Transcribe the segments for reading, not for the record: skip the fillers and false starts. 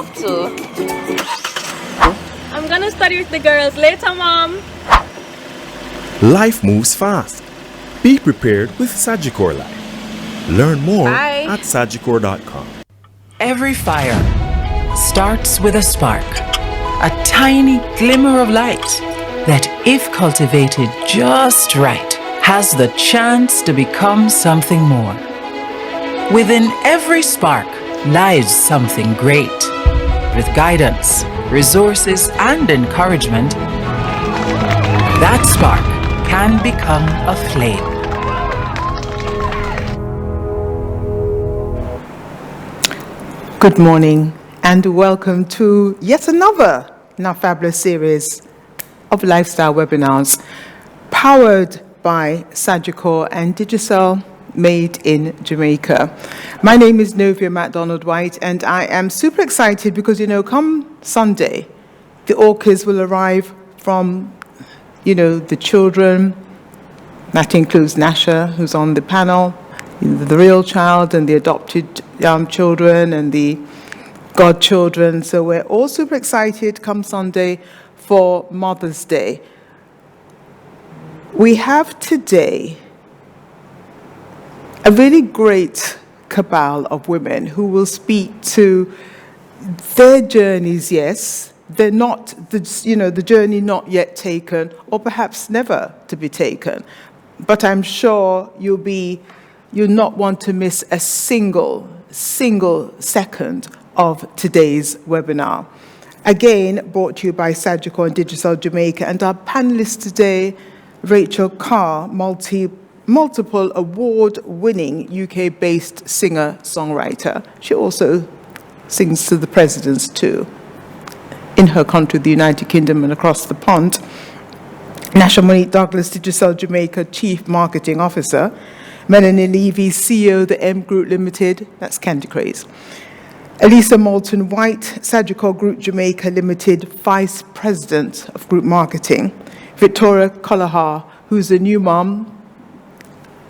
have to. I'm gonna study with the girls later, Mom. Life moves fast. Be prepared with Sagicor Life. Learn more at sagicor.com. Every fire starts with a spark, a tiny glimmer of light that, if cultivated just right, has the chance to become something more. Within every spark lies something great. With guidance, resources, and encouragement, that spark can become a flame. Good morning and welcome to yet another in our fabulous series of lifestyle webinars powered by Sagicor and Digicel, made in Jamaica. My name is Novia MacDonald-White and I am super excited because, come Sunday, the orchids will arrive from, the children. That includes Nasha, who's on the panel, the real child and the adopted children and the godchildren. So we're all super excited come Sunday for Mother's Day. We have today a really great cabal of women who will speak to their journeys, yes. They're not, the journey not yet taken or perhaps never to be taken. But I'm sure you'll not want to miss a single second of today's webinar. Again, brought to you by Sagicor and Digicel Jamaica, and our panelist today, Rochelle Carr, multiple award-winning UK-based singer-songwriter. She also sings to the presidents too, in her country, the United Kingdom, and across the pond. Nasha Douglas, Digicel Jamaica Chief Marketing Officer. Melanie Levy, CEO of the M Group Limited, that's Candy Craze. Alicia Moulton-White, Sagicor Group Jamaica Limited, Vice President of Group Marketing. Victoria Kalahar, who's a new mom,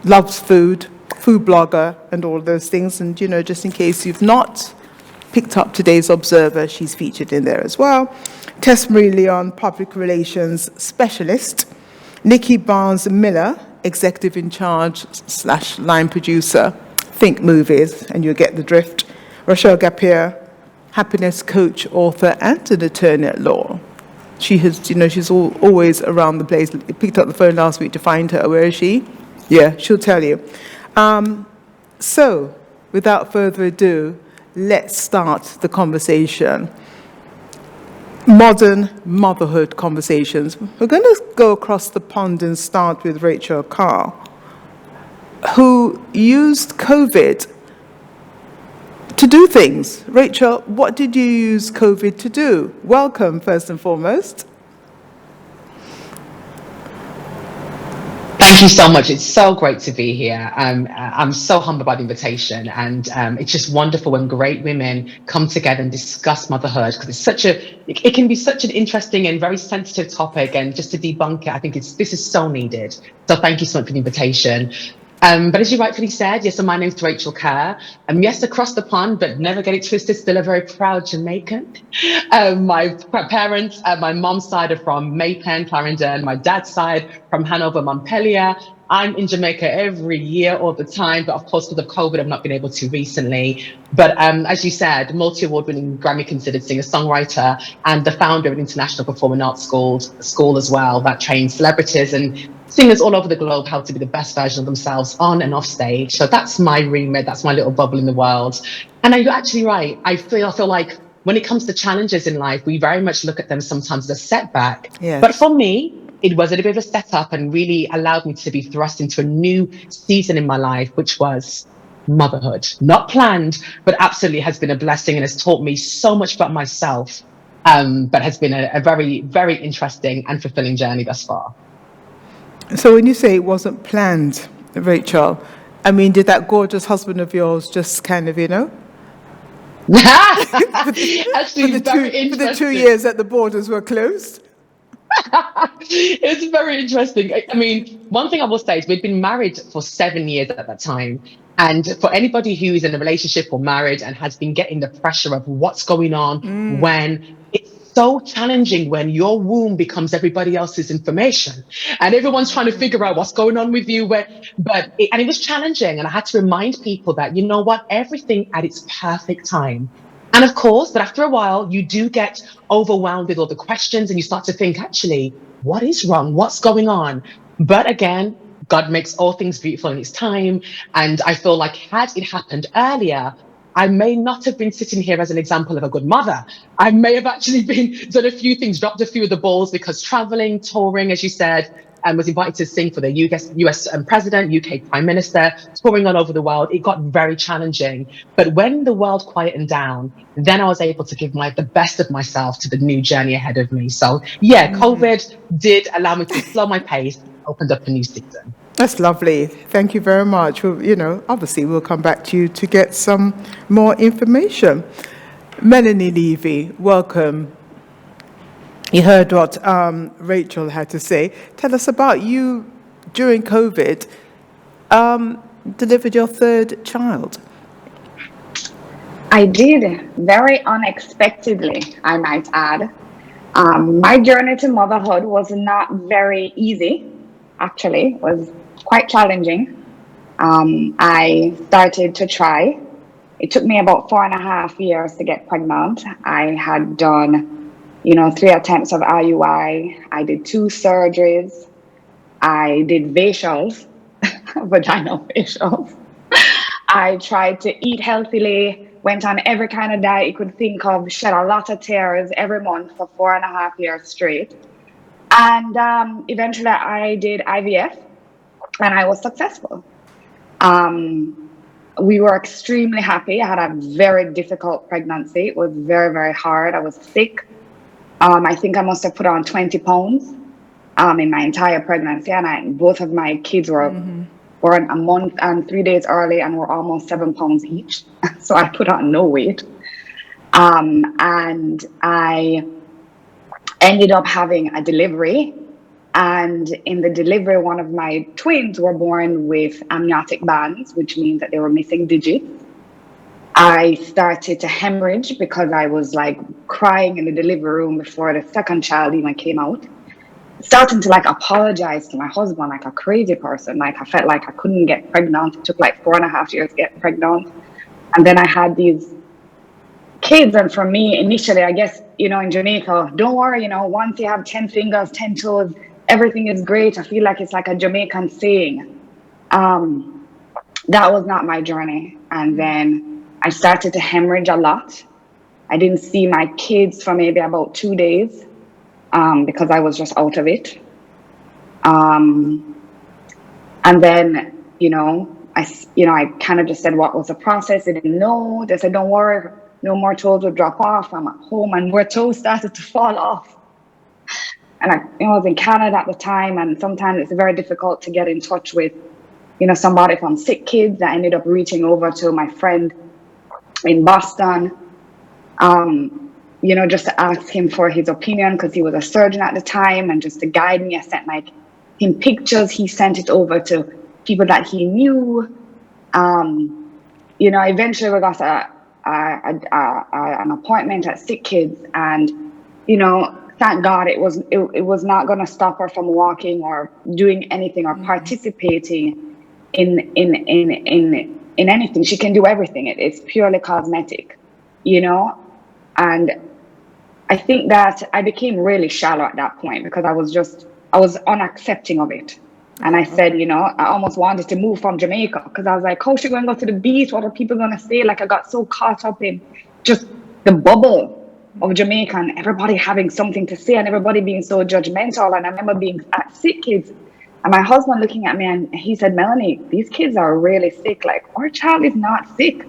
loves food blogger, and all those things. And, just in case you've not picked up today's Observer, she's featured in there as well. Tess Marie Leon, Public Relations Specialist. Nikki Barnes-Miller, Executive in Charge / line producer, Think Movies, and you'll get the drift. Rochelle Gapier, Happiness Coach, author, and an attorney at law. She has, she's always around the place. I picked up the phone last week to find her. Where is she? Yeah, she'll tell you. So, without further ado, let's start the conversation. Modern motherhood conversations. We're going to go across the pond and start with Rochelle Carr, who used COVID to do things. Rochelle, what did you use COVID to do? Welcome, first and foremost. Thank you so much. It's so great to be here. I'm so humbled by the invitation, and it's just wonderful when great women come together and discuss motherhood, because it can be such an interesting and very sensitive topic, and just to debunk it, I think this is so needed. So thank you so much for the invitation. But as you rightfully said, yes, so my name's Rochelle Carr. Yes, across the pond, but never get it twisted, still a very proud Jamaican. My parents, my mom's side are from Maypen, Clarendon. My dad's side from Hanover, Montpellier. I'm in Jamaica every year, all the time, but of course, because of COVID, I've not been able to recently. But as you said, multi-award-winning Grammy-considered singer-songwriter and the founder of an international performing arts school as well that trains celebrities and singers all over the globe how to be the best version of themselves on and off stage. So that's my remit, that's my little bubble in the world. And you're actually right. I feel like when it comes to challenges in life, we very much look at them sometimes as a setback. Yes. But for me, it was a bit of a setup and really allowed me to be thrust into a new season in my life, which was motherhood. Not planned, but absolutely has been a blessing and has taught me so much about myself, but has been a very, very interesting and fulfilling journey thus far. So when you say it wasn't planned, Rochelle, I mean, did that gorgeous husband of yours just kind of, Actually, for the 2 years that the borders were closed? It's very interesting. I mean, one thing I will say is we'd been married for 7 years at that time. And for anybody who's in a relationship or married and has been getting the pressure of what's going on, when it's so challenging when your womb becomes everybody else's information and everyone's trying to figure out what's going on with you. And it was challenging. And I had to remind people that, you know what, everything at its perfect time. And of course, but after a while, you do get overwhelmed with all the questions and you start to think, actually, what is wrong? What's going on? But again, God makes all things beautiful in its time. And I feel like had it happened earlier, I may not have been sitting here as an example of a good mother. I may have actually done a few things, dropped a few of the balls because traveling, touring, as you said, and was invited to sing for the US president, UK prime minister, touring all over the world. It got very challenging. But when the world quietened down, then I was able to give the best of myself to the new journey ahead of me. So yeah, COVID did allow me to slow my pace, opened up a new season. That's lovely. Thank you very much. Well, obviously we'll come back to you to get some more information. Melanie Levy, welcome. You heard what Rachel had to say. Tell us about you during COVID, delivered your third child. I did, very unexpectedly, I might add. My journey to motherhood was not very easy, actually. It was quite challenging. I started to try. It took me about 4.5 years to get pregnant. I had done 3 attempts of IUI. I did 2 surgeries. I did facials, vaginal facials. I tried to eat healthily, went on every kind of diet you could think of, shed a lot of tears every month for 4.5 years straight. And eventually I did IVF and I was successful. We were extremely happy. I had a very difficult pregnancy. It was very, very hard. I was sick. I think I must have put on 20 pounds in my entire pregnancy. And both of my kids were a month and 3 days early and were almost 7 pounds each. So I put on no weight. And I ended up having a delivery. And in the delivery, one of my twins were born with amniotic bands, which means that they were missing digits. I started to hemorrhage because I was crying in the delivery room before the second child even came out. Starting to apologize to my husband like a crazy person. I felt like I couldn't get pregnant. It took 4.5 years to get pregnant. And then I had these kids. And for me, initially, I guess, in Jamaica, don't worry, once you have 10 fingers, 10 toes, everything is great. I feel like it's like a Jamaican saying. That was not my journey. And then I started to hemorrhage a lot. I didn't see my kids for maybe about 2 days because I was just out of it. And then, I kind of just said, what was the process? They didn't know. They said, don't worry, no more toes will drop off. I'm at home and more toes started to fall off. And I was in Canada at the time, and sometimes it's very difficult to get in touch with, somebody from Sick Kids. I ended up reaching over to my friend in Boston, just to ask him for his opinion because he was a surgeon at the time, and just to guide me. I sent him pictures. He sent it over to people that he knew. Eventually we got an appointment at Sick Kids, and thank God it was not going to stop her from walking or doing anything or participating in anything. She can do everything. It's purely cosmetic, and I think that I became really shallow at that point because I was unaccepting of it. And I said, I almost wanted to move from Jamaica because I was like, how she going to go to the beach? What are people going to say? I got so caught up in just the bubble of Jamaica and everybody having something to say and everybody being so judgmental. And I remember being at Sick Kids and my husband looking at me and he said, Melanie, these kids are really sick. Our child is not sick.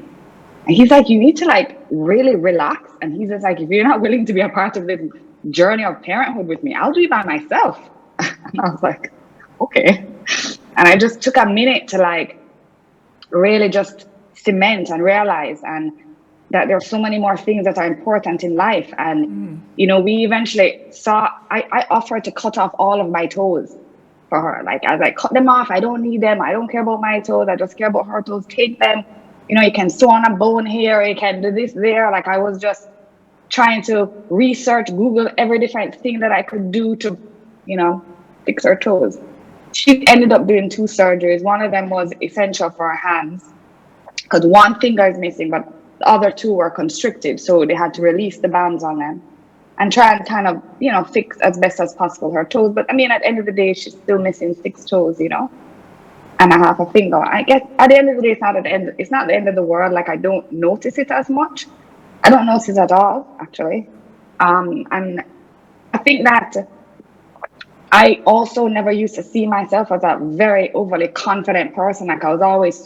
And he's like, you need to really relax. And he says, if you're not willing to be a part of this journey of parenthood with me, I'll do it by myself. And I was like, okay. And I just took a minute to really just cement and realize that there are so many more things that are important in life. And, we eventually I offered to cut off all of my toes for her. Like, as I cut them off, I don't need them. I don't care about my toes. I just care about her toes. Take them. You know, you can sew on a bone here. You can do this there. Like, I was just trying to research, Google every different thing that I could do to, you know, fix her toes. She ended up doing 2 surgeries. One of them was essential for her hands because one finger is missing, but the other 2 were constricted. So they had to release the bands on them and try and kind of, you know, fix as best as possible her toes. But I mean, at the end of the day, she's still missing 6 toes, you know, and a half a finger. I guess at the end of the day, it's not the end of the world. Like, I don't notice it as much. I don't notice it at all, actually. And I think that I also never used to see myself as a very overly confident person. Like, I was always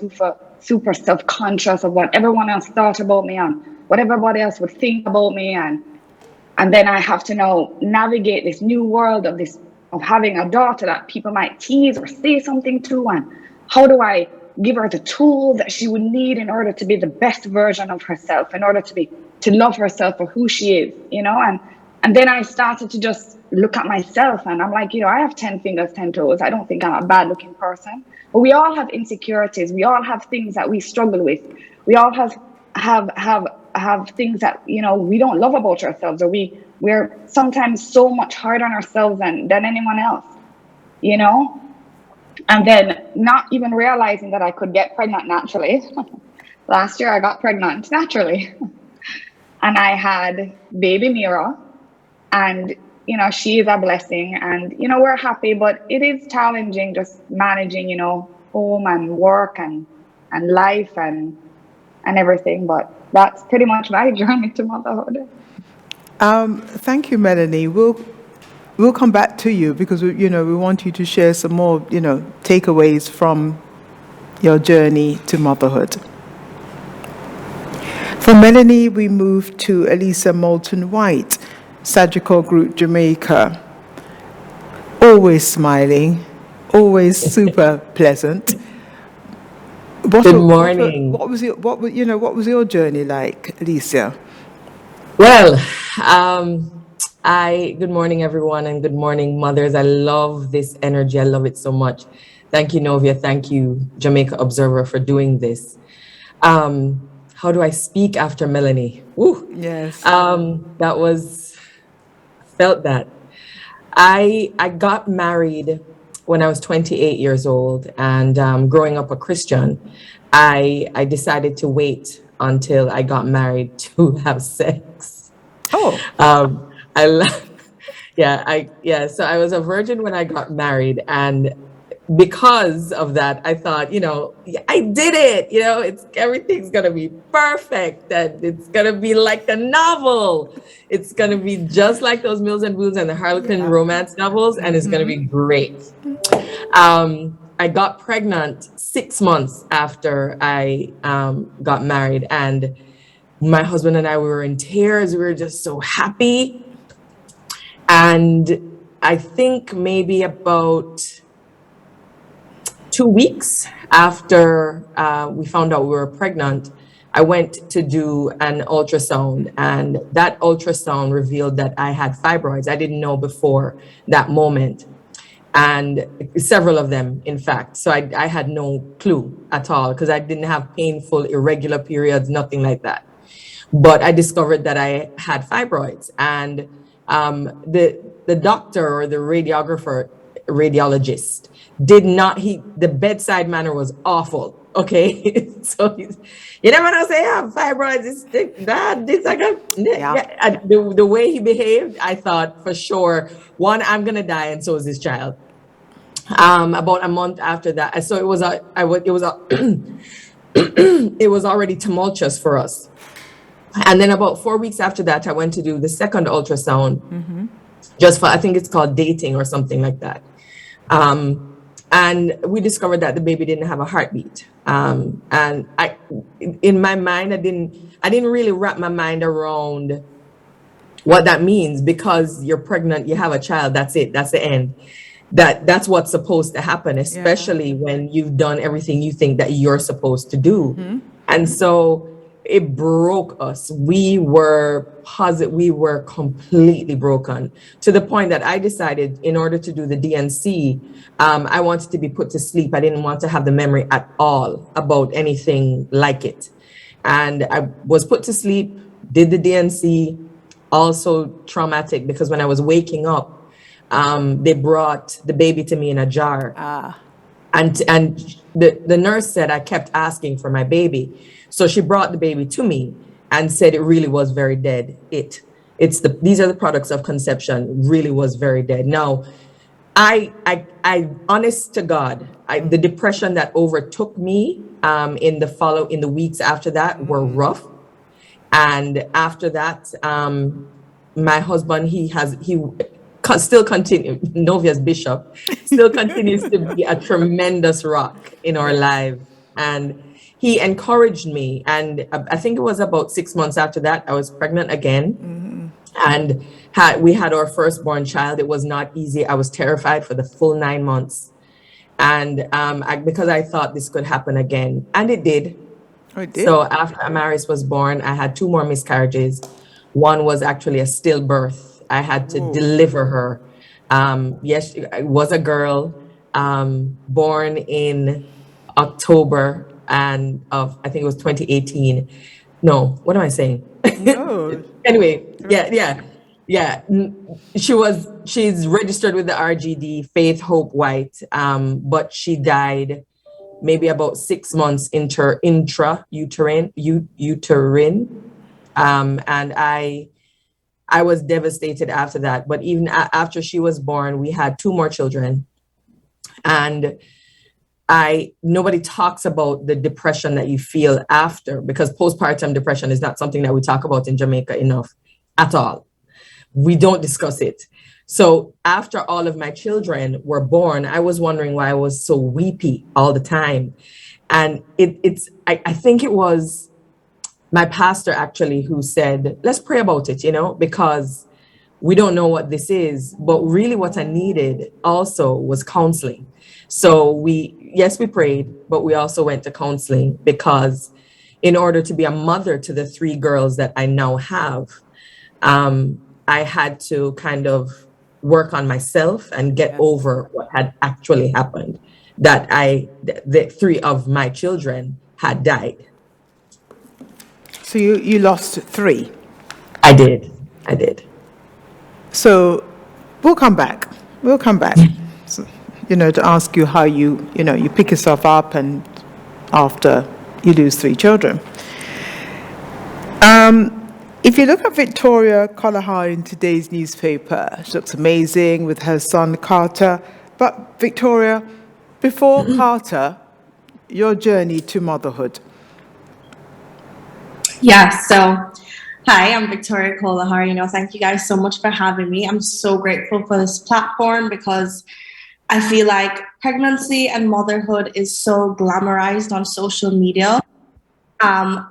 super self-conscious of what everyone else thought about me and what everybody else would think about me. And then I have to now navigate this new world of having a daughter that people might tease or say something to. And how do I give her the tools that she would need in order to be the best version of herself, in order to love herself for who she is, you know? And then I started to just look at myself and I'm like, you know, I have 10 fingers, 10 toes. I don't think I'm a bad looking person, but we all have insecurities. We all have things that we struggle with. We all have things that, you know, we don't love about ourselves, or we're sometimes so much harder on ourselves than anyone else, you know? And then not even realizing that I could get pregnant naturally. Last year I got pregnant naturally. And I had baby Mira. And, you know, she is a blessing. And, you know, we're happy, but it is challenging just managing, you know, home and work and life and everything. But that's pretty much my journey to motherhood. Thank you, Melanie. We'll come back to you because, you know, we want you to share some more, you know, takeaways from your journey to motherhood. From Melanie, we move to Alicia Moulton-White, Sagicor Group, Jamaica. Always smiling, always super pleasant. Good morning. What was your journey like, Alicia? Well, good morning, everyone, and good morning, mothers. I love this energy. I love it so much. Thank you, Novia. Thank you, Jamaica Observer, for doing this. How do I speak after Melanie? Woo. Yes. Felt that. I got married when I was 28 years old, and growing up a Christian, I decided to wait until I got married to have sex. Oh. So I was a virgin when I got married, and because of that, I thought, you know, I did it. You know, everything's gonna be perfect, and it's gonna be like a novel. It's gonna be just like those Mills and Boons and the Harlequin romance novels, and it's gonna be great. I got pregnant 6 months after I got married, and my husband and I, we were in tears. We were just so happy. And I think maybe about 2 weeks after we found out we were pregnant, I went to do an ultrasound, and that ultrasound revealed that I had fibroids. I didn't know before that moment, and several of them, in fact. So I had no clue at all because I didn't have painful, irregular periods, nothing like that. But I discovered that I had fibroids, and the doctor or the radiologist the bedside manner was awful. Okay. So you never know, say, I have fibroids. The way he behaved, I thought for sure, one, I'm going to die, and so is this child. About a month after that. So it was already tumultuous for us. And then about 4 weeks after that, I went to do the second ultrasound, just for, I think it's called dating or something like that. And we discovered that the baby didn't have a heartbeat. And in my mind, I didn't really wrap my mind around what that means, because you're pregnant, you have a child, that's it, that's the end. That's what's supposed to happen, especially when you've done everything you think that you're supposed to do. And so it broke us. We were completely broken, to the point that I decided, in order to do the DNC, I wanted to be put to sleep. I didn't want to have the memory at all about anything like it. And I was put to sleep, did the DNC, also traumatic, because when I was waking up, they brought the baby to me in a jar. And the nurse said I kept asking for my baby. So she brought the baby to me and said it really was very dead. These are the products of conception, really was very dead. Now, I honest to God, the depression that overtook me in the weeks after that were rough. And after that, my husband, he still continues, Novia's bishop, still continues to be a tremendous rock in our lives. And he encouraged me. And I think it was about 6 months after that, I was pregnant again. And we had our firstborn child. It was not easy. I was terrified for the full 9 months. And because I thought this could happen again. And it did. Oh, it did. So after Amaris was born, I had 2 more miscarriages. One was actually a stillbirth. I had to deliver her. Yes, it was a girl, born in October and I think it was 2018. No, what am I saying? No. Anyway, yeah. She's registered with the RGD, Faith Hope White, but she died maybe about 6 months intra-uterine. And I was devastated after that. But even after she was born, we had 2 more children. And nobody talks about the depression that you feel after, because postpartum depression is not something that we talk about in Jamaica enough at all. We don't discuss it. So after all of my children were born, I was wondering why I was so weepy all the time. And I think it was my pastor actually who said, let's pray about it, because we don't know what this is. But really what I needed also was counseling. So we prayed, but we also went to counseling, because in order to be a mother to the 3 girls that I now have, I had to kind of work on myself and get over what had actually happened, that the 3 of my children had died. So you lost 3? I did. So we'll come back. So, to ask you how you pick yourself up and after you lose 3 children. If you look at Victoria Kalahar in today's newspaper, she looks amazing with her son Carter. But Victoria, before Carter, your journey to motherhood. Yeah, so hi, I'm Victoria Kalahar. Thank you guys so much for having me. I'm so grateful for this platform, because I feel like pregnancy and motherhood is so glamorized on social media.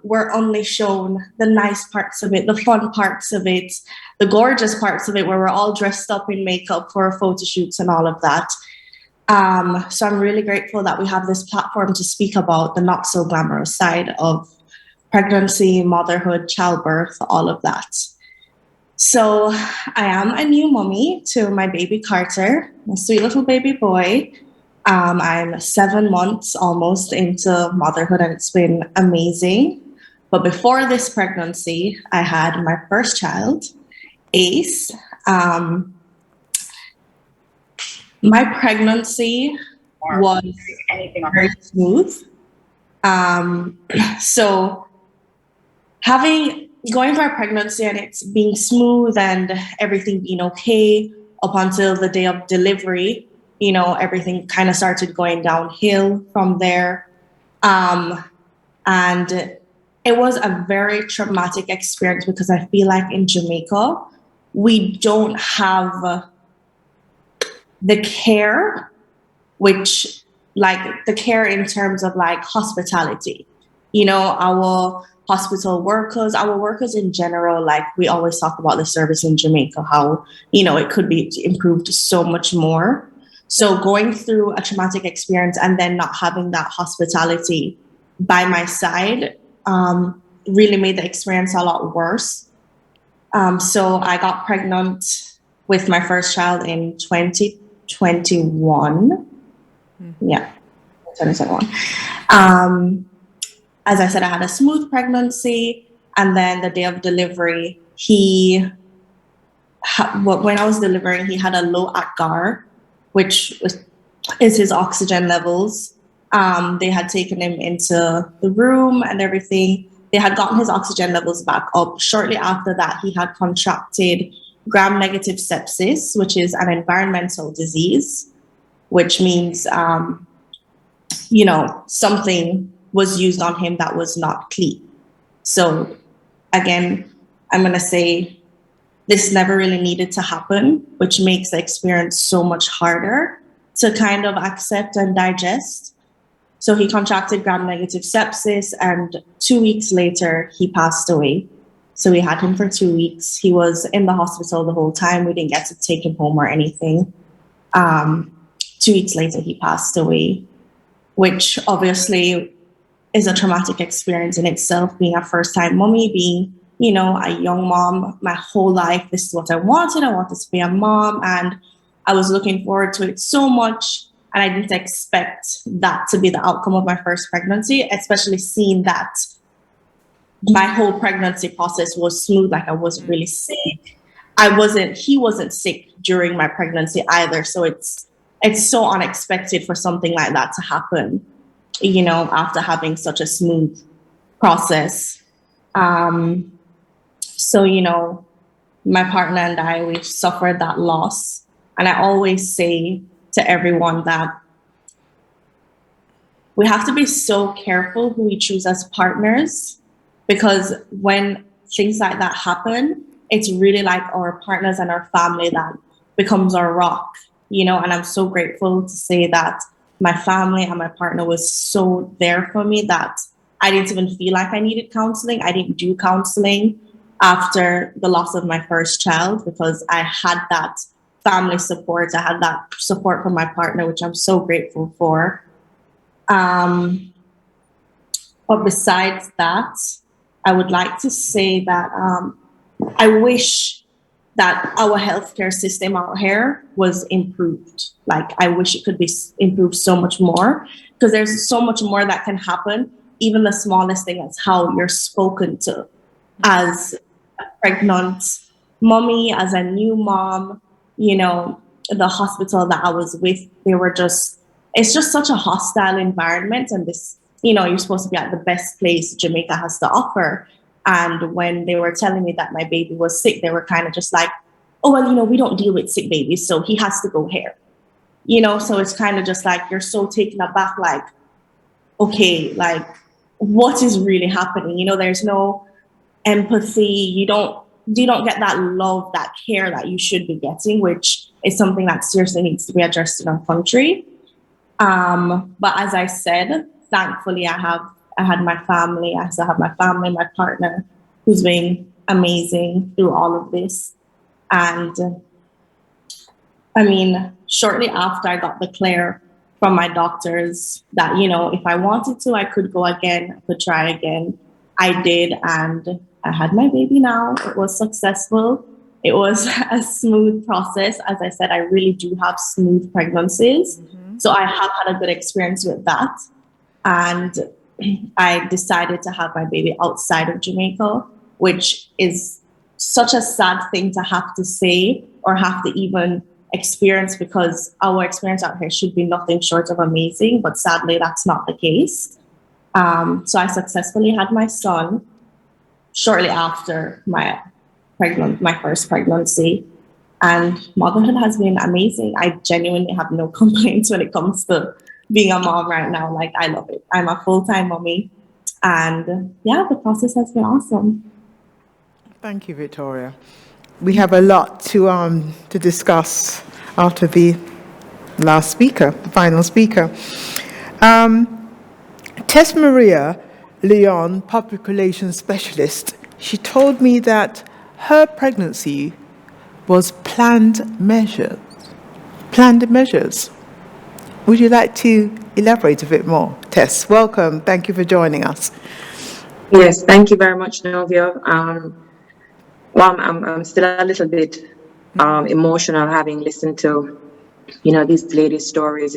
We're only shown the nice parts of it, the fun parts of it, the gorgeous parts of it, where we're all dressed up in makeup for photo shoots and all of that. So I'm really grateful that we have this platform to speak about the not so glamorous side of pregnancy, motherhood, childbirth, all of that. So I am a new mommy to my baby Carter, a sweet little baby boy. I'm 7 months almost into motherhood, and it's been amazing. But before this pregnancy, I had my first child, Ace. My pregnancy was very smooth. So going for a pregnancy and it's being smooth and everything being okay up until the day of delivery, everything kind of started going downhill from there. And it was a very traumatic experience, because I feel like in Jamaica, we don't have the care, the care in terms of hospitality. Our hospital workers, our workers in general, we always talk about the service in Jamaica, how, it could be improved so much more. So going through a traumatic experience and then not having that hospitality by my side, really made the experience a lot worse. So I got pregnant with my first child in 2021. Yeah, 2021. As I said, I had a smooth pregnancy, and then the day of delivery, when I was delivering, he had a low Carr, which is his oxygen levels. They had taken him into the room and everything. They had gotten his oxygen levels back up. Shortly after that, he had contracted gram-negative sepsis, which is an environmental disease, which means, something was used on him that was not clean. So again, I'm going to say this never really needed to happen, which makes the experience so much harder to kind of accept and digest. So he contracted gram-negative sepsis, and 2 weeks later, he passed away. So we had him for 2 weeks. He was in the hospital the whole time. We didn't get to take him home or anything. 2 weeks later, he passed away, which obviously is a traumatic experience in itself, being a first-time mommy, being, a young mom. My whole life, this is what I wanted. I wanted to be a mom, and I was looking forward to it so much. And I didn't expect that to be the outcome of my first pregnancy, especially seeing that my whole pregnancy process was smooth. Like, I wasn't really sick. He wasn't sick during my pregnancy either. So it's so unexpected for something like that to happen, after having such a smooth process. So, my partner and I, we've suffered that loss. And I always say to everyone that we have to be so careful who we choose as partners, because when things like that happen, it's really like our partners and our family that becomes our rock, and I'm so grateful to say that my family and my partner was so there for me that I didn't even feel like I needed counseling. I didn't do counseling after the loss of my first child because I had that family support. I had that support from my partner, which I'm so grateful for. But besides that, I would like to say that I wish that our healthcare system out here was improved. Like, I wish it could be improved so much more, because there's so much more that can happen. Even the smallest thing is how you're spoken to as a pregnant mommy, as a new mom. The hospital that I was with, it's just such a hostile environment. And this, you're supposed to be at the best place Jamaica has to offer. And when they were telling me that my baby was sick, they were kind of just like, oh, well, we don't deal with sick babies, so he has to go here. So it's kind of just like, you're so taken aback, like, okay, like, what is really happening? There's no empathy. You don't get that love, that care that you should be getting, which is something that seriously needs to be addressed in our country. But as I said, thankfully, I had my family. I still have my family, my partner, who's been amazing through all of this. And shortly after I got the clear from my doctors that, if I wanted to, I could go again, I could try again. I did, and I had my baby now. It was successful. It was a smooth process. As I said, I really do have smooth pregnancies. Mm-hmm. So I have had a good experience with that. And I decided to have my baby outside of Jamaica, which is such a sad thing to have to say or have to even experience, because our experience out here should be nothing short of amazing. But sadly, that's not the case. So I successfully had my son shortly after my first pregnancy, and motherhood has been amazing. I genuinely have no complaints when it comes to being a mom right now. Like, I love it. I'm a full-time mommy, and the process has been awesome. Thank you, Victoria. We have a lot to discuss after the last speaker, the final speaker. Tess Marie Leon, public relations specialist, she told me that her pregnancy was planned measures. Would you like to elaborate a bit more? Tess, welcome. Thank you for joining us. Yes, thank you very much, Novia. Well, I'm still a little bit emotional having listened to, these ladies' stories.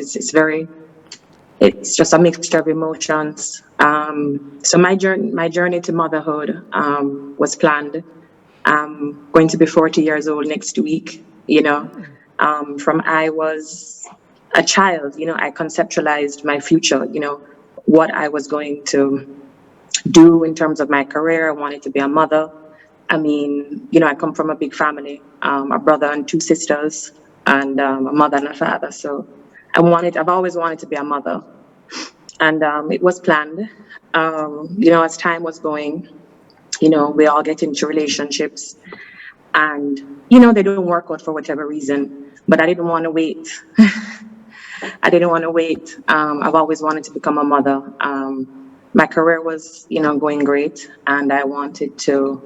It's just a mixture of emotions. So my journey to motherhood was planned. I'm going to be 40 years old next week. From I was a child, I conceptualized my future. What I was going to do in terms of my career. I wanted to be a mother. I mean, I come from a big family, a brother and two sisters, and a mother and a father. So I've always wanted to be a mother. And it was planned. As time was going, we all get into relationships and, they don't work out for whatever reason, but I didn't want to wait. I've always wanted to become a mother. My career was, going great, and I wanted to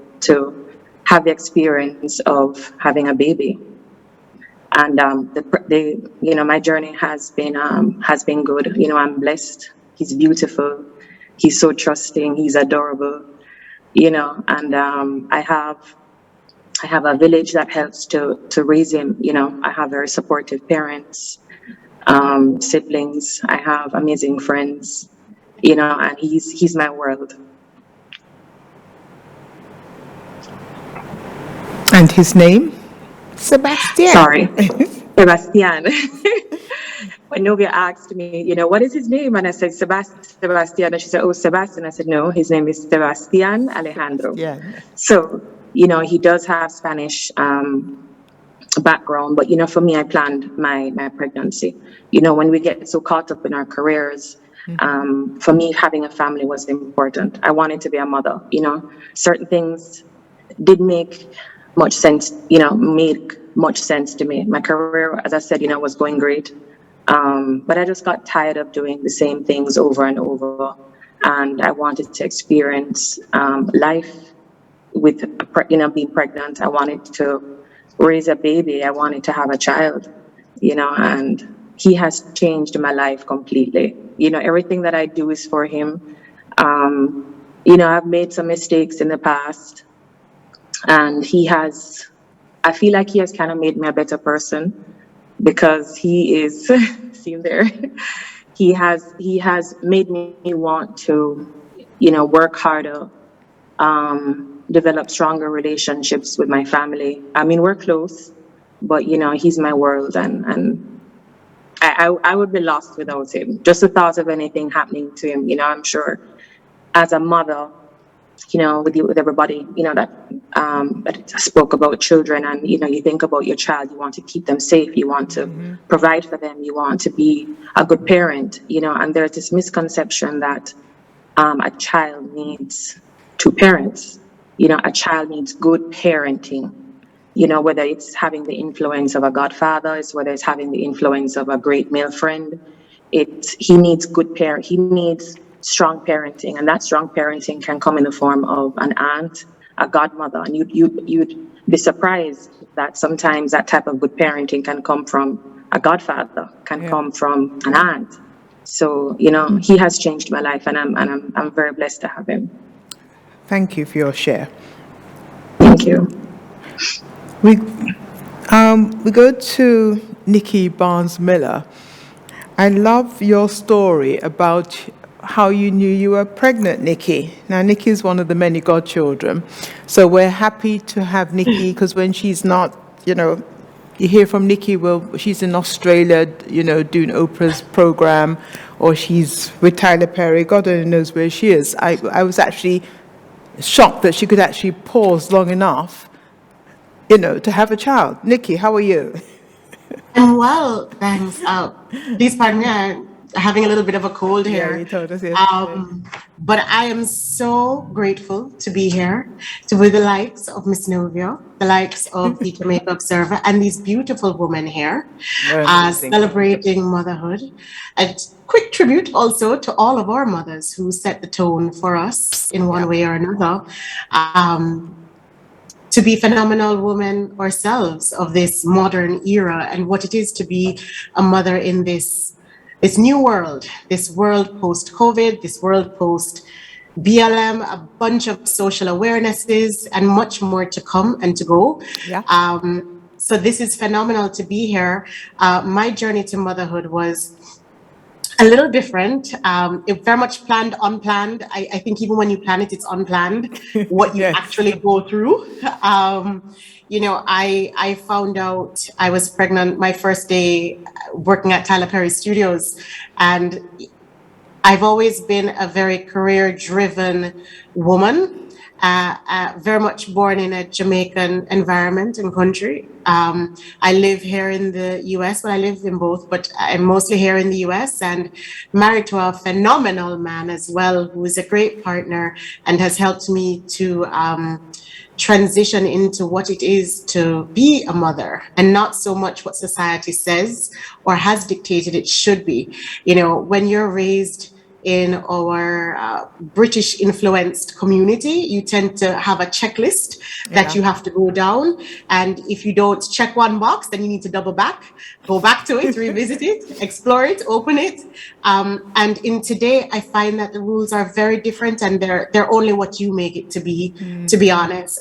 have the experience of having a baby. And my journey has been good. I'm blessed. He's beautiful. He's so trusting. He's adorable. And I have a village that helps to raise him. I have very supportive parents, siblings. I have amazing friends. And he's my world. And his name? Sebastian. Sorry, Sebastian. When Novia asked me, what is his name? And I said, Sebastian. And she said, oh, Sebastian. I said, no, his name is Sebastian Alejandro. Yeah. So, he does have Spanish background. But, for me, I planned my pregnancy. When we get so caught up in our careers, for me, having a family was important. I wanted to be a mother. Certain things did make much sense, made much sense to me. My career, as I said, was going great. But I just got tired of doing the same things over and over. And I wanted to experience life with, being pregnant. I wanted to raise a baby. I wanted to have a child, and he has changed my life completely. Everything that I do is for him. I've made some mistakes in the past, and I feel like he has kind of made me a better person, because he is, see him there, he has made me want to, work harder, develop stronger relationships with my family. I mean, we're close, but, he's my world, and I would be lost without him. Just the thought of anything happening to him, I'm sure as a mother, with everybody, that spoke about children, and, you think about your child, you want to keep them safe, you want to provide for them, you want to be a good parent, and there's this misconception that a child needs two parents, a child needs good parenting. Whether it's having the influence of a godfather, whether it's having the influence of a great male friend, he needs he needs strong parenting, and that strong parenting can come in the form of an aunt, a godmother, and you'd be surprised that sometimes that type of good parenting can come from a godfather, can come from an aunt. So, he has changed my life, and I'm very blessed to have him. Thank you for your share. Thank you. We go to Nikki Barnes-Miller. I love your story about how you knew you were pregnant, Nikki. Now, Nikki is one of the many godchildren, so we're happy to have Nikki, because when she's not, you hear from Nikki, well, she's in Australia, doing Oprah's program, or she's with Tyler Perry. God only knows where she is. I was actually shocked that she could actually pause long enough, to have a child. Nikki, how are you? I'm well, thanks. Please pardon me, I'm having a little bit of a cold here. Yeah, you told us but I am so grateful to be here, to be the likes of Miss Novia, the likes of the Jamaica Observer, and these beautiful women here, celebrating motherhood. A quick tribute also to all of our mothers who set the tone for us in one way or another. To be phenomenal women ourselves of this modern era, and what it is to be a mother in this new world, this world post-COVID, this world post BLM, a bunch of social awarenesses, and much more to come and to go. Yeah. So this is phenomenal to be here. My journey to motherhood was a little different. It very much planned, unplanned. I think even when you plan it, it's unplanned what you actually go through. You know, I found out I was pregnant my first day working at Tyler Perry Studios, and I've always been a very career-driven woman. Very much born in a Jamaican environment and country. I live here in the US, but I live in both, but I'm mostly here in the US and married to a phenomenal man as well, who is a great partner and has helped me to transition into what it is to be a mother, and not so much what society says or has dictated it should be. You know, when you're raised in our British influenced community, you tend to have a checklist that you have to go down. And if you don't check one box, then you need to double back, go back to it, revisit it, explore it, open it. And in today, I find that the rules are very different, and they're only what you make it to be honest.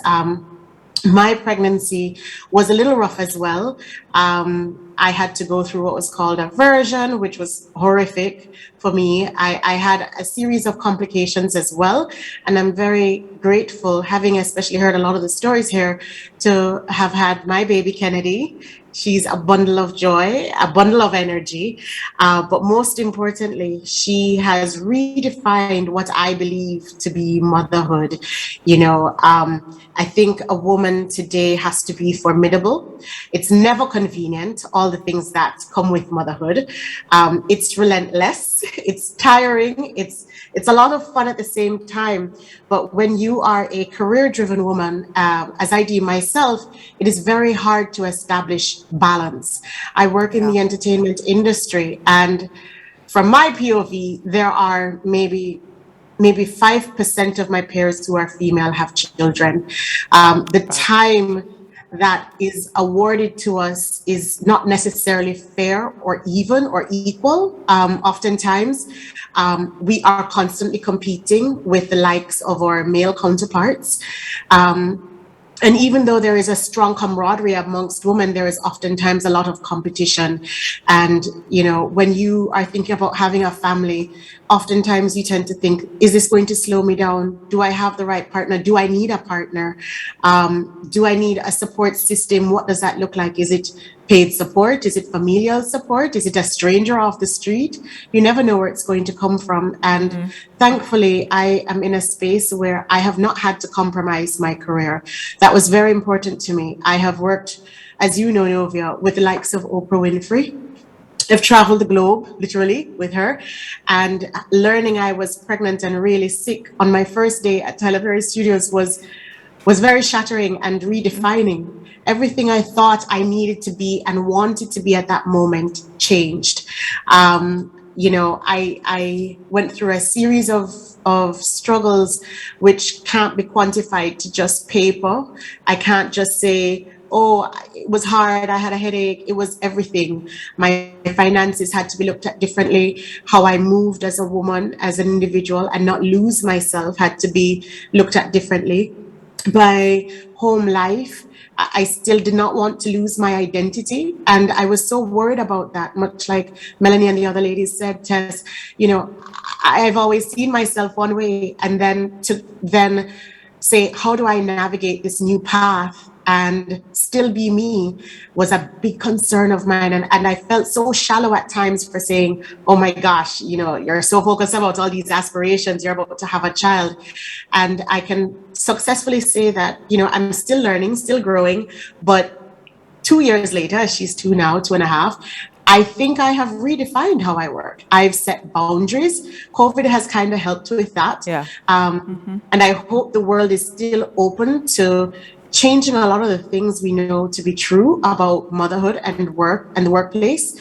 My pregnancy was a little rough as well. I had to go through what was called a version, which was horrific for me. I had a series of complications as well. And I'm very grateful, having especially heard a lot of the stories here, to have had my baby Kennedy. She's a bundle of joy, a bundle of energy. But most importantly, she has redefined what I believe to be motherhood. You know, I think a woman today has to be formidable. It's never convenient, all the things that come with motherhood. It's relentless, it's tiring, it's a lot of fun at the same time. But when you are a career-driven woman, as I deem myself, it is very hard to establish balance. I work in the entertainment industry, and from my POV, there are maybe 5% of my peers who are female have children. The time that is awarded to us is not necessarily fair or even or equal. Oftentimes, we are constantly competing with the likes of our male counterparts. And even though there is a strong camaraderie amongst women, there is oftentimes a lot of competition. And, you know, when you are thinking about having a family, oftentimes you tend to think, is this going to slow me down? Do I have the right partner? Do I need a partner? Do I need a support system? What does that look like? Is it paid support? Is it familial support? Is it a stranger off the street? You never know where it's going to come from. And thankfully, I am in a space where I have not had to compromise my career. That was very important to me. I have worked, as you know, Novia, with the likes of Oprah Winfrey. I've traveled the globe, literally, with her. And learning I was pregnant and really sick on my first day at Tyler Perry Studios was very shattering and redefining. Everything I thought I needed to be and wanted to be at that moment changed. You know, I went through a series of struggles which can't be quantified to just paper. I can't just say, oh, it was hard, I had a headache. It was everything. My finances had to be looked at differently. How I moved as a woman, as an individual, and not lose myself had to be looked at differently. My home life, I still did not want to lose my identity. And I was so worried about that, much like Melanie and the other ladies said, Tess, you know, I've always seen myself one way, and then to say, how do I navigate this new path and still be me was a big concern of mine. And I felt so shallow at times for saying, oh my gosh, you know, you're so focused about all these aspirations, you're about to have a child. And I can successfully say that, you know, I'm still learning, still growing, but 2 years later, she's 2 now, 2.5, I think I have redefined how I work. I've set boundaries. COVID has kind of helped with that. Yeah. And I hope the world is still open to changing a lot of the things we know to be true about motherhood and work and the workplace,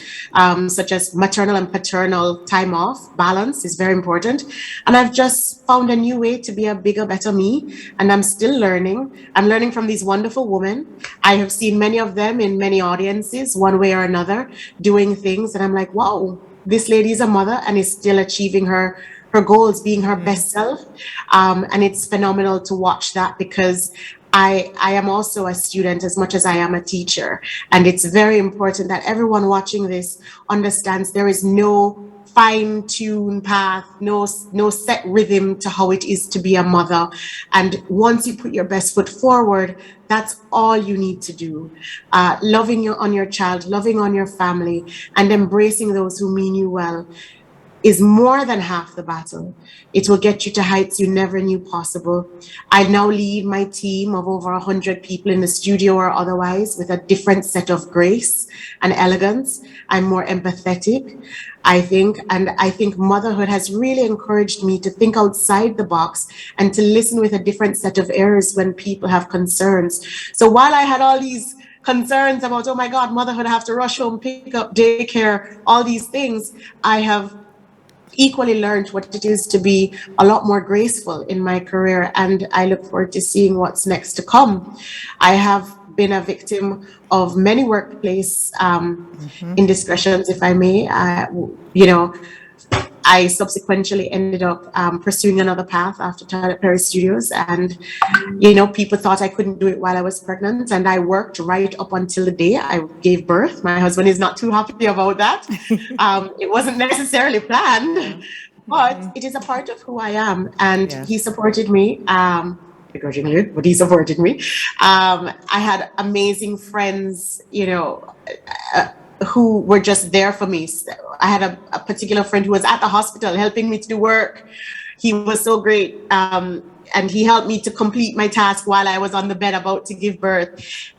such as maternal and paternal time off. Balance is very important. And I've just found a new way to be a bigger, better me. And I'm still learning. I'm learning from these wonderful women. I have seen many of them in many audiences, one way or another, doing things. And I'm like, wow, this lady is a mother and is still achieving her her goals, being her best self. And it's phenomenal to watch that, because I am also a student as much as I am a teacher. And it's very important that everyone watching this understands there is no fine-tuned path, no set rhythm to how it is to be a mother. And once you put your best foot forward, that's all you need to do. Loving on your child, loving on your family, and embracing those who mean you well is more than half the battle. It will get you to heights you never knew possible. I now lead my team of over 100 people in the studio or otherwise with a different set of grace and elegance. I'm more empathetic, I think, and I think motherhood has really encouraged me to think outside the box and to listen with a different set of ears when people have concerns. So while I had all these concerns about, oh my God, motherhood, I have to rush home, pick up daycare, all these things, I have equally learned what it is to be a lot more graceful in my career, and I look forward to seeing what's next to come. I have been a victim of many workplace indiscretions, if I may. I subsequently ended up pursuing another path after Toilet Perry Studios, and people thought I couldn't do it while I was pregnant, and I worked right up until the day I gave birth. My husband is not too happy about that. It wasn't necessarily planned, but it is a part of who I am, and he supported me. Begrudgingly, but he supported me. I had amazing friends, who were just there for me. So I had a particular friend who was at the hospital helping me to do work. He was so great. And he helped me to complete my task while I was on the bed about to give birth.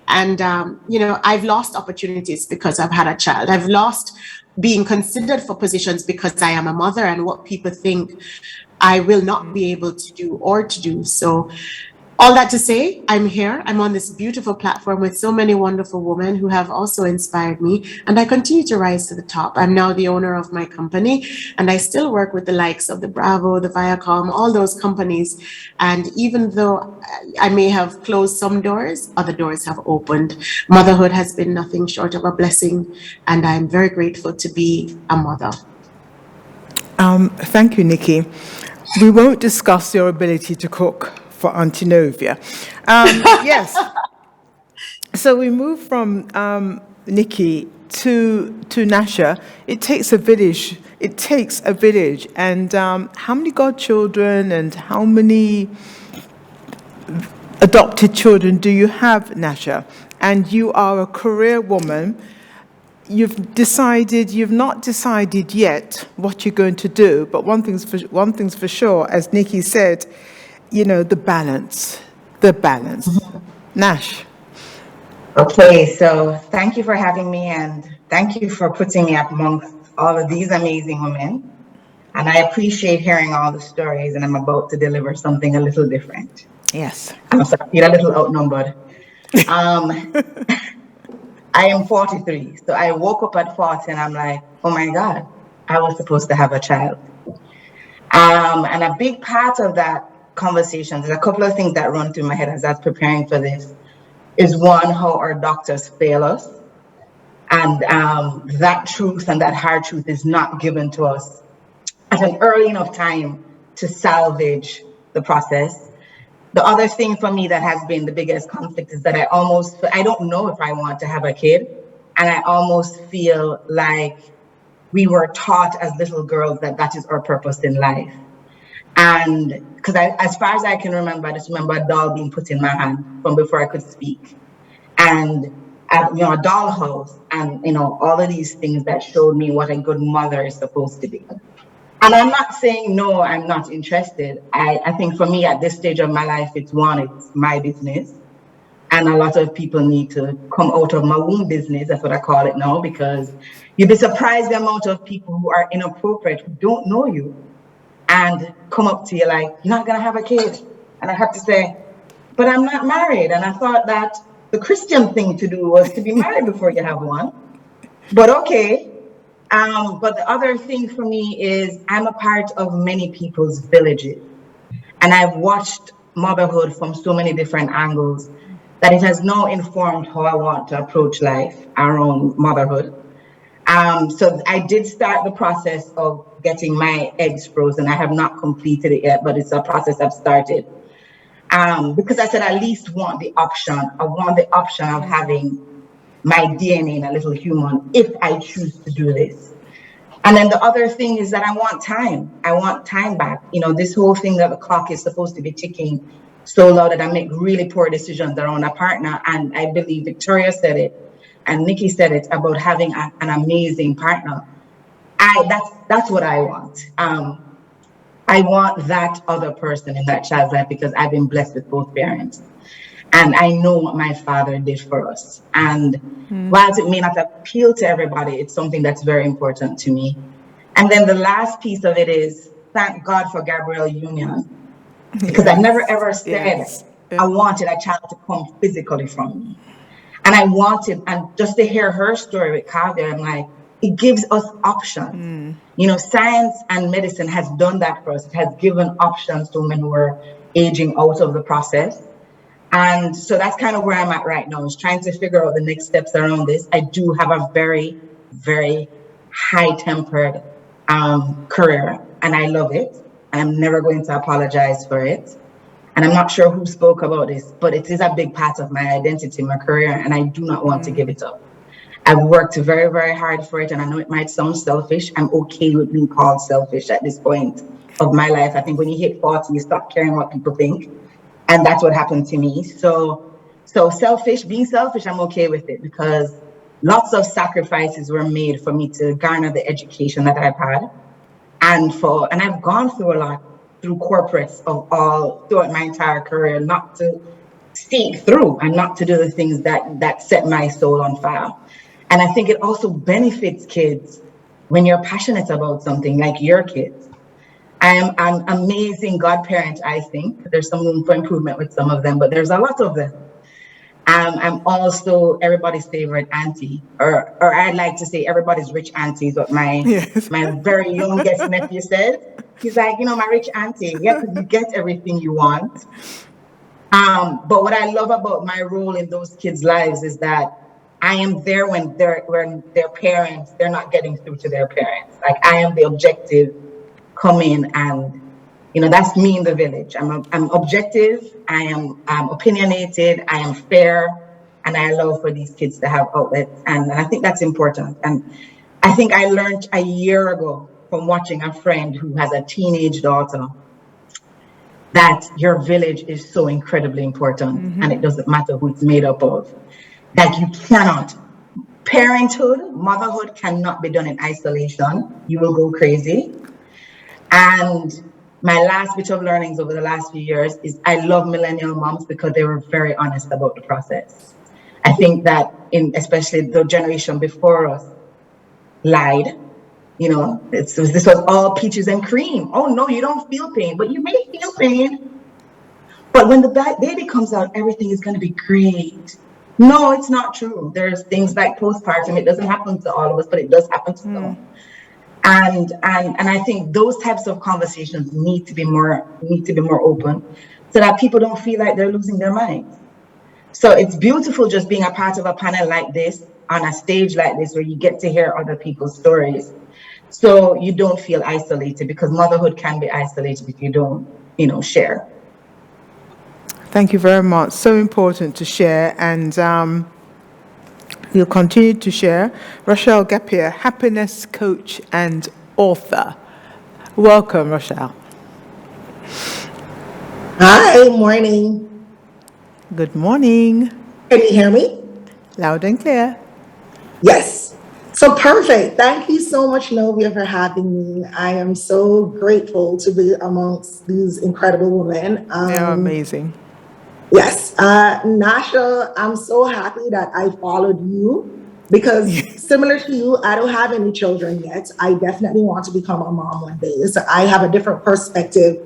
And, I've lost opportunities because I've had a child. I've lost being considered for positions because I am a mother and what people think I will not be able to do or to do. So all that to say, I'm here. I'm on this beautiful platform with so many wonderful women who have also inspired me, and I continue to rise to the top. I'm now the owner of my company, and I still work with the likes of the Bravo, the Viacom, all those companies. And even though I may have closed some doors, other doors have opened. Motherhood has been nothing short of a blessing, and I'm very grateful to be a mother. Thank you, Nikki. We won't discuss your ability to cook for Auntie Novia. Yes. So we move from Nikki to Nasha. It takes a village. And how many godchildren and how many adopted children do you have, Nasha? And you are a career woman. You've not decided yet what you're going to do, but one thing's for sure, as Nikki said, the balance. Nash. Okay, so thank you for having me, and thank you for putting me up amongst all of these amazing women. And I appreciate hearing all the stories, and I'm about to deliver something a little different. Yes. I'm sorry, I feel a little outnumbered. I am 43, so I woke up at 40 and I'm like, oh my God, I was supposed to have a child. And a big part of that conversation, there's a couple of things that run through my head as I was preparing for this, is one, how our doctors fail us. And that truth and that hard truth is not given to us at an early enough time to salvage the process. The other thing for me that has been the biggest conflict is that I don't know if I want to have a kid. And I almost feel like we were taught as little girls that is our purpose in life. And because as far as I can remember, I just remember a doll being put in my hand from before I could speak. And a dollhouse and, all of these things that showed me what a good mother is supposed to be. And I'm not saying, no, I'm not interested. I think for me at this stage of my life, it's my business. And a lot of people need to come out of my womb business. That's what I call it now, because you'd be surprised the amount of people who are inappropriate, who don't know you, and come up to you like, you're not going to have a kid. And I have to say, but I'm not married. And I thought that the Christian thing to do was to be married before you have one. But okay. But the other thing for me is I'm a part of many people's villages. And I've watched motherhood from so many different angles that it has now informed how I want to approach life, our own motherhood. So I did start the process of getting my eggs frozen. I have not completed it yet, but it's a process I've started. Because I said I at least want the option. I want the option of having my DNA in a little human if I choose to do this. And then the other thing is that I want time. I want time back. You know, this whole thing that the clock is supposed to be ticking so loud that I make really poor decisions around a partner. And I believe Victoria said it and Nikki said it about having an amazing partner. That's what I want. I want that other person in that child's life because I've been blessed with both parents. And I know what my father did for us. And whilst it may not appeal to everybody, it's something that's very important to me. And then the last piece of it is thank God for Gabrielle Union. Because I never ever said I wanted a child to come physically from me. And I wanted, and just to hear her story with Kavya, I'm like, it gives us options. You know, science and medicine has done that for us. It has given options to women who are aging out of the process. And so that's kind of where I'm at right now, is trying to figure out the next steps around this. I do have a very, very high-tempered career, and I love it. I'm never going to apologize for it. And I'm not sure who spoke about this, but it is a big part of my identity, my career, and I do not want to give it up. I've worked very, very hard for it, and I know it might sound selfish. I'm okay with being called selfish at this point of my life. I think when you hit 40, you stop caring what people think. And that's what happened to me. So being selfish, I'm okay with it because lots of sacrifices were made for me to garner the education that I've had. And I've gone through a lot through corporates throughout my entire career, not to see through and not to do the things that set my soul on fire. And I think it also benefits kids when you're passionate about something like your kids. I am an amazing godparent, I think. There's some room for improvement with some of them, but there's a lot of them. I'm also everybody's favorite auntie, or I'd like to say everybody's rich auntie is what my very youngest nephew says. He's like, you know, my rich auntie, you get everything you want. But what I love about my role in those kids' lives is that I am there when their parents, they're not getting through to their parents. Like I am the objective come in and, you know, that's me in the village. I'm objective, I am opinionated, I am fair, and I allow for these kids to have outlets. And I think that's important. And I think I learned a year ago from watching a friend who has a teenage daughter that your village is so incredibly important and it doesn't matter who it's made up of. That you cannot, parenthood, motherhood cannot be done in isolation. You will go crazy. And my last bit of learnings over the last few years is I love millennial moms because they were very honest about the process. I think that especially the generation before us lied. You know, this was all peaches and cream. Oh no, you don't feel pain, but you may feel pain. But when the baby comes out, everything is going to be great. No, it's not true. There's things like postpartum. It doesn't happen to all of us, but it does happen to some. And I think those types of conversations need to be more open so that people don't feel like they're losing their minds. So it's beautiful just being a part of a panel like this, on a stage like this, where you get to hear other people's stories. So you don't feel isolated, because motherhood can be isolated if you don't, you know, share. Thank you very much. So important to share, and we'll continue to share. Rochelle Gapier, happiness coach and author. Welcome, Rochelle. Hi, morning. Good morning. Can you hear me? Loud and clear. Yes. So perfect. Thank you so much, Novia, for having me. I am so grateful to be amongst these incredible women. They're amazing. Yes. Nasha, I'm so happy that I followed you, because similar to you, I don't have any children yet. I definitely want to become a mom one day. So I have a different perspective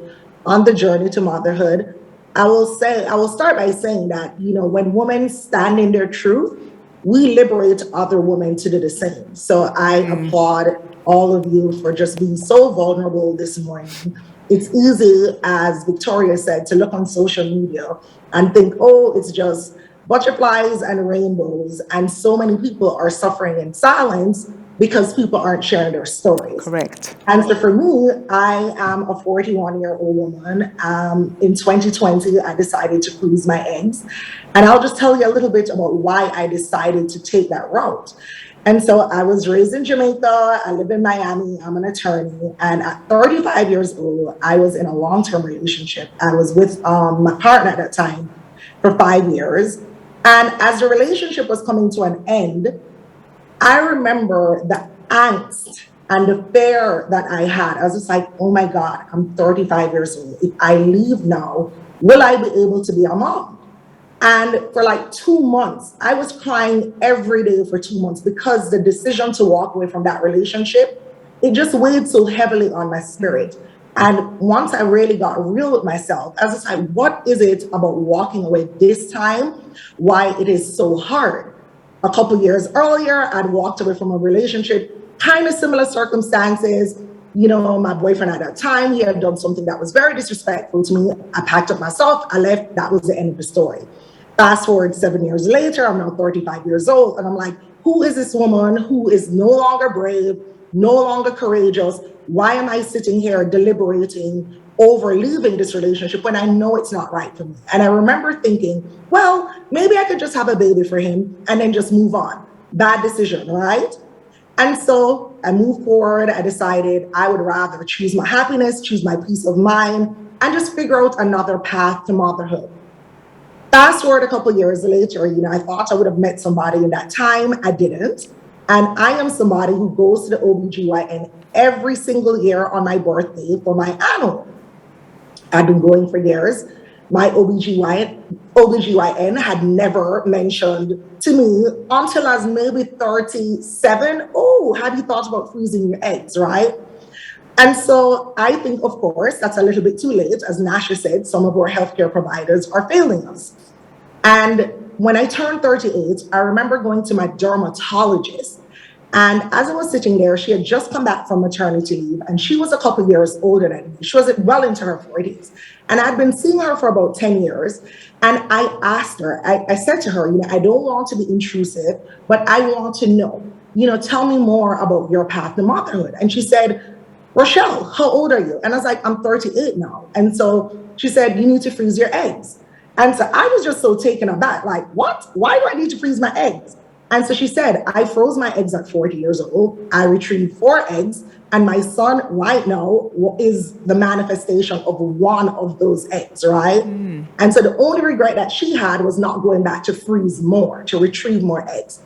on the journey to motherhood. I will start by saying that, you know, when women stand in their truth, we liberate other women to do the same. So I applaud all of you for just being so vulnerable this morning. It's easy, as Victoria said, to look on social media and think, oh, it's just butterflies and rainbows, and so many people are suffering in silence because people aren't sharing their stories. Correct. And so for me, I am a 41-year-old woman. In 2020, I decided to freeze my eggs. And I'll just tell you a little bit about why I decided to take that route. And so I was raised in Jamaica. I live in Miami. I'm an attorney. And at 35 years old, I was in a long-term relationship. I was with my partner at that time for 5 years. And as the relationship was coming to an end, I remember the angst and the fear that I had. I was just like, oh my God, I'm 35 years old. If I leave now, will I be able to be a mom? And for like 2 months, I was crying every day for 2 months because the decision to walk away from that relationship, it just weighed so heavily on my spirit. And once I really got real with myself, I was just like, what is it about walking away this time? Why it is so hard? A couple years earlier, I'd walked away from a relationship, kind of similar circumstances. You know, my boyfriend at that time, he had done something that was very disrespectful to me. I packed up my stuff, I left, that was the end of the story. Fast forward 7 years later, I'm now 35 years old, and I'm like, who is this woman who is no longer brave, no longer courageous? Why am I sitting here deliberating over leaving this relationship when I know it's not right for me? And I remember thinking, well, maybe I could just have a baby for him and then just move on. Bad decision, right? And so I moved forward. I decided I would rather choose my happiness, choose my peace of mind, and just figure out another path to motherhood. Fast forward a couple years later, you know, I thought I would have met somebody in that time. I didn't. And I am somebody who goes to the OBGYN every single year on my birthday for my annual. I've been going for years. My OBGYN had never mentioned to me until I was maybe 37, oh, have you thought about freezing your eggs, right? And so I think, of course, that's a little bit too late. As Nasha said, some of our healthcare providers are failing us. And when I turned 38, I remember going to my dermatologist. And as I was sitting there, she had just come back from maternity leave, and she was a couple years older than me. She was well into her 40s. And I'd been seeing her for about 10 years. And I asked her, I said to her, you know, I don't want to be intrusive, but I want to know, you know, tell me more about your path to motherhood. And she said, Rochelle, how old are you? And I was like, I'm 38 now. And so she said, you need to freeze your eggs. And so I was just so taken aback, like, what? Why do I need to freeze my eggs? And so she said, I froze my eggs at 40 years old. I retrieved 4 eggs. And my son right now is the manifestation of one of those eggs, right? And so the only regret that she had was not going back to freeze more, to retrieve more eggs.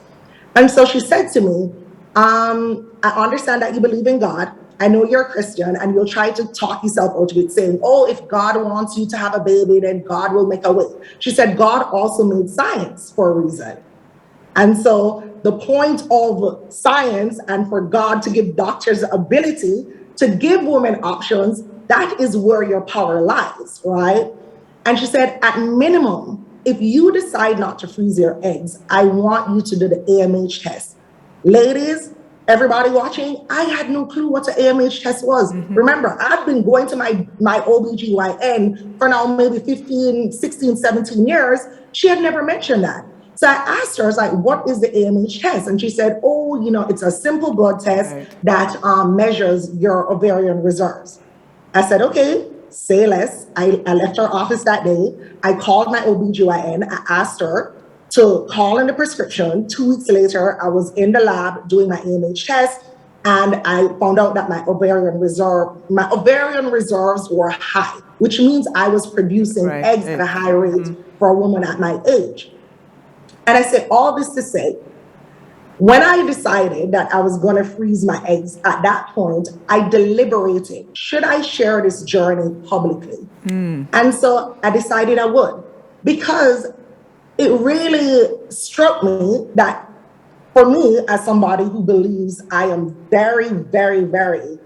And so she said to me, I understand that you believe in God. I know you're a Christian, and you'll try to talk yourself out of it saying, oh, if God wants you to have a baby, then God will make a way. She said, God also made science for a reason. And so the point of science and for God to give doctors the ability to give women options, that is where your power lies, right? And she said, at minimum, if you decide not to freeze your eggs, I want you to do the AMH test. Ladies, everybody watching, I had no clue what the AMH test was. Remember, I've been going to my OBGYN for now maybe 15, 16, 17 years. She had never mentioned that. So I asked her, I was like, what is the AMH test? And she said, oh, you know, it's a simple blood test that measures your ovarian reserves. I said, okay, say less. I left her office that day. I called my OBGYN. I asked her to call in the prescription. 2 weeks later, I was in the lab doing my AMH test, and I found out that my ovarian reserves were high, which means I was producing eggs at a high rate for a woman at my age. And I said all this to say, when I decided that I was going to freeze my eggs, at that point, I deliberated, should I share this journey publicly? And so I decided I would, because it really struck me that for me, as somebody who believes I am very, very, very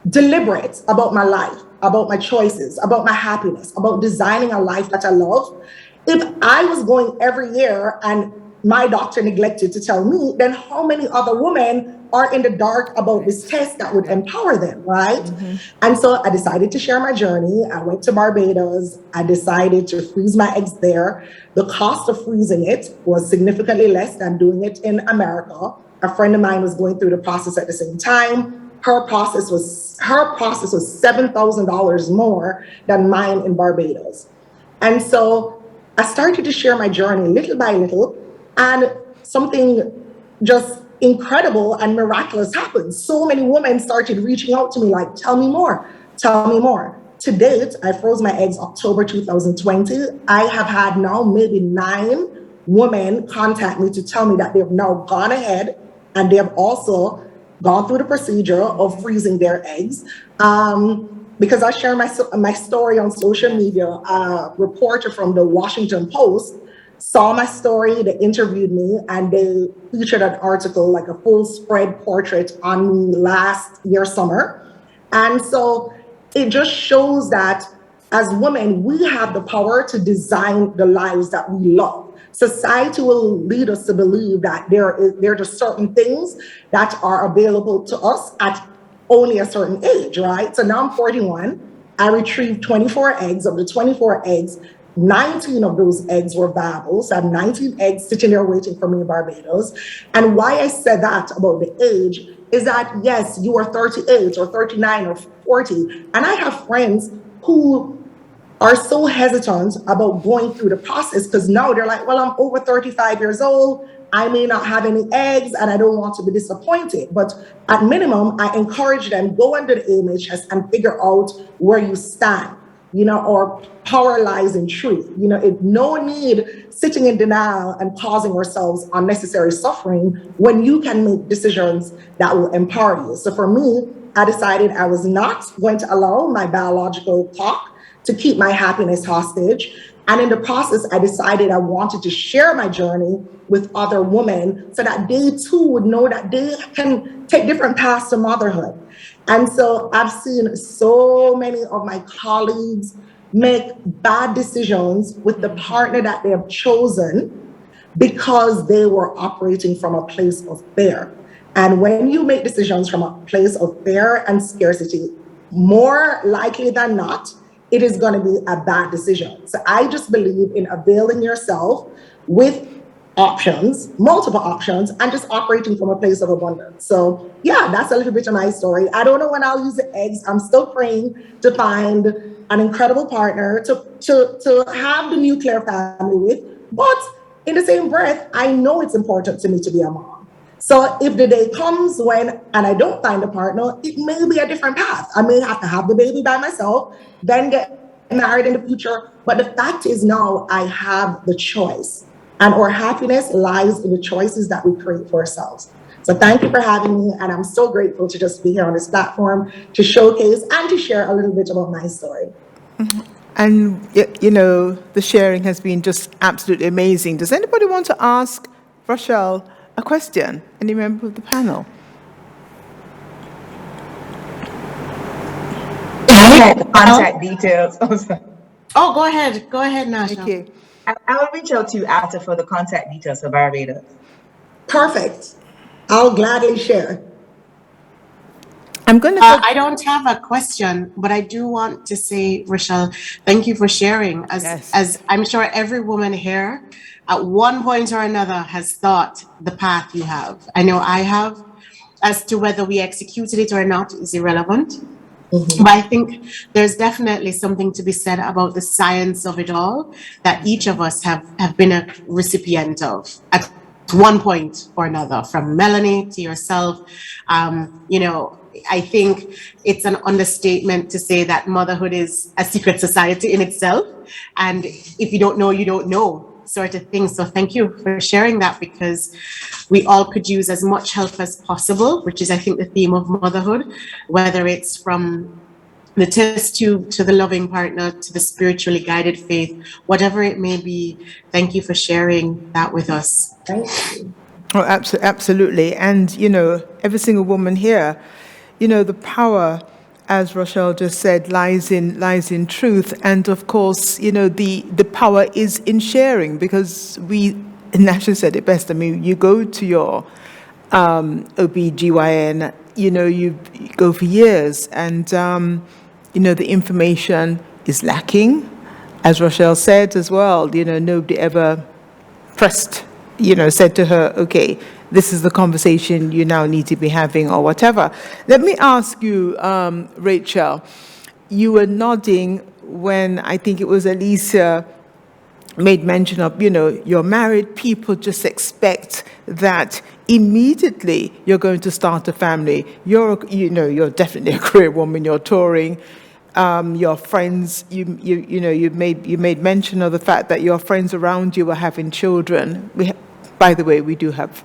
deliberate about my life, about my choices, about my happiness, about designing a life that I love, if I was going every year and my doctor neglected to tell me, then how many other women are in the dark about this test that would empower them, right? And so I decided to share my journey. I went to Barbados. I decided to freeze my eggs there. The cost of freezing it was significantly less than doing it in America. A friend of mine was going through the process at the same time. Her process was $7,000 more than mine in Barbados. And so I started to share my journey little by little, and something just incredible and miraculous happened. So many women started reaching out to me like, tell me more, tell me more. To date, I froze my eggs October 2020. I have had now maybe 9 women contact me to tell me that they've now gone ahead and they have also gone through the procedure of freezing their eggs. Because I share my story on social media, a reporter from the Washington Post saw my story, they interviewed me, and they featured an article, like a full spread portrait on me last year summer. And so it just shows that as women, we have the power to design the lives that we love. Society will lead us to believe that there are just certain things that are available to us at only a certain age, right? So now I'm 41. I retrieved 24 eggs. Of the 24 eggs, 19 of those eggs were viable. So I have 19 eggs sitting there waiting for me in Barbados. And why I said that about the age is that, yes, you are 38 or 39 or 40. And I have friends who are so hesitant about going through the process because now they're like, well, I'm over 35 years old. I may not have any eggs and I don't want to be disappointed. But at minimum, I encourage them, go under the AMHS and figure out where you stand, or power lies in truth. No need sitting in denial and causing ourselves unnecessary suffering when you can make decisions that will empower you. So for me, I decided I was not going to allow my biological clock to keep my happiness hostage. And in the process, I decided I wanted to share my journey with other women so that they too would know that they can take different paths to motherhood. And so I've seen so many of my colleagues make bad decisions with the partner that they have chosen because they were operating from a place of fear. And when you make decisions from a place of fear and scarcity, more likely than not, it is going to be a bad decision. So I just believe in availing yourself with options, multiple options, and just operating from a place of abundance. So yeah, that's a little bit of my story. I don't know when I'll use the eggs. I'm still praying to find an incredible partner to have the nuclear family with. But in the same breath, I know it's important to me to be a mom. So if the day comes and I don't find a partner, it may be a different path. I may have to have the baby by myself, then get married in the future. But the fact is now I have the choice, and our happiness lies in the choices that we create for ourselves. So thank you for having me. And I'm so grateful to just be here on this platform to showcase and to share a little bit about my story. And, the sharing has been just absolutely amazing. Does anybody want to ask Rochelle a question? Any member of the panel? Contact details. Oh, go ahead, Nasha. Thank you. I will reach out to you after for the contact details for Barbados. Perfect. I'll gladly share. I'm going to. I don't have a question, but I do want to say, Rochelle, thank you for sharing. As I'm sure every woman here, at one point or another, has thought the path you have. I know I have. As to whether we executed it or not is irrelevant. Mm-hmm. But I think there's definitely something to be said about the science of it all that each of us have been a recipient of at one point or another, from Melanie to yourself. I think it's an understatement to say that motherhood is a secret society in itself. And if you don't know, you don't know, sort of thing. So thank you for sharing that, because we all could use as much help as possible, which is, I think, the theme of motherhood, whether it's from the test tube to the loving partner to the spiritually guided faith, whatever it may be. Thank you for sharing that with us. Thank you. Oh, absolutely. And, every single woman here, the power, as Rochelle just said, lies in truth. And of course, the power is in sharing, because Nasha said it best. I mean, you go to your OBGYN, you go for years, and the information is lacking. As Rochelle said as well, nobody ever pressed, said to her, okay, this is the conversation you now need to be having, or whatever. Let me ask you, Rachel, you were nodding when I think it was Alicia made mention of, you're married, people just expect that immediately you're going to start a family. You're definitely a career woman, you're touring. Your friends, you made mention of the fact that your friends around you are having children. By the way, we do have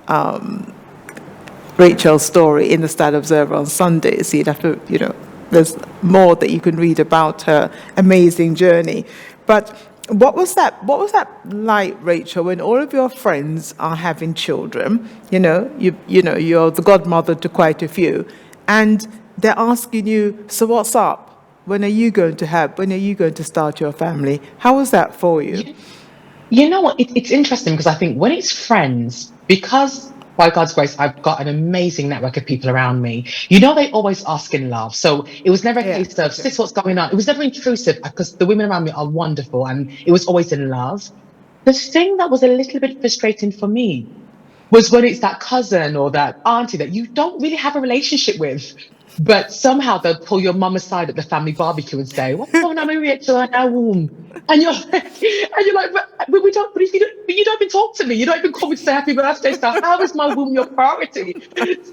Rachel's story in the Star Observer on Sunday, so you'd have to, there's more that you can read about her amazing journey. But what was that like, Rachel, when all of your friends are having children? You're the godmother to quite a few, and they're asking you, so what's up? When are you going to start your family? How was that for you? You know what? It's interesting because I think when it's friends, because by God's grace, I've got an amazing network of people around me. They always ask in love. So it was never a case of, sis, what's going on? It was never intrusive because the women around me are wonderful and it was always in love. The thing that was a little bit frustrating for me was when it's that cousin or that auntie that you don't really have a relationship with, but somehow they'll pull your mum aside at the family barbecue and say, "What's going on, Rachel, and our womb?" And you're like, but we don't. But you don't even talk to me. You don't even call me to say happy birthday. So how is my womb your priority?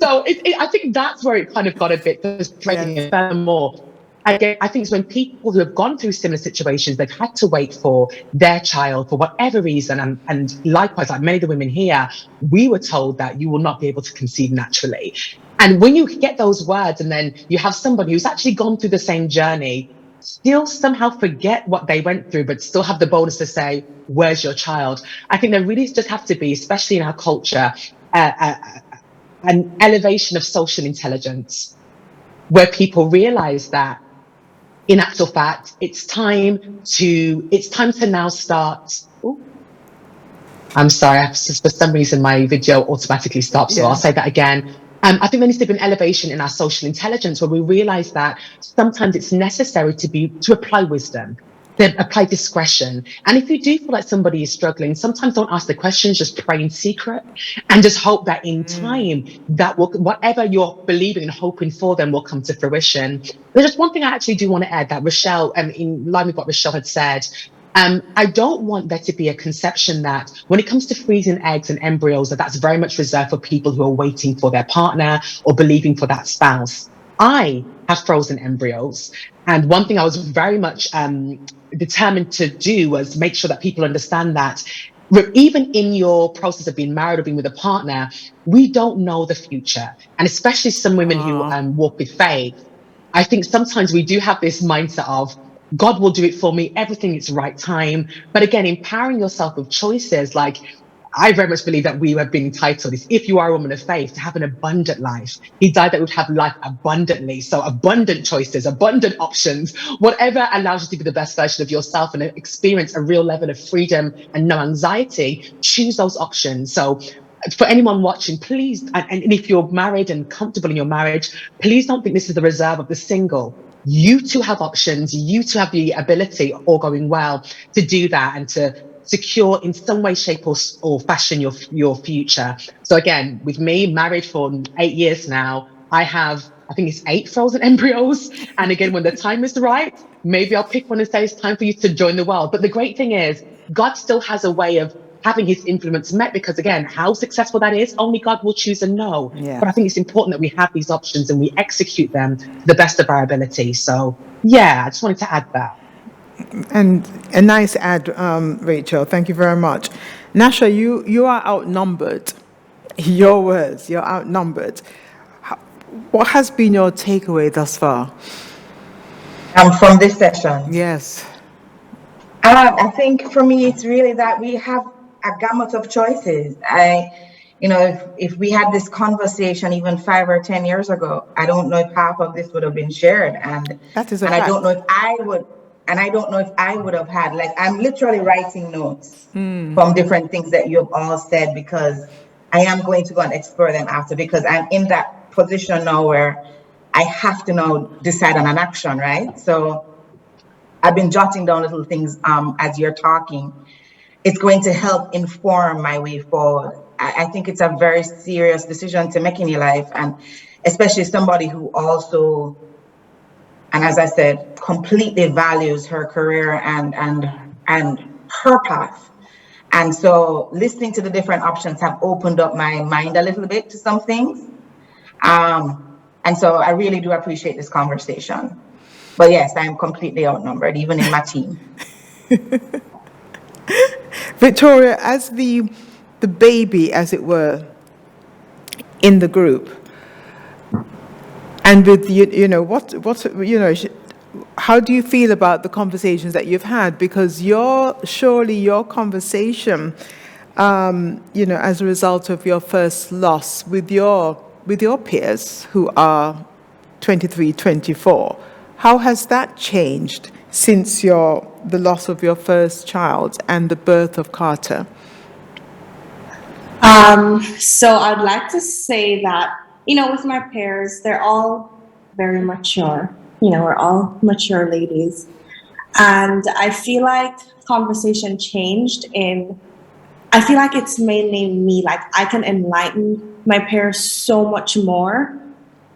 So I think that's where it kind of got a bit frustrating. And furthermore, I think it's when people who have gone through similar situations, they've had to wait for their child for whatever reason. And likewise, like many of the women here, we were told that you will not be able to conceive naturally. And when you get those words and then you have somebody who's actually gone through the same journey, still somehow forget what they went through, but still have the boldness to say, where's your child? I think there really just have to be, especially in our culture, an elevation of social intelligence where people realize that in actual fact, it's time to now start. Ooh. I'm sorry, for some reason my video automatically stopped, so I'll say that again. I think there needs to be an elevation in our social intelligence where we realize that sometimes it's necessary to apply wisdom, to apply discretion. And if you do feel like somebody is struggling, sometimes don't ask the questions, just pray in secret and just hope that in time that whatever you're believing and hoping for them will come to fruition. There's just one thing I actually do want to add that Rochelle, in line with what Rochelle had said, I don't want there to be a conception that when it comes to freezing eggs and embryos, that's very much reserved for people who are waiting for their partner or believing for that spouse. I have frozen embryos. And one thing I was very much determined to do was make sure that people understand that even in your process of being married or being with a partner, we don't know the future. And especially some women who walk with faith, I think sometimes we do have this mindset of, God will do it for me, everything is the right time. But again, empowering yourself with choices, like I very much believe that we have been entitled, if you are a woman of faith, to have an abundant life. He died that we would have life abundantly. So abundant choices, abundant options, whatever allows you to be the best version of yourself and experience a real level of freedom and no anxiety, choose those options. So for anyone watching, please, and if you're married and comfortable in your marriage, please don't think this is the reserve of the single. You too have options. You too have the ability, all going well, to do that and to secure in some way, shape or fashion your future. So again, with me, married for 8 years now, I think it's 8 frozen embryos. And again, when the time is right, maybe I'll pick one and say it's time for you to join the world. But the great thing is, God still has a way of having his influence met, because again, how successful that is, only God will choose and know. Yeah. But I think it's important that we have these options and we execute them to the best of our ability. So yeah, I just wanted to add that. And a nice add, Rachel. Thank you very much. Nasha, you are outnumbered. Your words, you're outnumbered. What has been your takeaway thus far? From this session? Yes. I think for me, it's really that we have a gamut of choices. If we had this conversation even 5 or 10 years ago, I don't know if half of this would have been shared. And that is a fact. I don't know if I would have had, like, I'm literally writing notes from different things that you've all said, because I am going to go and explore them after, because I'm in that position now where I have to now decide on an action, right? So I've been jotting down little things as you're talking. It's going to help inform my way forward. I think it's a very serious decision to make in your life, and especially somebody who also, and as I said, completely values her career and her path. And so listening to the different options have opened up my mind a little bit to some things. And so I really do appreciate this conversation. But yes, I'm completely outnumbered, even in my team. Victoria, as the baby, as it were, in the group, and with how do you feel about the conversations that you've had? Because surely your conversation, as a result of your first loss with your peers who are 23, 24, how has that changed since the loss of your first child and the birth of Carter? So I'd like to say that, with my peers, they're all very mature. We're all mature ladies. And I feel like conversation changed I feel like it's mainly me. Like, I can enlighten my peers so much more,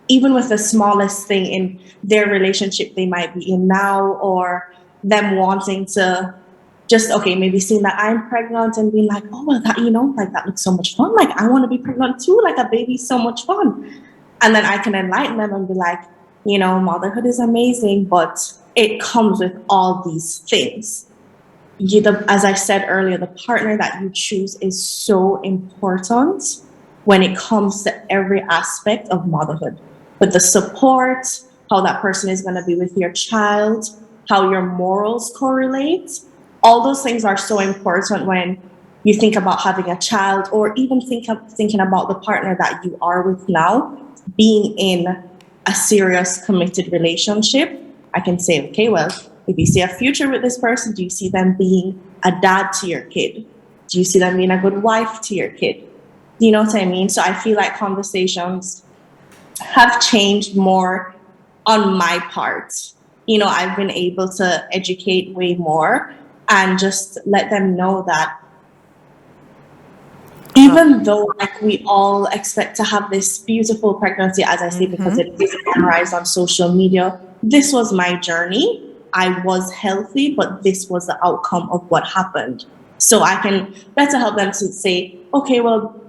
even with the smallest thing in their relationship they might be in now, or them wanting to just, maybe seeing that I'm pregnant and being like, oh, well, that, that looks so much fun. Like, I want to be pregnant too. Like, a baby's so much fun. And then I can enlighten them and be like, motherhood is amazing, but it comes with all these things. As I said earlier, the partner that you choose is so important when it comes to every aspect of motherhood. With the support, how that person is going to be with your child, how your morals correlate. All those things are so important when you think about having a child, or even thinking about the partner that you are with now, being in a serious committed relationship. I can say, okay, well, if you see a future with this person, do you see them being a dad to your kid? Do you see them being a good wife to your kid? Do you know what I mean? So I feel like conversations have changed more on my part. I've been able to educate way more and just let them know that even though we all expect to have this beautiful pregnancy, as I say, because it is glamorized on social media, this was my journey. I was healthy, but this was the outcome of what happened. So I can better help them to say, okay, well,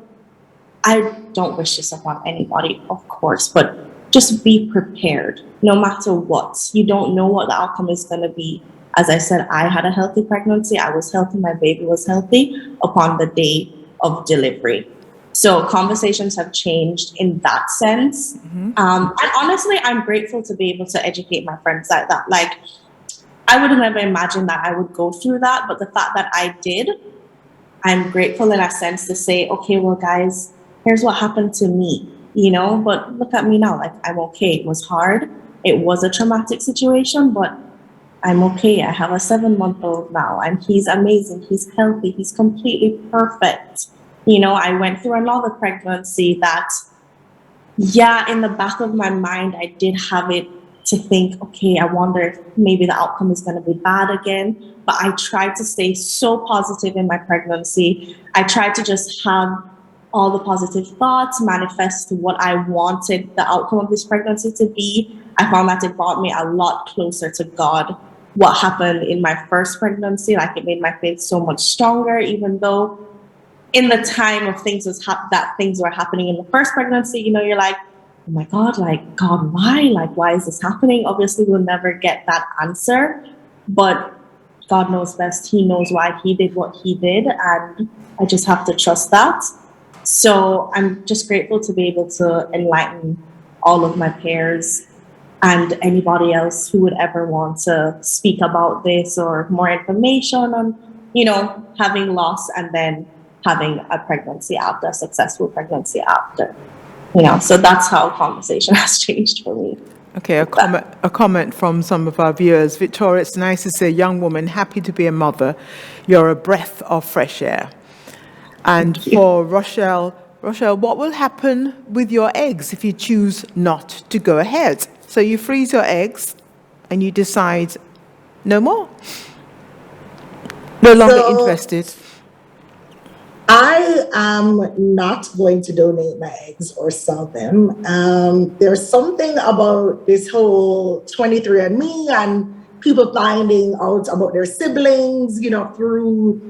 I don't wish this upon anybody, of course, but just be prepared no matter what. You don't know what the outcome is going to be. As I said, I had a healthy pregnancy. I was healthy. My baby was healthy upon the day of delivery. So conversations have changed in that sense. And honestly, I'm grateful to be able to educate my friends like that. Like, I would have never imagined that I would go through that, but the fact that I did, I'm grateful in a sense to say, okay, well, guys, here's what happened to me, but look at me now. Like, I'm okay. It was hard. It was a traumatic situation, but I'm okay. I have a 7-month-old now, and he's amazing. He's healthy. He's completely perfect. I went through another pregnancy that, in the back of my mind, I did have it to think, okay, I wonder if maybe the outcome is going to be bad again. But I tried to stay so positive in my pregnancy. I tried to just have all the positive thoughts, manifest what I wanted the outcome of this pregnancy to be. I found that it brought me a lot closer to God. What happened in my first pregnancy, like, it made my faith so much stronger, even though in the time of things were happening in the first pregnancy, you're like, oh my God, like, God, why? Like, why is this happening? Obviously, we'll never get that answer, but God knows best. He knows why he did what he did, and I just have to trust that. So I'm just grateful to be able to enlighten all of my peers and anybody else who would ever want to speak about this or more information on, having loss and then having a successful pregnancy after. So that's how conversation has changed for me. Okay, a comment from some of our viewers. Victoria, it's nice to see a young woman happy to be a mother. You're a breath of fresh air. And for Rochelle Rochelle, what will happen with your eggs if you choose not to go ahead? So you freeze your eggs and you decide no more. No longer interested. I am not going to donate my eggs or sell them. There's something about this whole 23andMe and people finding out about their siblings, through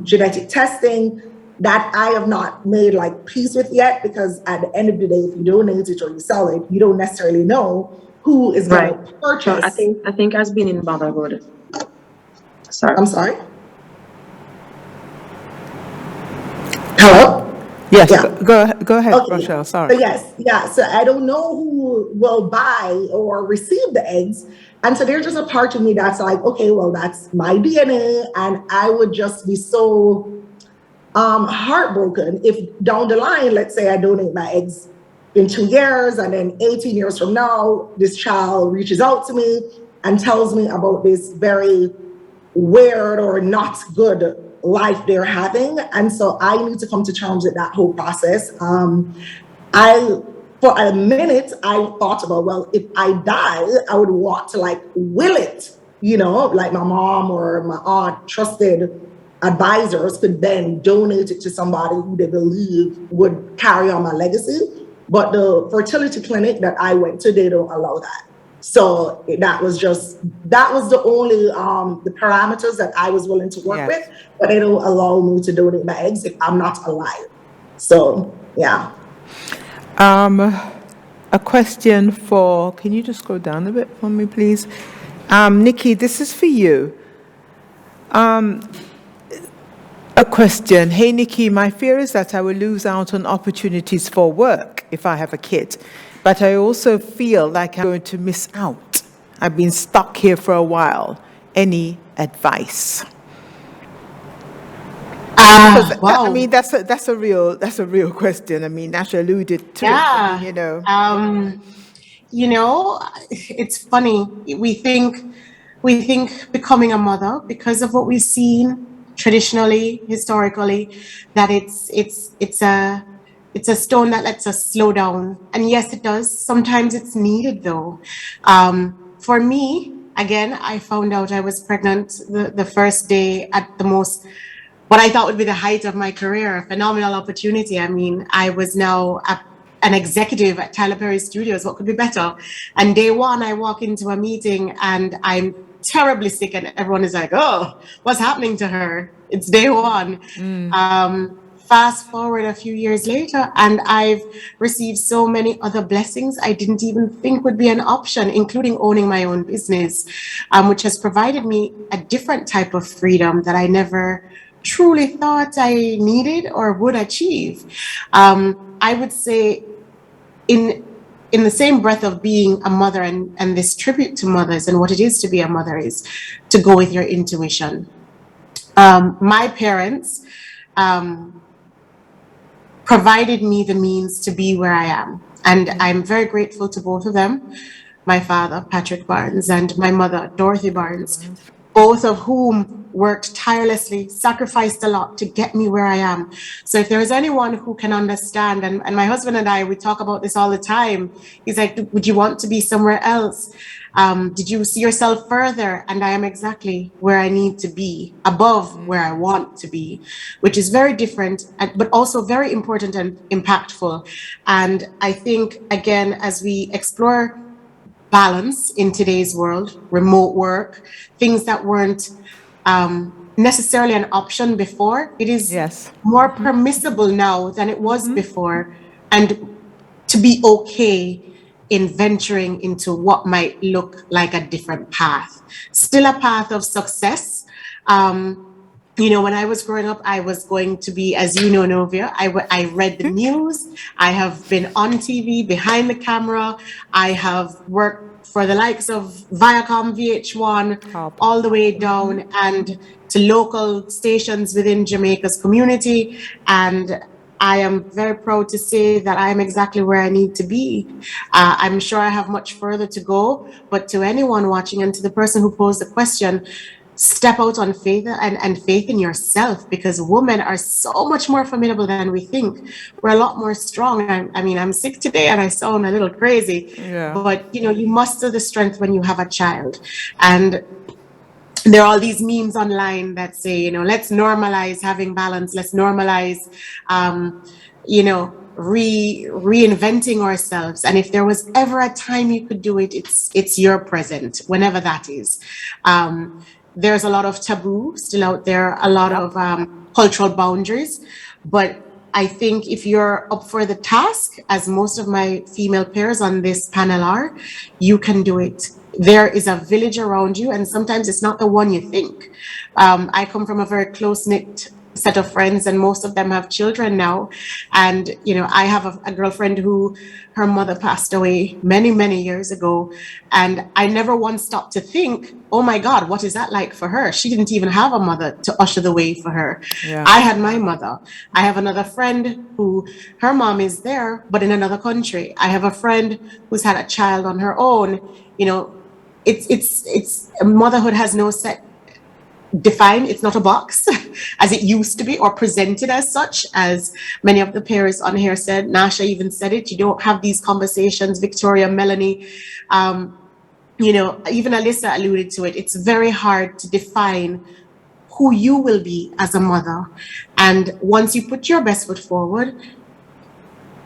genetic testing that I have not made peace with yet, because at the end of the day, if you donate it or you sell it, you don't necessarily know who is going to purchase. So I think as being in motherhood. Sorry. I'm sorry. Hello? Yes, Yeah. go ahead, Okay. Rochelle, sorry. So yes, yeah. So I don't know who will buy or receive the eggs. And so there's just a part of me that's like, okay, well, that's my DNA. And I would just be so heartbroken if down the line, let's say I donate my eggs in 2 years, and then 18 years from now, this child reaches out to me and tells me about this very weird or not good life they're having. And so I need to come to terms with that whole process. For a minute, I thought about, well, if I die, I would want to will it, like my mom or my aunt, trusted advisors could then donate it to somebody who they believe would carry on my legacy. But the fertility clinic that I went to, they don't allow that. So that was the only the parameters that I was willing to work with, but they don't allow me to donate my eggs if I'm not alive. So yeah. A question for, can you just go down a bit for me, please? Nikki, this is for you. A question. Hey, Nikki, my fear is that I will lose out on opportunities for work if I have a kid, but I also feel like I'm going to miss out. I've been stuck here for a while. Any advice? Wow. I mean, that's a real question. I mean, Nasha alluded to it. It's funny. We think becoming a mother, because of what we've seen traditionally, historically, that it's a stone that lets us slow down. And yes, it does. Sometimes it's needed, though. For me, again, I found out I was pregnant the first day at the most, what I thought would be the height of my career, a phenomenal opportunity. I mean, I was now an executive at Tyler Perry Studios. What could be better? And day one, I walk into a meeting and I'm terribly sick, and everyone is like, oh, what's happening to her? It's day one. Fast forward a few years later, and I've received so many other blessings I didn't even think would be an option, including owning my own business, which has provided me a different type of freedom that I never truly thought I needed or would achieve. I would say in the same breath of being a mother and this tribute to mothers and what it is to be a mother is to go with your intuition. My parents provided me the means to be where I am. And I'm very grateful to both of them, my father, Patrick Barnes, and my mother, Dorothy Barnes, both of whom worked tirelessly, sacrificed a lot to get me where I am. So if there is anyone who can understand, and my husband and I, we talk about this all the time. He's like, would you want to be somewhere else? Did you see yourself further? And I am exactly where I need to be, above where I want to be, which is very different, but also very important and impactful. And I think, again, as we explore balance in today's world, remote work, things that weren't necessarily an option before, it is more permissible now than it was before, and to be okay in venturing into what might look like a different path, still a path of success. When I was growing up, I was going to be, as you know, Novia, I read the news. I have been on TV, behind the camera. I have worked for the likes of Viacom, VH1, all the way down and to local stations within Jamaica's community. And I am very proud to say that I am exactly where I need to be. I'm sure I have much further to go, but to anyone watching and to the person who posed the question, step out on faith and faith in yourself, because women are so much more formidable than we think. We're a lot more strong. I mean, I'm sick today and I sound a little crazy, but you know, you muster the strength when you have a child. And there are all these memes online that say, you know, let's normalize having balance. Let's normalize, you know, reinventing ourselves. And if there was ever a time you could do it, it's your present, whenever that is. There's a lot of taboo still out there, a lot of cultural boundaries, but I think if you're up for the task, as most of my female peers on this panel are, you can do it. There is a village around you, and sometimes it's not the one you think. I come from a very close-knit set of friends, and most of them have children now. And, you know, I have a girlfriend who, her mother passed away many, many years ago. And I never once stopped to think, oh my God, what is that like for her? She didn't even have a mother to usher the way for her. Yeah. I had my mother. I have another friend who, her mom is there, but in another country. I have a friend who's had a child on her own. You know, it's motherhood has no set defined, it's not a box as it used to be, or presented as such, as many of the peers on here said. Nasha even said it, you don't have these conversations. Victoria, Melanie, you know, even Alyssa alluded to it. It's very hard to define who you will be as a mother. And once you put your best foot forward,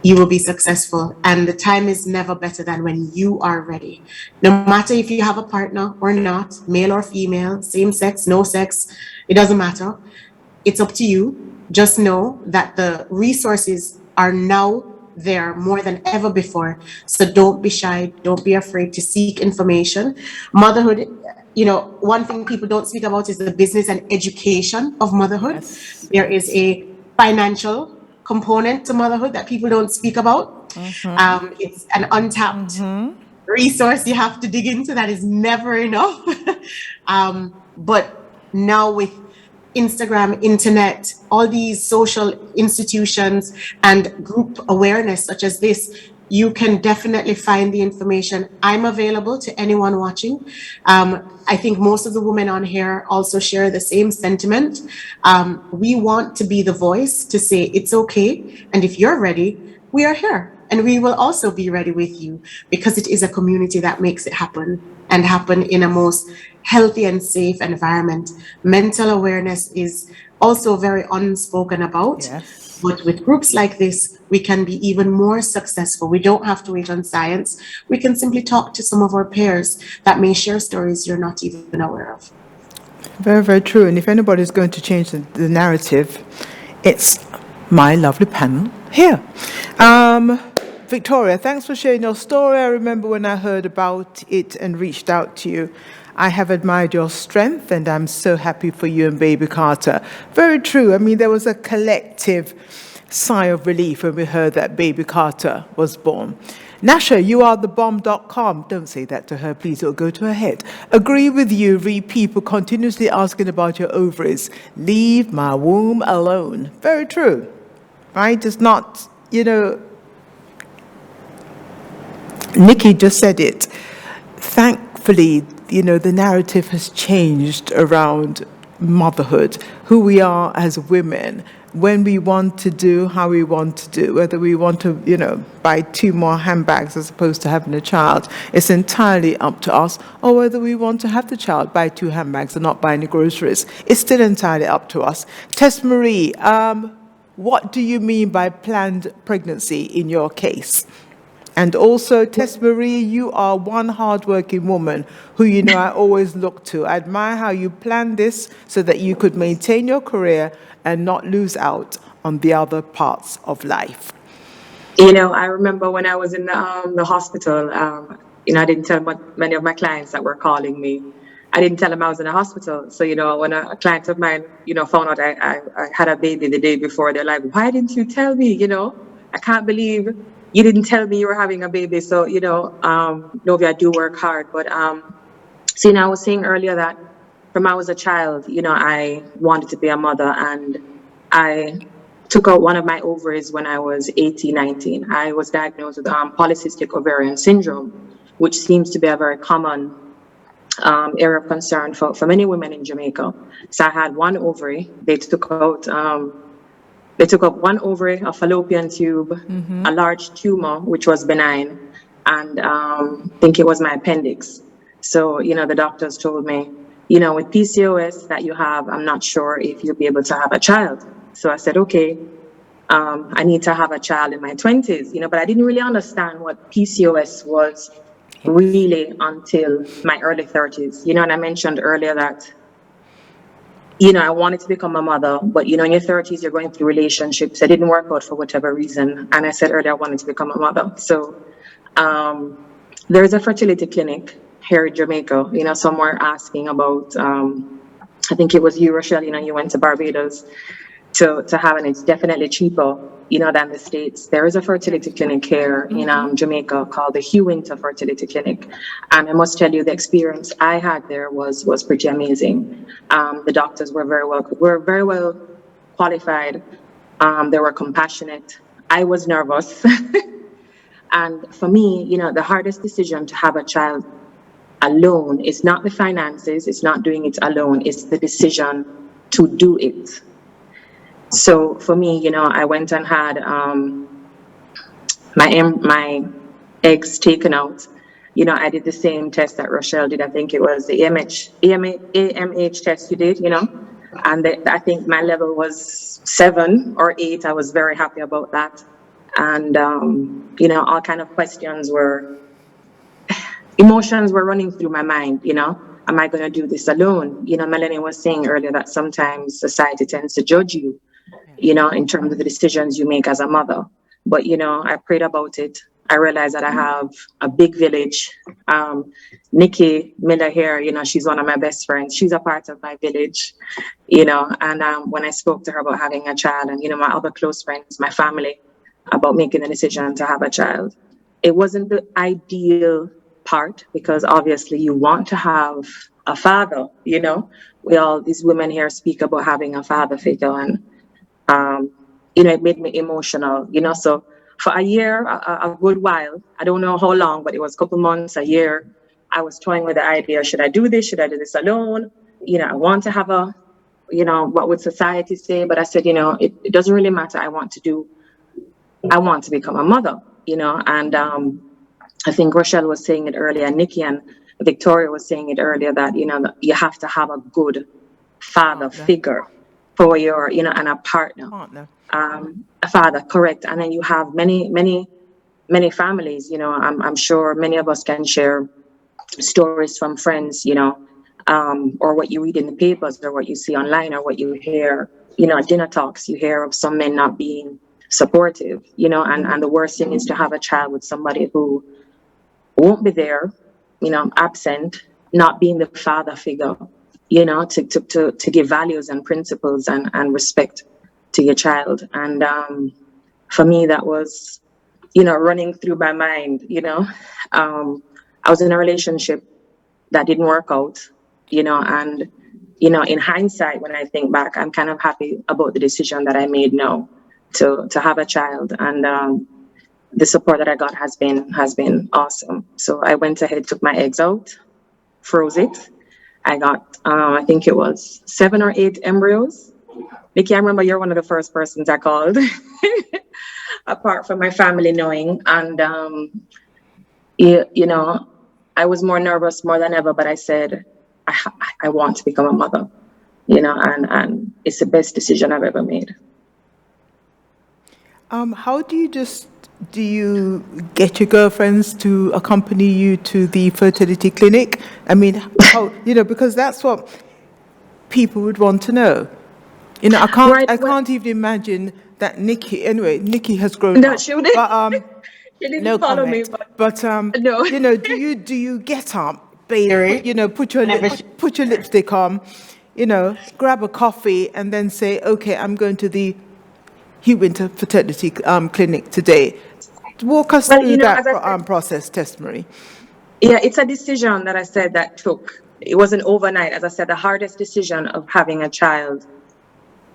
you will be successful. And the time is never better than when you are ready. No matter if you have a partner or not, male or female, same sex, no sex, it doesn't matter. It's up to you. Just know that the resources are now there more than ever before. So don't be shy. Don't be afraid to seek information. Motherhood, you know, one thing people don't speak about is the business and education of motherhood. Yes. There is a financial component to motherhood that people don't speak about. Mm-hmm. It's an untapped resource you have to dig into that is never enough. But now with Instagram, internet, all these social institutions and group awareness such as this, you can definitely find the information. I'm available to anyone watching. I think most of the women on here also share the same sentiment. We want to be the voice to say it's okay. And if you're ready, we are here. And we will also be ready with you, because it is a community that makes it happen, and happen in a most healthy and safe environment. Mental awareness is also very unspoken about. Yes. But with groups like this, we can be even more successful. We don't have to wait on science. We can simply talk to some of our peers that may share stories you're not even aware of. Very, very true. And if anybody's going to change the narrative, it's my lovely panel here. Victoria, thanks for sharing your story. I remember when I heard about it and reached out to you. I have admired your strength, and I'm so happy for you and baby Carter. Very true. I mean, there was a collective sigh of relief when we heard that baby Carter was born. Nasha, you are the bomb.com. Don't say that to her, please. It'll go to her head. Agree with you, read people continuously asking about your ovaries. Leave my womb alone. Very true. Right? It's not, you know, Nikki just said it. Thankfully, you know, the narrative has changed around motherhood, who we are as women, when we want to do, how we want to do, whether we want to, you know, buy 2 more handbags as opposed to having a child. It's entirely up to us. Or whether we want to have the child, buy 2 handbags and not buy any groceries. It's still entirely up to us. Tess Marie, what do you mean by planned pregnancy in your case? And also, Tess Marie, you are one hardworking woman who, you know, I always look to. I admire how you planned this so that you could maintain your career and not lose out on the other parts of life. You know, I remember when I was in the hospital, you know, I didn't tell many of my clients that were calling me. I didn't tell them I was in a hospital. So, you know, when a client of mine, you know, found out I had a baby the day before, they're like, why didn't you tell me? You know, I can't believe you didn't tell me you were having a baby. So, you know, Novia, I do work hard. But, so, you know, I was saying earlier that from I was a child, you know, I wanted to be a mother, and I took out one of my ovaries when I was 18, 19. I was diagnosed with polycystic ovarian syndrome, which seems to be a very common area of concern for many women in Jamaica. So I had one ovary. They took out one ovary, a fallopian tube, a large tumor, which was benign, and I think it was my appendix. So, the doctors told me, with PCOS that you have, I'm not sure if you'll be able to have a child. So I said, okay, I need to have a child in my 20s, but I didn't really understand what PCOS was really until my early 30s, and I mentioned earlier that, I wanted to become a mother, but, in your 30s, you're going through relationships that didn't work out for whatever reason. And I said earlier, I wanted to become a mother. So there is a fertility clinic here in Jamaica, some were asking about, I think it was you, Rochelle, you went to Barbados to have, and it's definitely cheaper, than the States. There is a fertility clinic here in Jamaica called the Hugh Winter Fertility Clinic. And I must tell you, the experience I had there was pretty amazing. The doctors were very well qualified. They were compassionate. I was nervous. And for me, the hardest decision to have a child alone is not the finances, it's not doing it alone, it's the decision to do it. So for me, I went and had my eggs taken out. I did the same test that Rochelle did. I think it was the AMH test you did, and I think my level was 7 or 8. I was very happy about that. And, all kind of emotions were running through my mind, am I going to do this alone? Melanie was saying earlier that sometimes society tends to judge you, in terms of the decisions you make as a mother. But, I prayed about it. I realized that I have a big village. Nikki Miller here, she's one of my best friends. She's a part of my village, and when I spoke to her about having a child and, my other close friends, my family, about making the decision to have a child, it wasn't the ideal part because obviously you want to have a father, these women here speak about having a father figure and, it made me emotional, so for a year, a good while, I don't know how long, but it was a couple months, a year, I was toying with the idea, should I do this? Should I do this alone? I want to have what would society say? But I said, it doesn't really matter. I want to become a mother, and I think Rochelle was saying it earlier, Nikki and Victoria was saying it earlier that, you have to have a good father figure for your, and a partner. A father, correct. And then you have many families, I'm sure many of us can share stories from friends, or what you read in the papers or what you see online or what you hear, at dinner talks, you hear of some men not being supportive, and the worst thing is to have a child with somebody who won't be there, absent, not being the father figure, to give values and principles and respect to your child. And for me, that was, running through my mind, I was in a relationship that didn't work out, and, in hindsight, when I think back, I'm kind of happy about the decision that I made now to have a child. And the support that I got has been awesome. So I went ahead, took my eggs out, froze it. I got, I think it was 7 or 8 embryos. Nikki, I remember you're one of the first persons I called, apart from my family knowing. And, I was more nervous more than ever, but I said, I want to become a mother, and it's the best decision I've ever made. How do you get your girlfriends to accompany you to the fertility clinic? I mean, how, because that's what people would want to know. I can't even imagine that Nikki has grown up. She wouldn't. But, she didn't no follow comment. me. But no. do you get up, babe? Put your lipstick on, grab a coffee, and then say, okay, I'm going to the Hugh Winter Fertility Clinic today. Walk us through that process, Tess Marie. Yeah, it's a decision that I said that took. It wasn't overnight. As I said, the hardest decision of having a child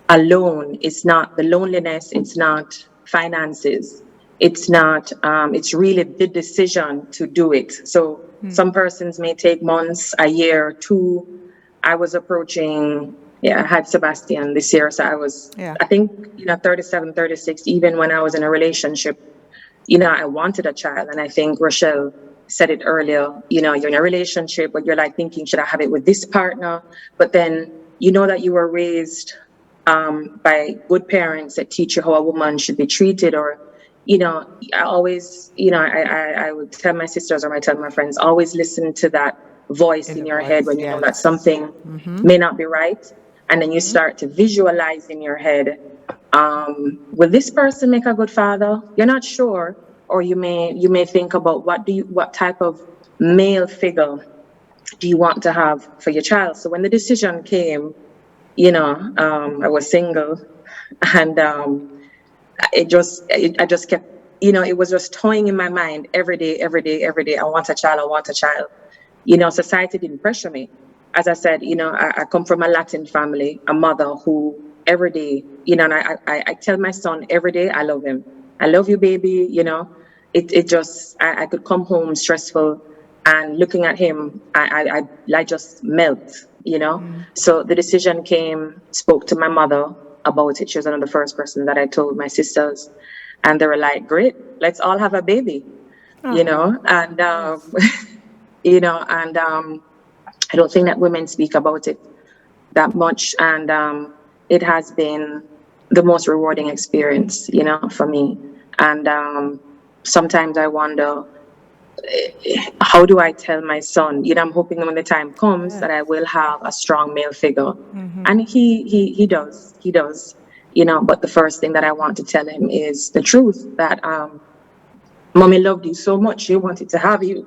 alone is not the loneliness. It's not finances. It's not, it's really the decision to do it. So some persons may take months, a year, 2. I was approaching, I had Sebastian this year. So I was, I think, 37, 36, even when I was in a relationship, I wanted a child. And I think Rochelle said it earlier, you're in a relationship, but you're like thinking, should I have it with this partner? But then that you were raised by good parents that teach you how a woman should be treated, or I always, I would tell my sisters, or I tell my friends, always listen to that voice in your head when you know that something may not be right. And then you start to visualize in your head, will this person make a good father? You're not sure. Or you may think about what type of male figure do you want to have for your child? So when the decision came, I was single, and I just kept, it was just toying in my mind every day. I want a child. Society didn't pressure me. As I said, I come from a Latin family, a mother who every day, and I tell my son every day, I love him. I love you, baby. I could come home stressful, and looking at him, I just melt, So the decision came, spoke to my mother about it. She was one of the first person that I told my sisters, and they were like, great, let's all have a baby, and, I don't think that women speak about it that much. And it has been the most rewarding experience, for me. And sometimes I wonder, how do I tell my son? I'm hoping when the time comes that I will have a strong male figure. And he does. But the first thing that I want to tell him is the truth, that mommy loved you so much, she wanted to have you,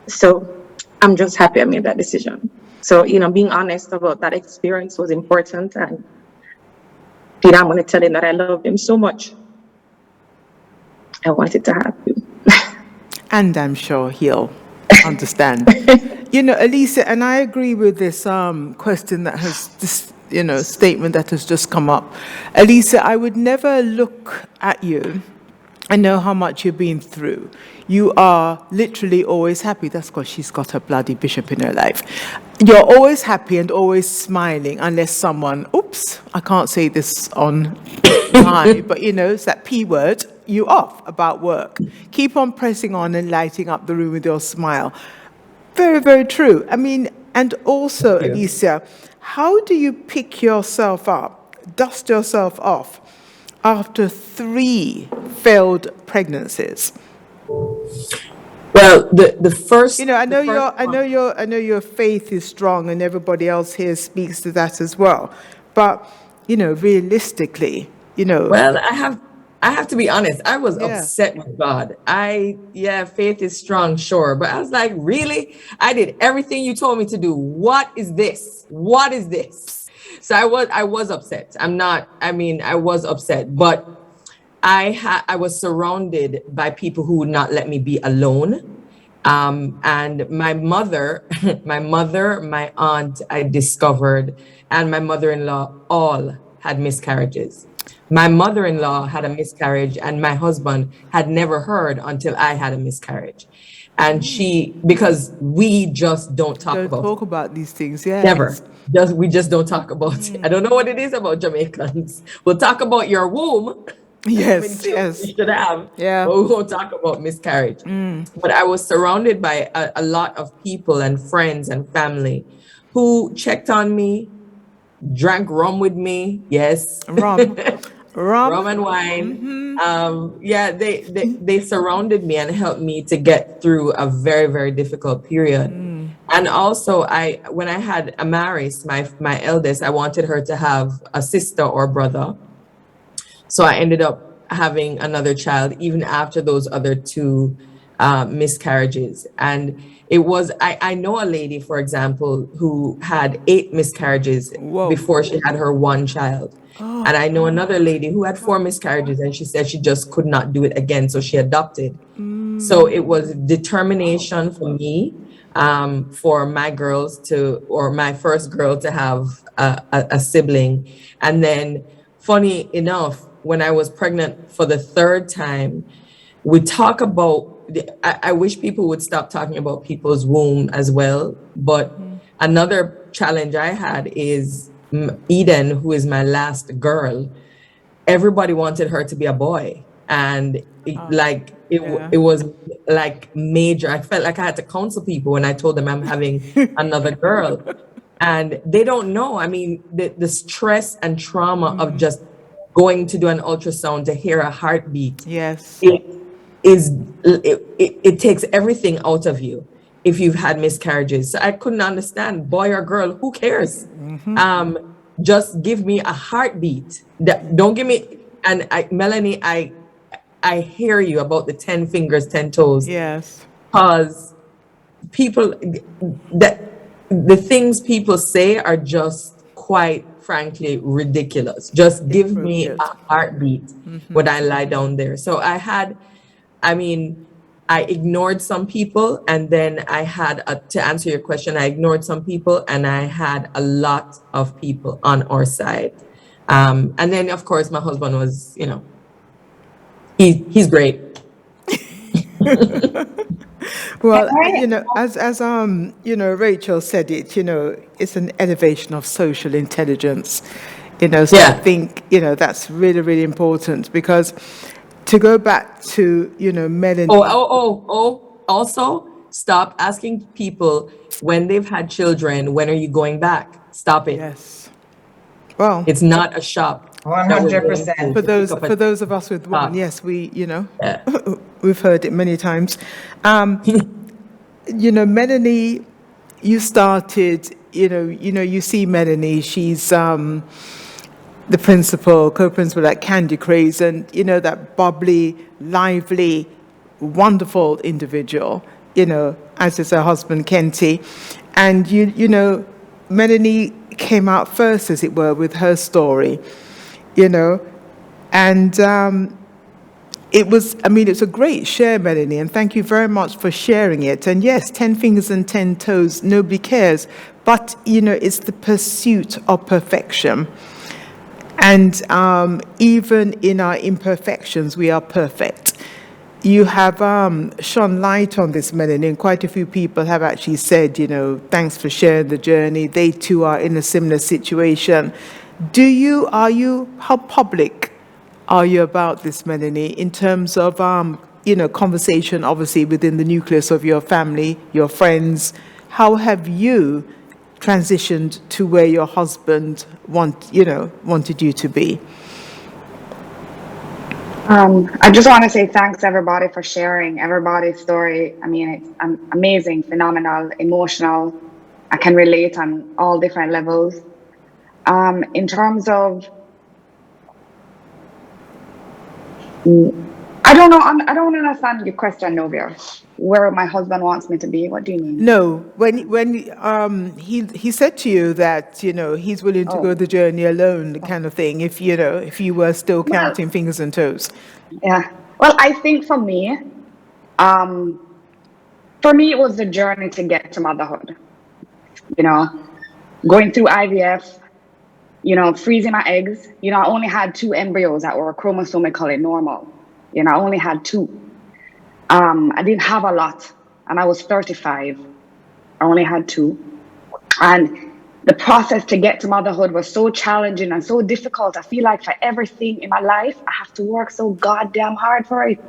So I'm just happy I made that decision. So, being honest about that experience was important. And, I'm going to tell him that I loved him so much. I wanted to have you. And I'm sure he'll understand. Alicia, and I agree with this question that has this, statement that has just come up. Alicia, I would never look at you and know how much you've been through. You are literally always happy. That's because she's got a bloody bishop in her life. You're always happy and always smiling, unless someone, oops, I can't say this on live, but it's that P word, you off about work. Keep on pressing on and lighting up the room with your smile. Very, very true. I mean, and also, Alicia, how do you pick yourself up, dust yourself off after 3 failed pregnancies? Well, the first, I know your faith is strong, and everybody else here speaks to that as well. But realistically, Well, I have to be honest. I was upset with God. Faith is strong, sure, but I was like, really? I did everything you told me to do. What is this? What is this? So I was upset. I was upset, but I was surrounded by people who would not let me be alone. And my mother, my aunt, I discovered, and my mother-in-law all had miscarriages. My mother-in-law had a miscarriage, and my husband had never heard until I had a miscarriage. And because we just don't talk about these things, yeah. Never. We just don't talk about it. I don't know what it is about Jamaicans. We'll talk about your womb. Yes. You should have. Yeah. But we won't talk about miscarriage. But I was surrounded by a lot of people and friends and family who checked on me, drank rum with me. Yes. Rum and wine. They surrounded me and helped me to get through a very, very difficult period. And also, when I had Amaris, my eldest, I wanted her to have a sister or brother. So I ended up having another child even after those other 2 miscarriages. And it was, I know a lady, for example, who had 8 miscarriages before she had her 1 child. And I know another lady who had 4 miscarriages, and she said she just could not do it again. So she adopted. So it was determination for me, for my girls or my first girl to have a sibling. And then funny enough, when I was pregnant for the third time, we talk about, I wish people would stop talking about people's womb as well. But another challenge I had is Eden, who is my last girl. Everybody wanted her to be a boy. And it was like major. I felt like I had to counsel people when I told them I'm having another girl. And they don't know. I mean, the stress and trauma of just going to do an ultrasound to hear a heartbeat. Yes. It takes everything out of you if you've had miscarriages. So I couldn't understand, boy or girl, who cares? Just give me a heartbeat. Don't give me, and Melanie, I hear you about the 10 fingers, 10 toes. Yes. Because people, the things people say are just quite frankly ridiculous. Just give me a heartbeat when I lie down there. So I ignored some people, and then I had, to answer your question, I ignored some people, and I had a lot of people on our side. And then, of course, my husband was, he's great. Well, as Rachel said it, it's an elevation of social intelligence, so I think, that's really, really important, because to go back to, Melanie. Also stop asking people when they've had children, when are you going back? Stop it. Yes. Well, it's not a shop. 100%. For those of us with one, yes, we, we've heard it many times. Melanie, you started, you see Melanie, she's the co-principal at Candy Craze, and, that bubbly, lively, wonderful individual, as is her husband, Kenty. And, Melanie came out first, as it were, with her story. And it's a great share, Melanie, and thank you very much for sharing it. And yes, 10 fingers and 10 toes, nobody cares, but, it's the pursuit of perfection. And even in our imperfections, we are perfect. You have shone light on this, Melanie, and quite a few people have actually said, thanks for sharing the journey. They too are in a similar situation. How public are you about this, Melanie, in terms of, conversation, obviously, within the nucleus of your family, your friends? How have you transitioned to where your husband wanted you to be? I just want to say thanks, everybody, for sharing everybody's story. I mean, it's amazing, phenomenal, emotional. I can relate on all different levels. In terms of, I don't know. I don't understand your question, Novia. Where my husband wants me to be? What do you mean? No, when he said to you that he's willing to go the journey alone, kind of thing. If you were still counting fingers and toes. Yeah. Well, I think for me, it was the journey to get to motherhood. Going through IVF. Freezing my eggs. I only had 2 embryos that were chromosomically normal. I only had 2. I didn't have a lot, and I was 35. I only had 2. And the process to get to motherhood was so challenging and so difficult. I feel like for everything in my life, I have to work so goddamn hard for it.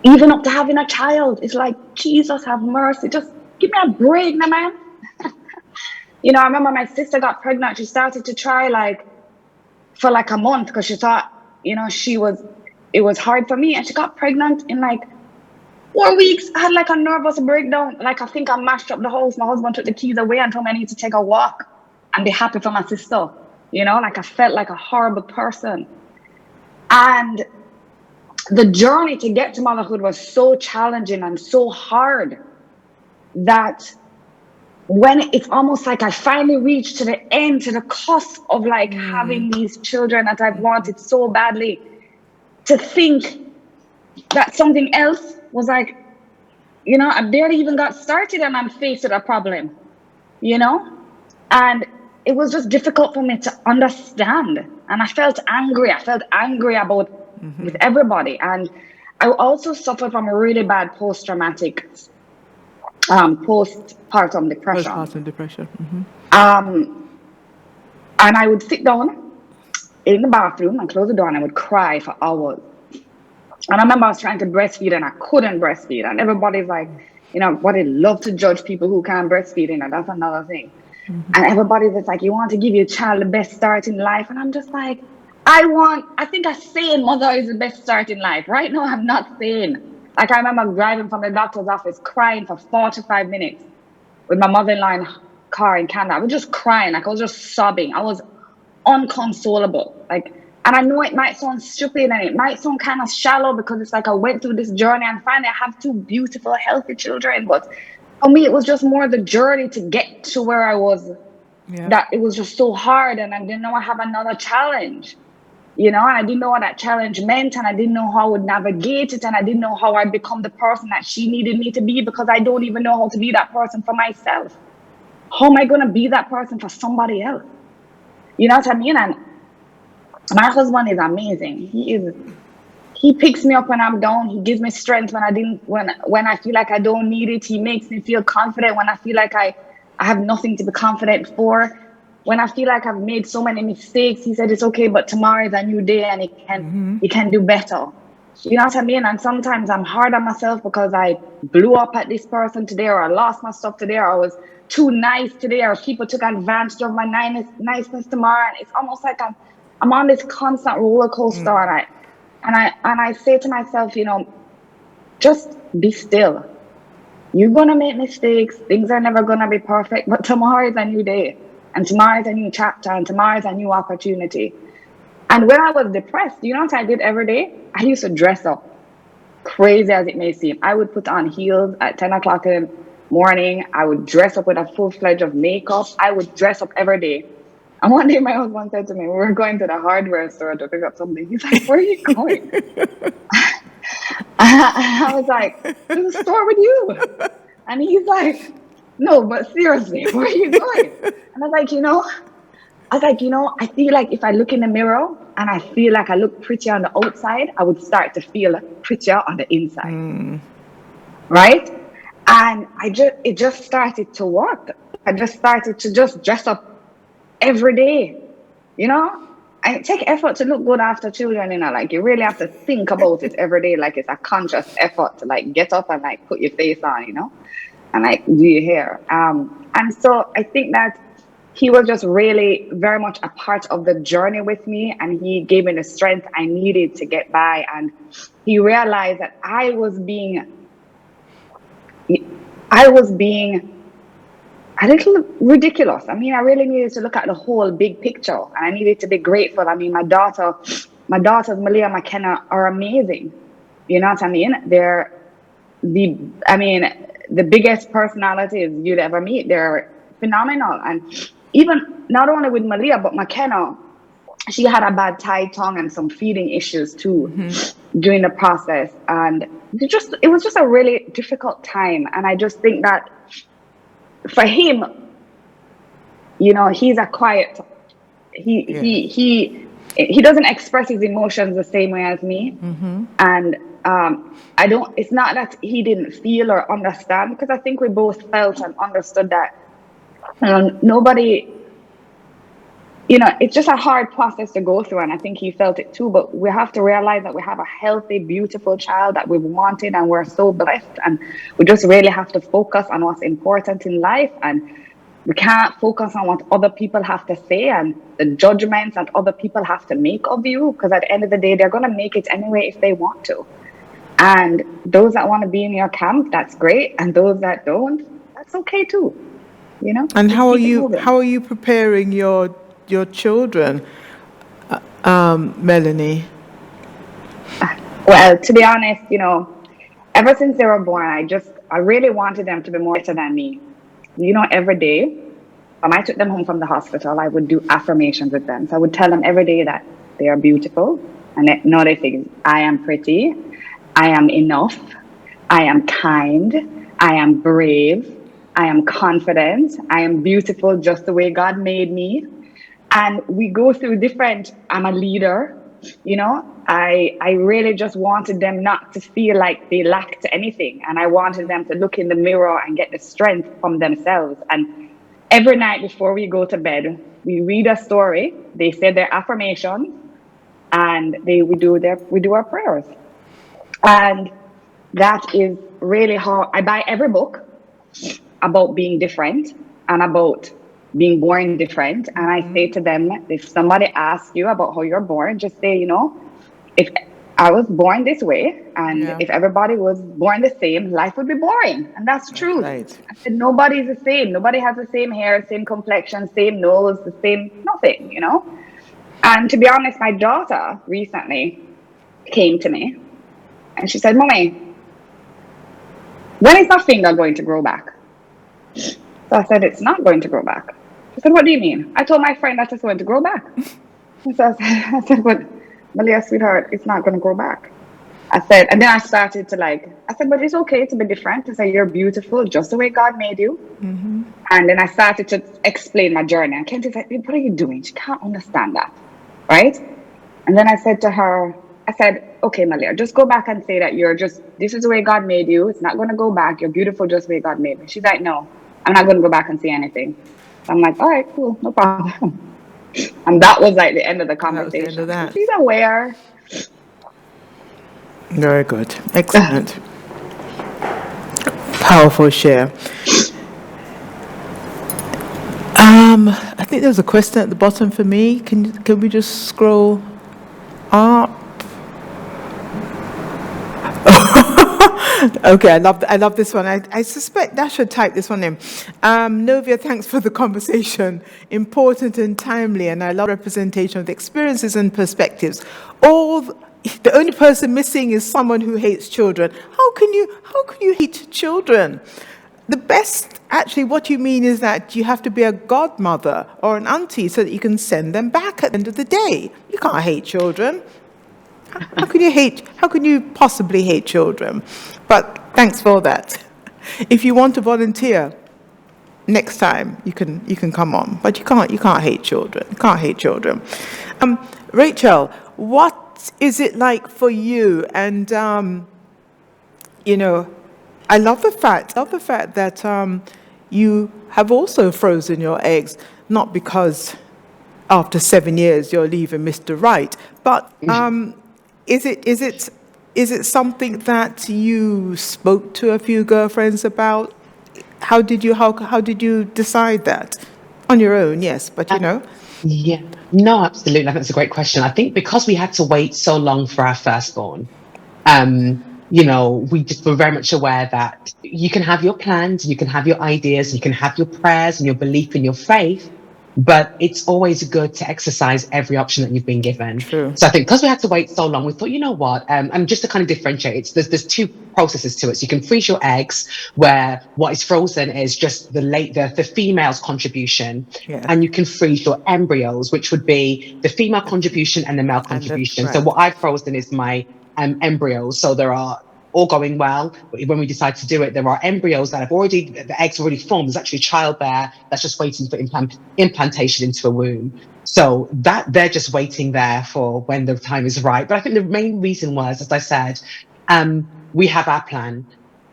Even up to having a child. It's like, Jesus, have mercy. Just give me a break, man. I remember my sister got pregnant. She started to try for a month because she thought, it was hard for me. And she got pregnant in 4 weeks. I had a nervous breakdown. I think I mashed up the house. My husband took the keys away and told me I need to take a walk and be happy for my sister. I felt like a horrible person. And the journey to get to motherhood was so challenging and so hard that when it's almost like I finally reached to the end, to the cusp of having these children that I've wanted so badly, to think that something else was I barely even got started and I'm faced with a problem, and it was just difficult for me to understand And I felt angry. I felt angry about with everybody. And I also suffered from a really bad postpartum depression. Postpartum depression. And I would sit down in the bathroom and close the door and I would cry for hours. And I remember I was trying to breastfeed and I couldn't breastfeed. And everybody's like, you know, they love to judge people who can't breastfeed, and that's another thing. And everybody's just like, you want to give your child the best start in life. And I'm just like, I think a sane mother is the best start in life. Right now, I'm not sane. Like, I remember driving from the doctor's office crying for 45 minutes with my mother-in-law in Carr in Canada. I was just crying. Like, I was just sobbing. I was unconsolable. Like, and I know it might sound stupid and it might sound kind of shallow because it's like I went through this journey and finally I have 2 beautiful, healthy children. But for me, it was just more the journey to get to where I was. Yeah. That it was just so hard, and I didn't know I have another challenge. You know, and I didn't know what that challenge meant, and I didn't know how I would navigate it, and I didn't know how I'd become the person that she needed me to be, because I don't even know how to be that person for myself. How am I going to be that person for somebody else? You know what I mean? And my husband is amazing. He picks me up when I'm down. He gives me strength when I feel like I don't need it. He makes me feel confident when I feel like I have nothing to be confident for. When I feel like I've made so many mistakes, he said, it's okay, but tomorrow is a new day and you can do better. You know what I mean? And sometimes I'm hard on myself because I blew up at this person today, or I lost my stuff today, or I was too nice today, or people took advantage of my niceness tomorrow. And it's almost like I'm on this constant roller coaster. And I say to myself, you know, just be still. You're going to make mistakes. Things are never going to be perfect, but tomorrow is a new day. And tomorrow is a new chapter, and tomorrow is a new opportunity. And when I was depressed, you know what I did every day? I used to dress up, crazy as it may seem. I would put on heels at 10 o'clock in the morning. I would dress up with a full-fledged of makeup. I would dress up every day. And one day my husband said to me, we were going to the hardware store to pick up something. He's like, where are you going? I was like, to the store with you. And he's like, no, but seriously, where are you going? And I was like, I feel like if I look in the mirror and I feel like I look pretty on the outside, I would start to feel prettier on the inside. Right? And it just started to work. I just started to just dress up every day, you know? And it takes effort to look good after children, you know, like you really have to think about it every day, like it's a conscious effort to like get up and like put your face on, you know, and like do your hair. And so I think that he was just really very much a part of the journey with me, and he gave me the strength I needed to get by. And he realized that I was being a little ridiculous. I mean, I really needed to look at the whole big picture, and I needed to be grateful. I mean, my daughters, Malia and McKenna, are amazing. You know what I mean? They're the biggest personalities you'd ever meet. They're phenomenal. And even not only with Malia, but McKenna, she had a bad tied tongue and some feeding issues too during the process. And it was just a really difficult time. And I just think that for him, you know, he's a quiet, he doesn't express his emotions the same way as me. And it's not that he didn't feel or understand, because I think we both felt and understood that nobody, you know, it's just a hard process to go through, and I think he felt it too. But we have to realize that we have a healthy, beautiful child that we've wanted, and we're so blessed, and we just really have to focus on what's important in life, and we can't focus on what other people have to say and the judgments that other people have to make of you, because at the end of the day, they're going to make it anyway if they want to. And those that want to be in your camp, that's great, and those that don't, that's okay too, you know. And how are you preparing your children, Melanie? Well, to be honest, you know, ever since they were born, I really wanted them to be more better than me. You know, every day, when I took them home from the hospital, I would do affirmations with them. So I would tell them every day that they are beautiful, and they think, I am pretty, I am enough, I am kind, I am brave, I am confident, I am beautiful just the way God made me. And we go through I'm a leader, you know, I really just wanted them not to feel like they lacked anything. And I wanted them to look in the mirror and get the strength from themselves. And every night before we go to bed, we read a story, they say their affirmations, and we do our prayers. And that is really how I buy every book about being different and about being born different. And I say to them, if somebody asks you about how you're born, just say, you know, if I was born this way, and if everybody was born the same, life would be boring. And that's true. Right. I said, nobody's the same. Nobody has the same hair, same complexion, same nose, the same nothing, you know? And to be honest, my daughter recently came to me and she said, Mommy, when is my finger going to grow back? So I said, it's not going to grow back. She said, what do you mean? I told my friend that it's going to grow back. So I said, but Malia, sweetheart, it's not going to grow back. I said, and then I started to I said, but it's okay to be different. To say you're beautiful just the way God made you. Mm-hmm. And then I started to explain my journey. And Kent is like, what are you doing? She can't understand that, right? And then I said to her, okay, Malia, just go back and say that this is the way God made you. It's not going to go back. You're beautiful just the way God made me. She's like, no, I'm not going to go back and say anything. So I'm like, all right, cool, no problem. And that was like the end of the conversation. That was the end of that. She's aware. Very good. Excellent. Powerful share. I think there's a question at the bottom for me. Can we just scroll up? Okay, I love this one. I suspect Nasha typed this one in. Novia, thanks for the conversation. Important and timely, and I love representation of the experiences and perspectives. The only person missing is someone who hates children. How can you hate children? The best, actually, what you mean is that you have to be a godmother or an auntie so that you can send them back at the end of the day. You can't hate children. How can you possibly hate children? But thanks for that. If you want to volunteer next time, you can come on. But you can't hate children. You can't hate children. Rachel, what is it like for you? And you know, I love the fact that you have also frozen your eggs, not because after 7 years you're leaving Mr. Right, but is it something that you spoke to a few girlfriends about? How did you decide that? On your own, yes, but you know. Yeah, no, absolutely. I think that's a great question. I think because we had to wait so long for our firstborn, you know, we just were very much aware that you can have your plans, you can have your ideas, you can have your prayers and your belief in your faith, but it's always good to exercise every option that you've been given. True. So I think because we had to wait so long, we thought, you know what, and just to kind of differentiate, there's two processes to it. So you can freeze your eggs, where what is frozen is just the female's contribution, and you can freeze your embryos, which would be the female contribution and the male contribution. So what I've frozen is my embryos. So there are all going well. When we decide to do it, there are embryos that the eggs already formed. There's actually a child there that's just waiting for implantation into a womb. So that they're just waiting there for when the time is right. But I think the main reason was, as I said, we have our plan.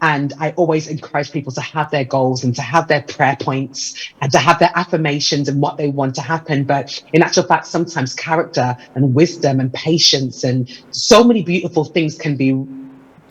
And I always encourage people to have their goals and to have their prayer points and to have their affirmations and what they want to happen. But in actual fact, sometimes character and wisdom and patience and so many beautiful things can be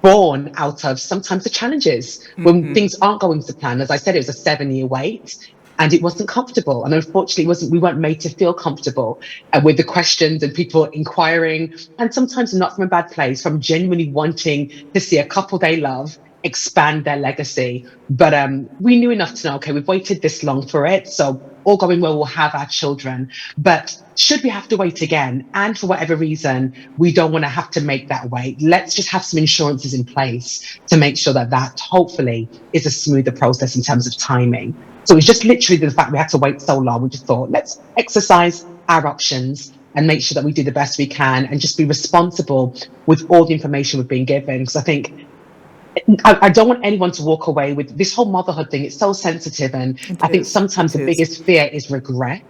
born out of sometimes the challenges when things aren't going to plan. As I said, it was a 7-year wait and it wasn't comfortable. And unfortunately, we weren't made to feel comfortable with the questions and people inquiring, and sometimes not from a bad place, from genuinely wanting to see a couple they love expand their legacy. But we knew enough to know, okay, we've waited this long for it, so all going well, we'll have our children. But should we have to wait again, and for whatever reason we don't want to have to make that wait, let's just have some insurances in place to make sure that hopefully is a smoother process in terms of timing. So it's just literally the fact we had to wait so long. We just thought, let's exercise our options and make sure that we do the best we can and just be responsible with all the information we've been given. Because I think I don't want anyone to walk away with this whole motherhood thing. It's so sensitive, and I think sometimes the biggest fear is regret.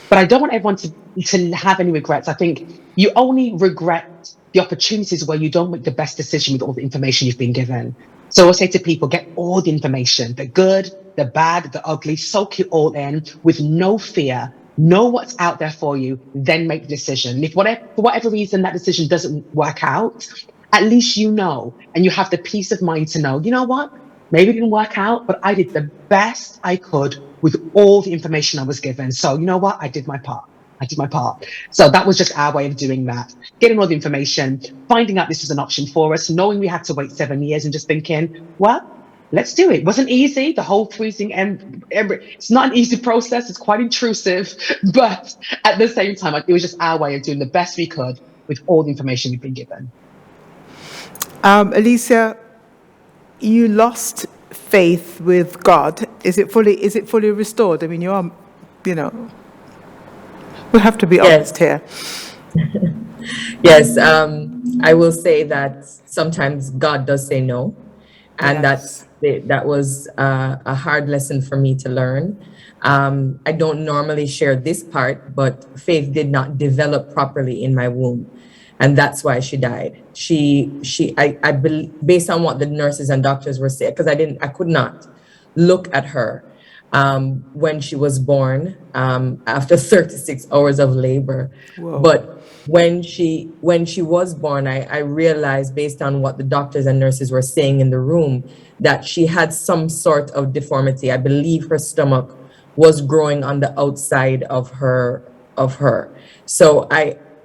But I don't want everyone to have any regrets. I think you only regret the opportunities where you don't make the best decision with all the information you've been given. So I'll say to people, get all the information, the good, the bad, the ugly, soak it all in with no fear. Know what's out there for you, then make the decision. If for whatever reason that decision doesn't work out, at least you know, and you have the peace of mind to know, you know what? Maybe it didn't work out, but I did the best I could with all the information I was given. So you know what? I did my part. So that was just our way of doing that. Getting all the information, finding out this was an option for us, knowing we had to wait 7 years and just thinking, well, let's do it. It wasn't easy. The whole freezing, it's not an easy process. It's quite intrusive, but at the same time, it was just our way of doing the best we could with all the information we've been given. Alicia, you lost faith with God. Is it fully restored? I mean, we have to be honest here. Yes, I will say that sometimes God does say no, and that was a hard lesson for me to learn. I don't normally share this part, but faith did not develop properly in my womb, and that's why she died. I believe, based on what the nurses and doctors were saying, because I could not look at her when she was born after 36 hours of labor. Whoa. But when she was born, I realized, based on what the doctors and nurses were saying in the room, that she had some sort of deformity. I believe her stomach was growing on the outside of her. So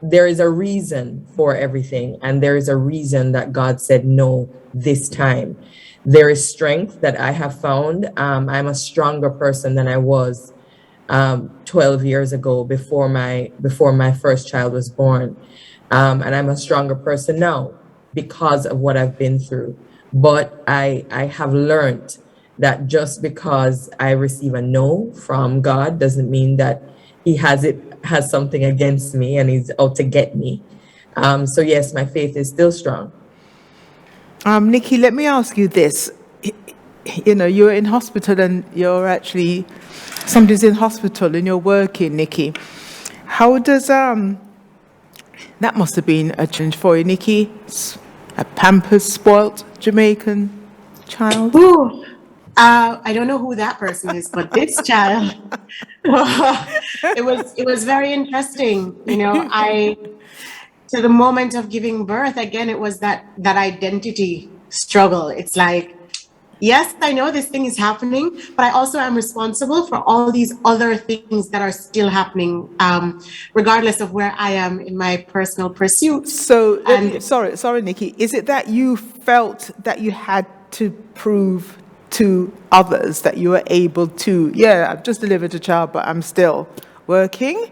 there is a reason for everything, and there is a reason that God said no this time. There is strength that I have found. I'm a stronger person than I was 12 years ago before my first child was born. And I'm a stronger person now because of what I've been through. But I have learned that just because I receive a no from God doesn't mean that he has something against me and he's out to get me. So yes, my faith is still strong. Nikki, let me ask you this. You're in hospital and somebody's in hospital and you're working, Nikki. How does, that must have been a challenge for you, Nikki, a pampered, spoilt Jamaican child? Ooh, I don't know who that person is, but this child, it was very interesting. To the moment of giving birth, again, it was that identity struggle. It's like, yes, I know this thing is happening, but I also am responsible for all these other things that are still happening, regardless of where I am in my personal pursuits. So, sorry, Nikki, is it that you felt that you had to prove to others that you were able to, I've just delivered a child, but I'm still working?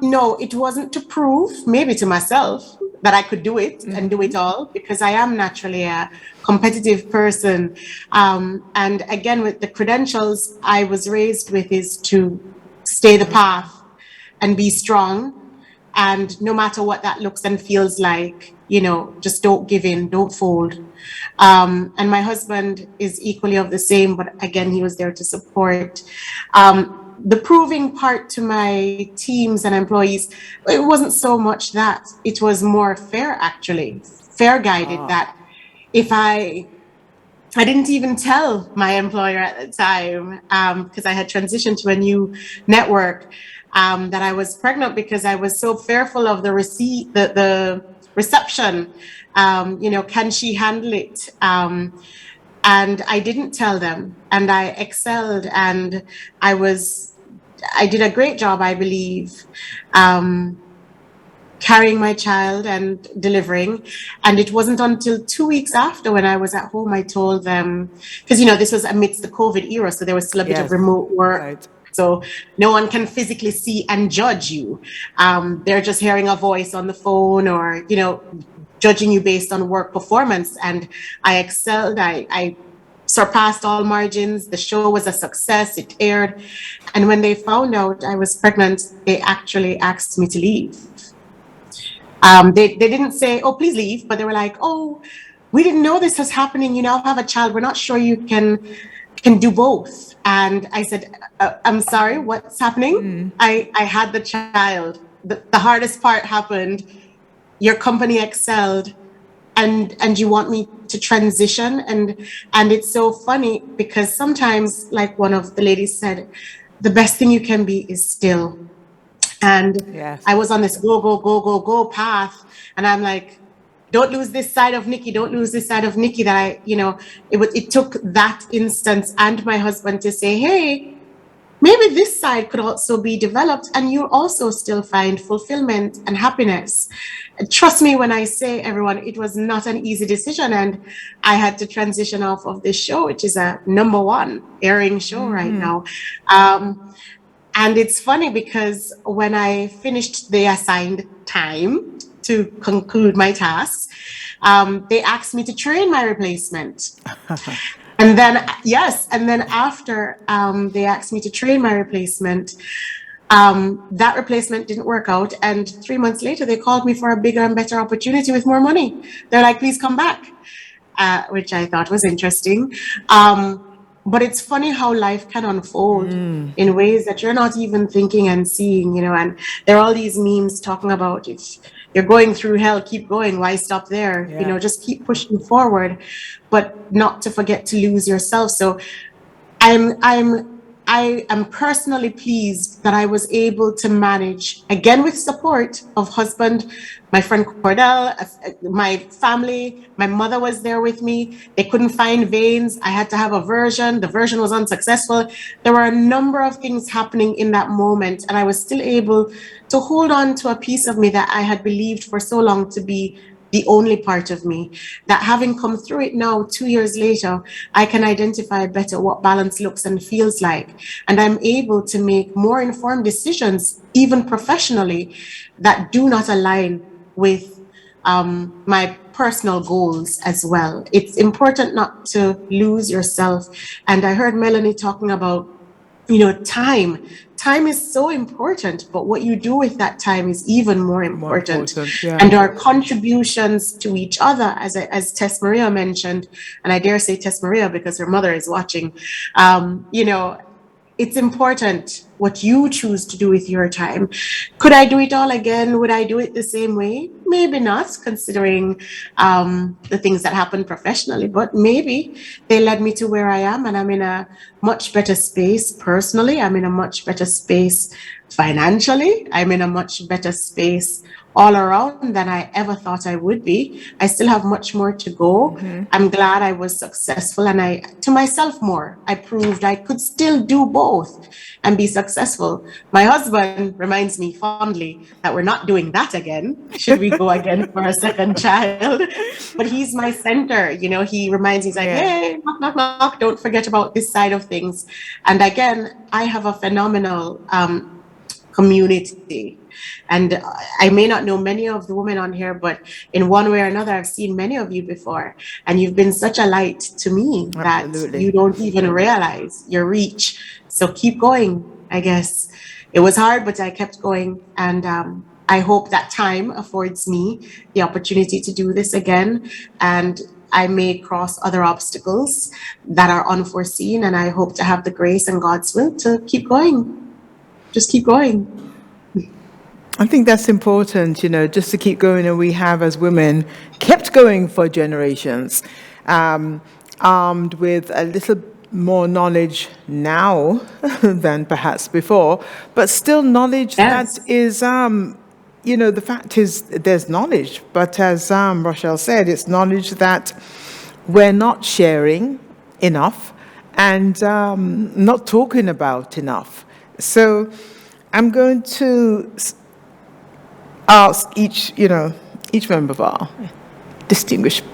No, it wasn't to prove, maybe to myself, that I could do it and do it all, because I am naturally a competitive person. And again, with the credentials I was raised with is to stay the path and be strong. And no matter what that looks and feels like, just don't give in, don't fold. And my husband is equally of the same, but again, he was there to support. The proving part to my teams and employees, it wasn't so much that, it was more fair guided, that if I didn't even tell my employer at the time, because I had transitioned to a new network, that I was pregnant, because I was so fearful of the reception. Can she handle it? And I didn't tell them, and I excelled, and I did a great job, I believe, carrying my child and delivering. And it wasn't until 2 weeks after, when I was at home, I told them, because this was amidst the COVID era, so there was still a bit of remote work. Right. So no one can physically see and judge you. They're just hearing a voice on the phone, or judging you based on work performance. And I excelled. I surpassed all margins. The show was a success. It aired. And when they found out I was pregnant, they actually asked me to leave. They didn't say, oh, please leave, but they were like, oh, we didn't know this was happening. You now have a child. We're not sure you can can do both. And I said, I'm sorry, what's happening? I had the child. The hardest part happened. Your company excelled, and you want me to transition. And it's so funny because sometimes, like one of the ladies said, the best thing you can be is still. And yes. I was on this go path, and I'm like, don't lose this side of Nikki, don't lose this side of Nikki. That it took that instance and my husband to say, hey, maybe this side could also be developed, and you also still find fulfillment and happiness. Trust me when I say, everyone, it was not an easy decision, and I had to transition off of this show, which is a #1 airing show right now. And it's funny because when I finished the assigned time to conclude my tasks, they asked me to train my replacement. And then, yes, and then after they asked me to train my replacement, that replacement didn't work out. And 3 months later, they called me for a bigger and better opportunity with more money. They're like, please come back, which I thought was interesting. But it's funny how life can unfold in ways that you're not even thinking and seeing, and there are all these memes talking about if you're going through hell, keep going. Why stop there? Yeah. Just keep pushing forward, but not to forget to lose yourself. So I am personally pleased that I was able to manage, again with support of husband, my friend Cordell, my family. My mother was there with me. They couldn't find veins. I had to have a version. The version was unsuccessful. There were a number of things happening in that moment, and I was still able to hold on to a piece of me that I had believed for so long to be the only part of me, that having come through it now 2 years later, I can identify better what balance looks and feels like. And I'm able to make more informed decisions, even professionally, that do not align with my personal goals as well. It's important not to lose yourself. And I heard Melanie talking about, time. Time is so important, but what you do with that time is even more important. Yeah. And our contributions to each other, as Tess Marie mentioned, and I dare say Tess Marie because her mother is watching, it's important what you choose to do with your time. Could I do it all again? Would I do it the same way? Maybe not, considering the things that happened professionally, but maybe they led me to where I am, and I'm in a much better space personally. I'm in a much better space financially. I'm in a much better space all around than I ever thought I would be. I still have much more to go. I'm glad I was successful, and to myself more, I proved I could still do both and be successful. My husband reminds me fondly that we're not doing that again. Should we go again for a second child? But he's my center. He reminds me, he's like, hey, knock, knock, knock, don't forget about this side of things. And again, I have a phenomenal community. And I may not know many of the women on here, but in one way or another, I've seen many of you before. And you've been such a light to me that you don't even realize your reach. So keep going, I guess. It was hard, but I kept going. And I hope that time affords me the opportunity to do this again. And I may cross other obstacles that are unforeseen. And I hope to have the grace and God's will to keep going. Just keep going. I think that's important, just to keep going. And we have, as women, kept going for generations, armed with a little more knowledge now than perhaps before, but still knowledge that is, the fact is there's knowledge. But as Rochelle said, it's knowledge that we're not sharing enough and not talking about enough. So I'm going to ask each member of our distinguished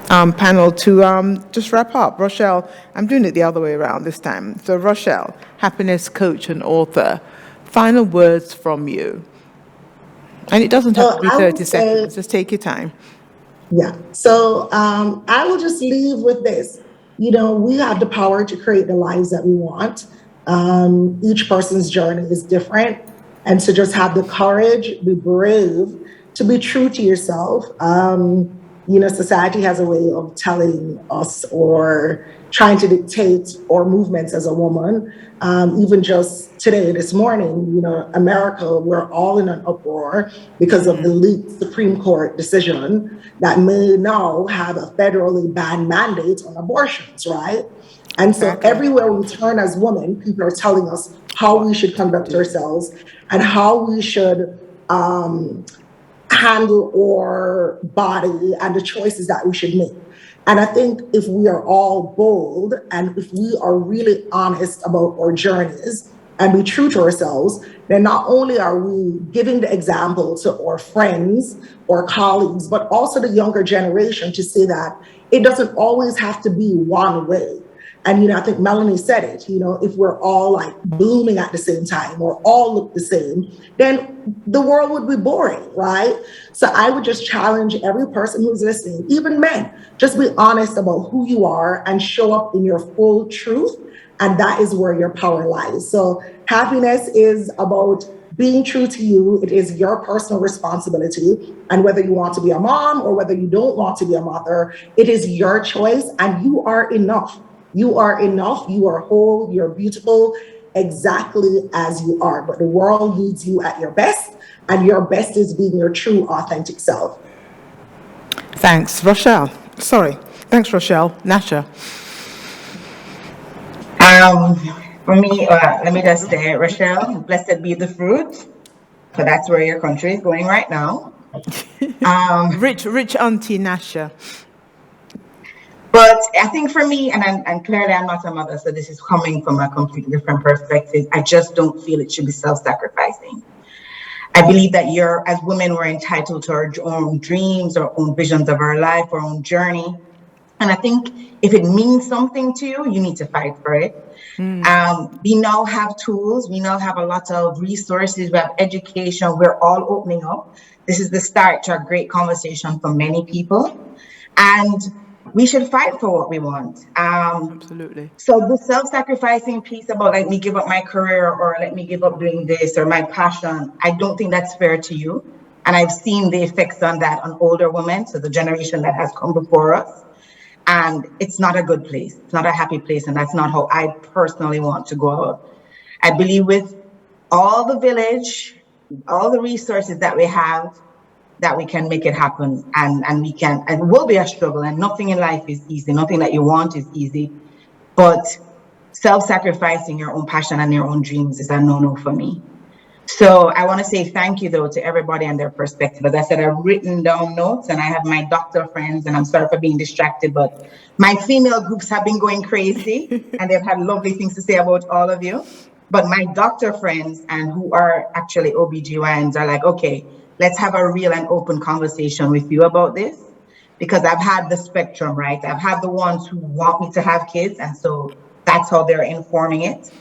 panel to just wrap up. Rochelle, I'm doing it the other way around this time. So Rochelle, happiness coach and author, final words from you. And it doesn't have to be 30 seconds, just take your time. Yeah, so I will just leave with this. We have the power to create the lives that we want. Each person's journey is different. And to just have the courage, be brave, to be true to yourself. society has a way of telling us or trying to dictate our movements as a woman. Even just today, this morning, America, we're all in an uproar because of the leaked Supreme Court decision that may now have a federally banned mandate on abortions, right? And so everywhere we turn as women, people are telling us how we should conduct ourselves and how we should handle our body and the choices that we should make. And I think if we are all bold and if we are really honest about our journeys and be true to ourselves, then not only are we giving the example to our friends or colleagues, but also the younger generation to say that it doesn't always have to be one way. And, I think Melanie said it, if we're all like blooming at the same time or all look the same, then the world would be boring, right? So I would just challenge every person who's listening, even men, just be honest about who you are and show up in your full truth. And that is where your power lies. So happiness is about being true to you. It is your personal responsibility. And whether you want to be a mom or whether you don't want to be a mother, it is your choice and you are enough. You are enough, you are whole, you're beautiful, exactly as you are. But the world needs you at your best, and your best is being your true, authentic self. Thanks, Rochelle. Thanks, Rochelle. Nasha. For me, let me just say, Rochelle, blessed be the fruit, so that's where your country is going right now. Rich Auntie Nasha. But I think for me, and clearly I'm not a mother, so this is coming from a completely different perspective. I just don't feel it should be self-sacrificing. I believe that as women, we're entitled to our own dreams, our own visions of our life, our own journey. And I think if it means something to you, you need to fight for it. We now have tools. We now have a lot of resources. We have education. We're all opening up. This is the start to a great conversation for many people. And we should fight for what we want. Absolutely. So the self-sacrificing piece about let me give up my career or let me give up doing this or my passion, I don't think that's fair to you. And I've seen the effects on that on older women, so the generation that has come before us. And it's not a good place. It's not a happy place. And that's not how I personally want to go out. I believe with all the village, all the resources that we have, that we can make it happen, and it will be a struggle, and nothing in life is easy. Nothing that you want is easy, but self-sacrificing your own passion and your own dreams is a no-no for me. So I want to say thank you though to everybody and their perspective. As I said, I've written down notes and I have my doctor friends, and I'm sorry for being distracted, but my female groups have been going crazy and they've had lovely things to say about all of you. But my doctor friends and who are actually OBGYNs are like, okay, let's have a real and open conversation with you about this, because I've had the spectrum, right? I've had the ones who want me to have kids, and so that's how they're informing it.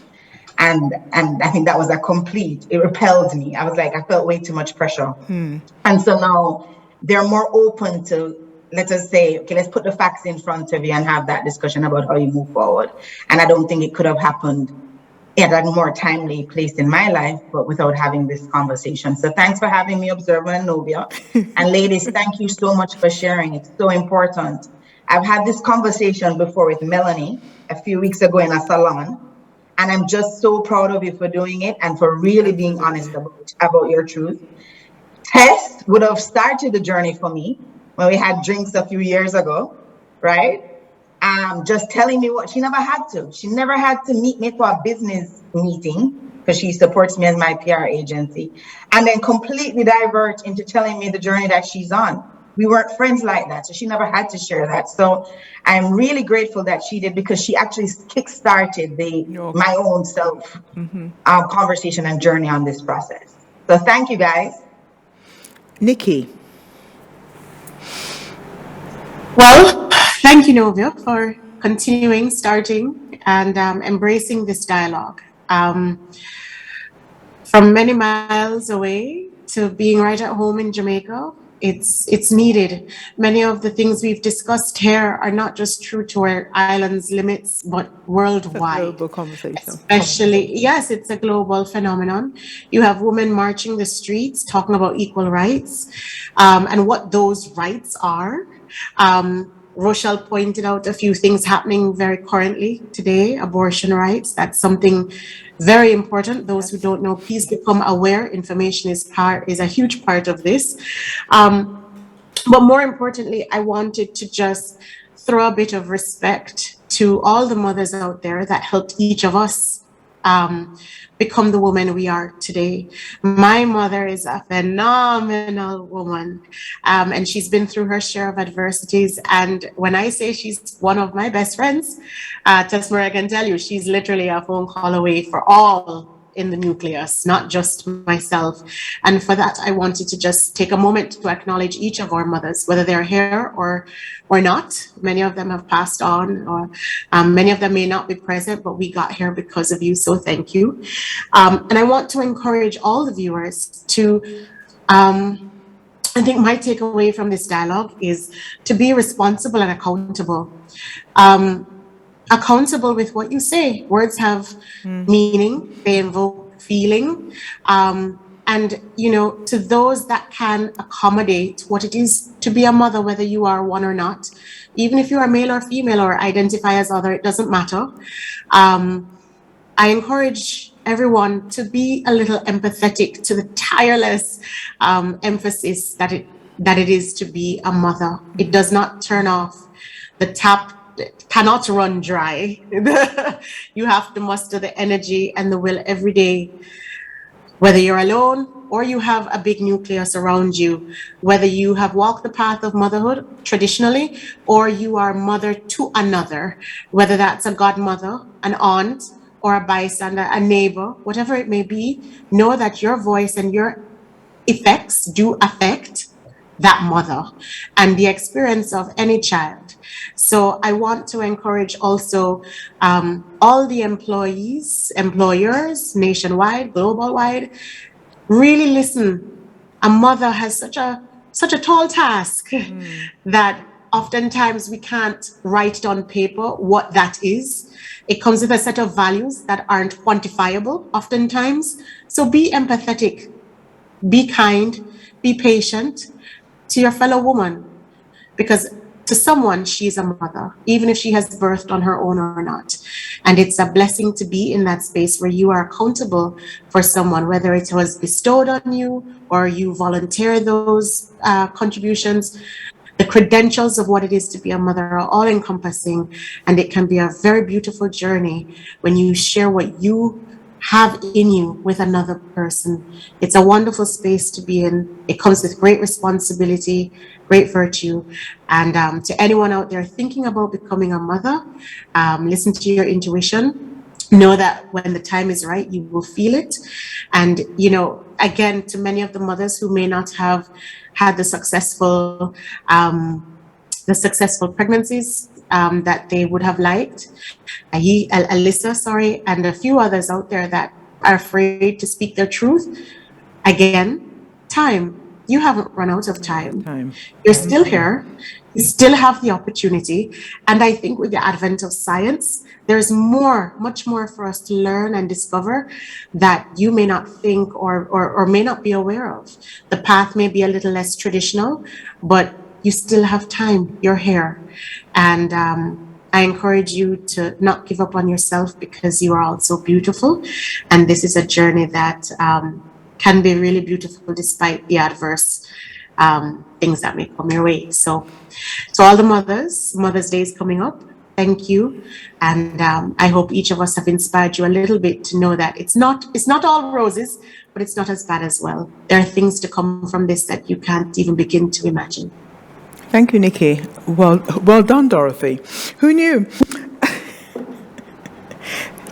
And I think that was it repelled me. I was like, I felt way too much pressure. And so now they're more open to, let us say, okay, let's put the facts in front of you and have that discussion about how you move forward. And I don't think it could have happened at a more timely place in my life, but without having this conversation. So thanks for having me, Observer and Novia. And ladies, thank you so much for sharing. It's so important. I've had this conversation before with Melanie a few weeks ago in a salon, and I'm just so proud of you for doing it and for really being honest about your truth. Tess would have started the journey for me when we had drinks a few years ago, right? Just telling me what she never had to. She never had to meet me for a business meeting because she supports me as my PR agency, and then completely divert into telling me the journey that she's on. We weren't friends like that, so she never had to share that. So I'm really grateful that she did, because she actually kick-started my own self conversation and journey on this process. So thank you, guys. Nikki. Well, thank you, Novia, for starting, and embracing this dialogue. From many miles away to being right at home in Jamaica, it's needed. Many of the things we've discussed here are not just true to our island's limits, but worldwide. It's a global conversation. Especially, yes, it's a global phenomenon. You have women marching the streets talking about equal rights, and what those rights are, Rochelle pointed out a few things happening very currently today, abortion rights. That's something very important. Those who don't know, please become aware. Information is a huge part of this. But more importantly, I wanted to just throw a bit of respect to all the mothers out there that helped each of us become the woman we are today. My mother is a phenomenal woman, and she's been through her share of adversities. And when I say she's one of my best friends, Tess Marie, I can tell you, she's literally a phone call away for all in the nucleus, not just myself. And for that, I wanted to just take a moment to acknowledge each of our mothers, whether they're here or not. Many of them have passed on, or many of them may not be present, but we got here because of you, so thank you. And I want to encourage all the viewers to, I think my takeaway from this dialogue is to be responsible and accountable. Accountable with what you say. Words have meaning, they invoke feeling. And, you know, to those that can accommodate what it is to be a mother, whether you are one or not, even if you are male or female or identify as other, it doesn't matter. I encourage everyone to be a little empathetic to the tireless emphasis that it is to be a mother. It does not turn off. The tap cannot run dry. You have to muster the energy and the will every day, whether you're alone or you have a big nucleus around you, whether you have walked the path of motherhood traditionally, or you are mother to another, whether that's a godmother, an aunt, or a bystander, a neighbor, whatever it may be, know that your voice and your effects do affect that mother and the experience of any child. So I want to encourage also all the employees, employers, nationwide, global-wide, really listen. A mother has such a tall task that oftentimes we can't write it on paper what that is. It comes with a set of values that aren't quantifiable oftentimes. So be empathetic, be kind, be patient to your fellow woman, because to someone, she's a mother, even if she has birthed on her own or not. And it's a blessing to be in that space where you are accountable for someone, whether it was bestowed on you or you volunteer those contributions. The credentials of what it is to be a mother are all encompassing, and it can be a very beautiful journey when you share what you have in you with another person. It's a wonderful space to be in. It comes with great responsibility, great virtue. And to anyone out there thinking about becoming a mother, listen to your intuition. Know that when the time is right, you will feel it. And, you know, again, to many of the mothers who may not have had the successful pregnancies that they would have liked, Alyssa, and a few others out there that are afraid to speak their truth. Again, time. You haven't run out of time. You're still here. You still have the opportunity. And I think with the advent of science, there's much more for us to learn and discover that you may not think or may not be aware of. The path may be a little less traditional, but you still have time. You're here. And I encourage you to not give up on yourself, because you are also beautiful. And this is a journey that can be really beautiful despite the adverse things that may come your way. So to all the mothers, Mother's Day is coming up. Thank you. And I hope each of us have inspired you a little bit to know that it's not all roses, but it's not as bad as well. There are things to come from this that you can't even begin to imagine. Thank you, Nikki. Well done, Dorothy. Who knew?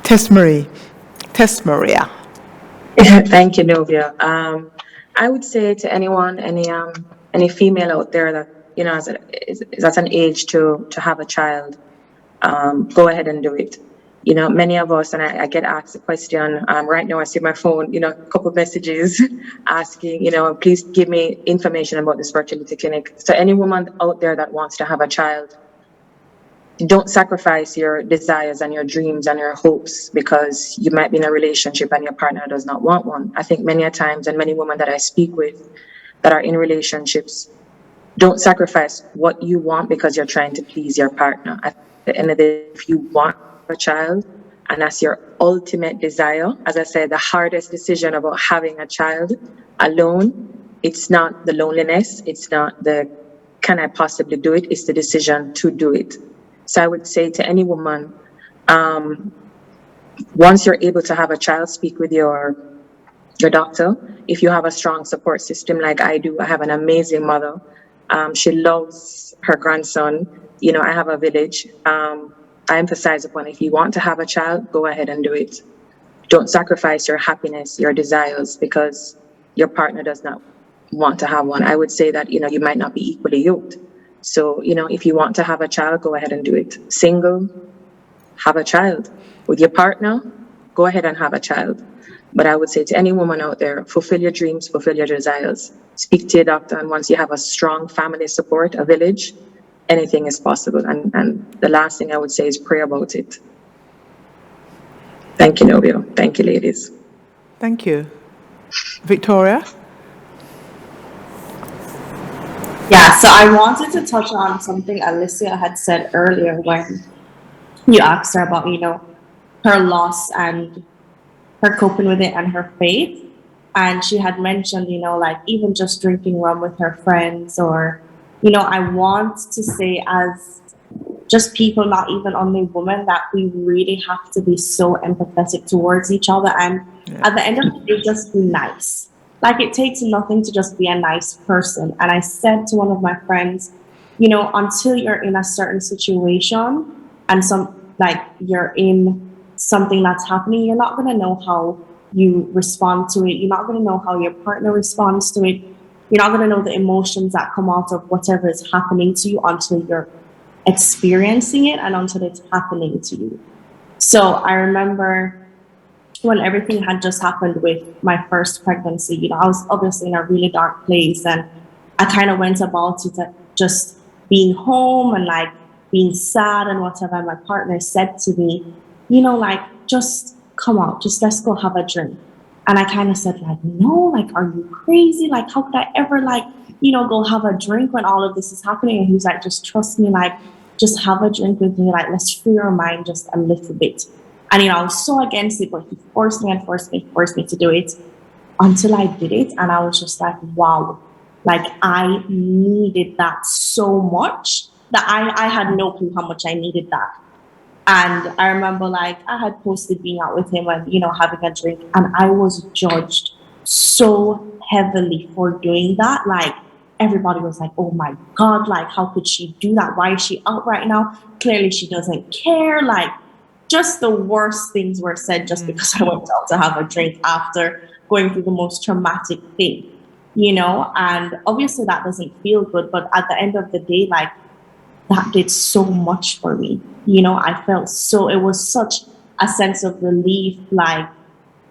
Tess Maria. Thank you, Novia. I would say to anyone, any female out there that, you know, is at an age to have a child, go ahead and do it. You know, many of us, and I get asked the question, right now I see my phone, you know, a couple of messages asking, you know, please give me information about this fertility clinic. So any woman out there that wants to have a child, don't sacrifice your desires and your dreams and your hopes because you might be in a relationship and your partner does not want one. I think many a times, and many women that I speak with that are in relationships, Don't sacrifice what you want because you're trying to please your partner. At the end of the day, if you want a child and that's your ultimate desire, as I said, the hardest decision about having a child alone, it's not the loneliness, it's not the can I possibly do it, it's the decision to do it. So I would say to any woman, once you're able to have a child, speak with your doctor. If you have a strong support system like I do, I have an amazing mother. She loves her grandson. You know, I have a village. I emphasize upon if you want to have a child, go ahead and do it. Don't sacrifice your happiness, your desires, because your partner does not want to have one. I would say that, you know, you might not be equally yoked. So, you know, if you want to have a child, go ahead and do it. Single, have a child. With your partner, go ahead and have a child. But I would say to any woman out there, fulfill your dreams, fulfill your desires. Speak to your doctor, and once you have a strong family support, a village, anything is possible. And the last thing I would say is pray about it. Thank you, Novio. Thank you, ladies. Thank you. Victoria? Yeah, so I wanted to touch on something Alicia had said earlier when you asked her about, you know, her loss and her coping with it and her faith. And she had mentioned, you know, like even just drinking rum with her friends, or, you know, I want to say as just people, not even only women, that we really have to be so empathetic towards each other. And at the end of the day, just be nice. Like it takes nothing to just be a nice person. And I said to one of my friends, you know, until you're in a certain situation and you're in something that's happening, you're not going to know how you respond to it. You're not going to know how your partner responds to it. You're not going to know the emotions that come out of whatever is happening to you until you're experiencing it and until it's happening to you. So I remember when everything had just happened with my first pregnancy, you know, I was obviously in a really dark place, and I kind of went about it just being home and like being sad and whatever. And my partner said to me, you know, like, just come out, just let's go have a drink. And I kind of said, like, no, like, are you crazy? Like, how could I ever, like, you know, go have a drink when all of this is happening? And he was like, just trust me, like, just have a drink with me, like, let's free your mind just a little bit. And, you know, I was so against it, but he forced me to do it until I did it. And I was just like, wow, like, I needed that so much that I had no clue how much I needed that. And I remember, like, I had posted being out with him and, you know, having a drink, and I was judged so heavily for doing that. Like, everybody was like, oh my God, like, how could she do that? Why is she out right now? Clearly she doesn't care. Like, just the worst things were said just because I went out to have a drink after going through the most traumatic thing, you know? And obviously that doesn't feel good, but at the end of the day, like, that did so much for me. You know, I felt so, it was such a sense of relief. Like,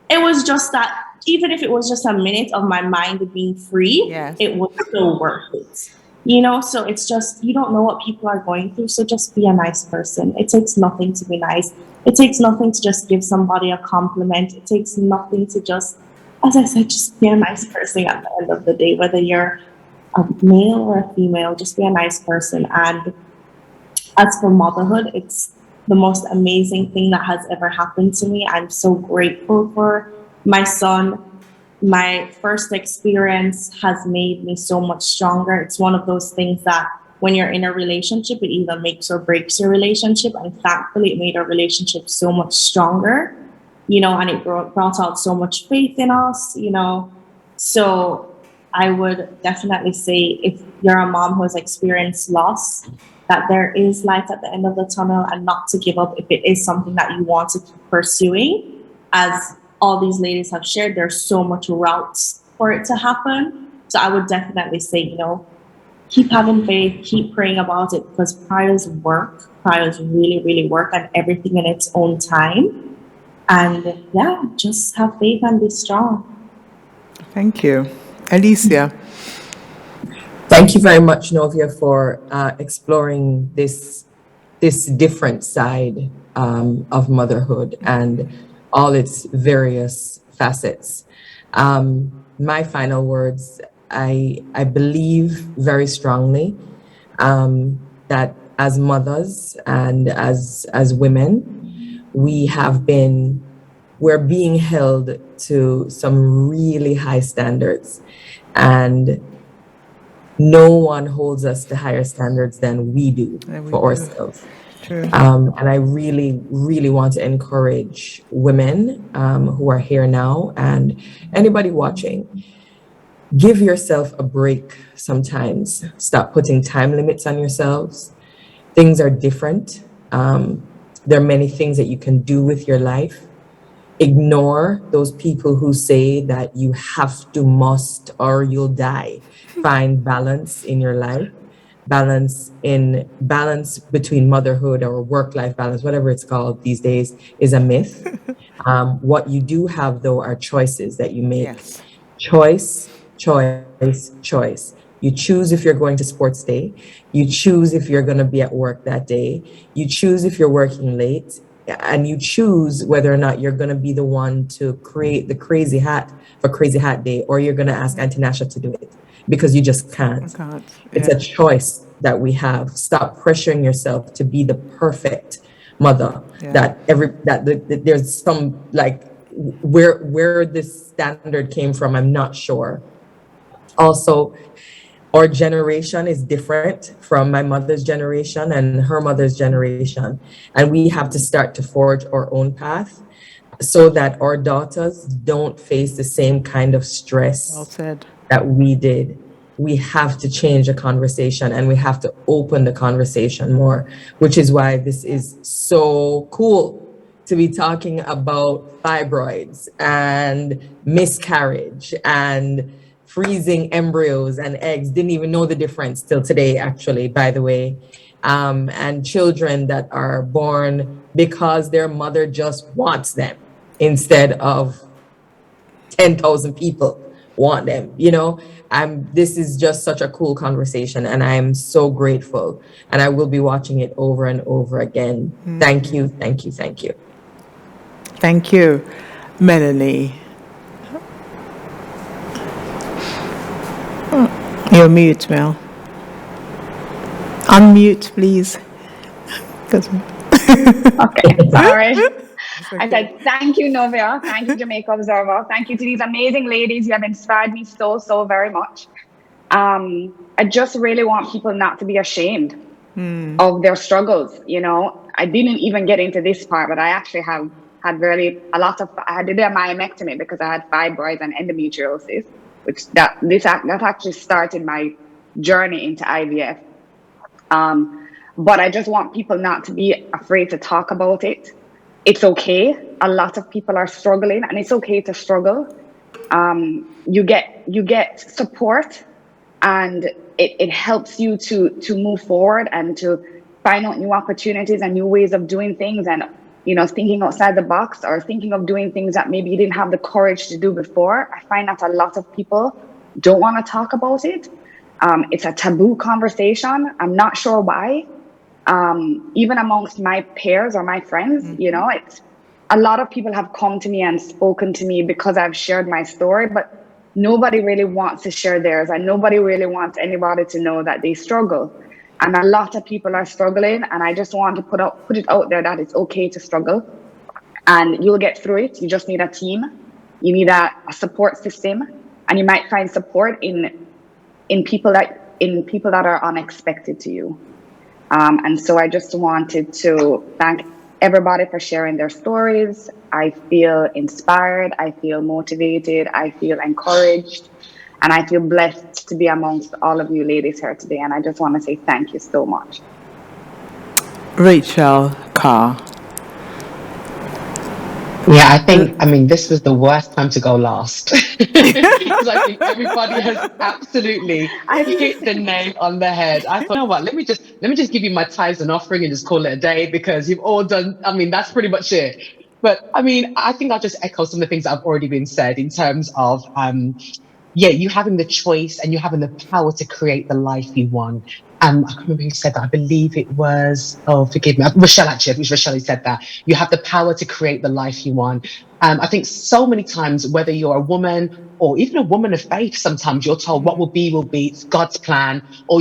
it was just that, even if it was just a minute of my mind being free, it was so worth it. You know, so it's just, you don't know what people are going through. So just be a nice person. It takes nothing to be nice. It takes nothing to just give somebody a compliment. It takes nothing to just, as I said, just be a nice person at the end of the day, whether you're a male or a female, just be a nice person. And as for motherhood, it's the most amazing thing that has ever happened to me. I'm so grateful for my son. My first experience has made me so much stronger. It's one of those things that when you're in a relationship, it either makes or breaks your relationship. And thankfully, it made our relationship so much stronger, you know, and it brought out so much faith in us, you know. So I would definitely say, if you're a mom who has experienced loss, that there is light at the end of the tunnel, and not to give up if it is something that you want to keep pursuing. As all these ladies have shared, there's so much routes for it to happen. So I would definitely say, you know, keep having faith, keep praying about it, because prayers work. Prayers really, really work, and everything in its own time. And yeah, just have faith and be strong. Thank you. Alicia. Thank you very much, Novia, for exploring this different side of motherhood and all its various facets. My final words I believe very strongly that as mothers and as women, we're being held to some really high standards, and no one holds us to higher standards than we do for ourselves. True. And I really, really want to encourage women who are here now and anybody watching, give yourself a break sometimes. Stop putting time limits on yourselves. Things are different. There are many things that you can do with your life. Ignore those people who say that you have to, must, or you'll die. Find balance in your life. Balance between motherhood or work-life balance, whatever it's called these days, is a myth. What you do have, though, are choices that you make. Yes. Choice. You choose if you're going to sports day. You choose if you're going to be at work that day. You choose if you're working late. And you choose whether or not you're going to be the one to create the crazy hat for Crazy Hat Day, or you're going to ask Auntie Nasha to do it because you just can't. It's a choice that we have. Stop pressuring yourself to be the perfect mother. There's some, like, where this standard came from, I'm not sure. Also, our generation is different from my mother's generation and her mother's generation. And we have to start to forge our own path so that our daughters don't face the same kind of stress that we did. We have to change the conversation, and we have to open the conversation more, which is why this is so cool to be talking about fibroids and miscarriage and freezing embryos and eggs. Didn't even know the difference till today, actually, by the way. And children that are born because their mother just wants them instead of 10,000 people want them, you know. This is just such a cool conversation, and I'm so grateful, and I will be watching it over and over again. Thank you. Thank you, Melanie. You're mute, Mel. Unmute, please. Okay, sorry. I said, thank you, Novia. Thank you, Jamaica Observer. Thank you to these amazing ladies. You have inspired me so very much. I just really want people not to be ashamed of their struggles. You know, I didn't even get into this part, but I actually had I did a myomectomy because I had fibroids and endometriosis, which that actually started my journey into IVF. But I just want people not to be afraid to talk about it. It's okay. A lot of people are struggling, and it's okay to struggle. You get support, and it helps you to move forward and to find out new opportunities and new ways of doing things, and, you know, thinking outside the box, or thinking of doing things that maybe you didn't have the courage to do before. I find that a lot of people don't want to talk about it. It's a taboo conversation. I'm not sure why. Even amongst my peers or my friends, you know, a lot of people have come to me and spoken to me because I've shared my story, but nobody really wants to share theirs, and nobody really wants anybody to know that they struggle. And a lot of people are struggling, and I just want to put it out there that it's okay to struggle, and you'll get through it. You just need a team. You need a support system, and you might find support in people that are unexpected to you. And so I just wanted to thank everybody for sharing their stories. I feel inspired, I feel motivated, I feel encouraged, and I feel blessed to be amongst all of you ladies here today. And I just want to say thank you so much. Rochelle, Carr. Yeah, I mean, this was the worst time to go last. Because I think everybody has absolutely hit the nail on the head. I thought, you know what, let me just give you my tithes and offering and just call it a day, because you've all done, I mean, that's pretty much it. But I mean, I think I'll just echo some of the things that have already been said in terms of, you having the choice and you having the power to create the life you want. I can't remember who said that. I believe it was, oh, forgive me, Rochelle, actually. It was Rochelle who said that. You have the power to create the life you want. I think so many times, whether you're a woman or even a woman of faith, sometimes you're told what will be, it's God's plan, or,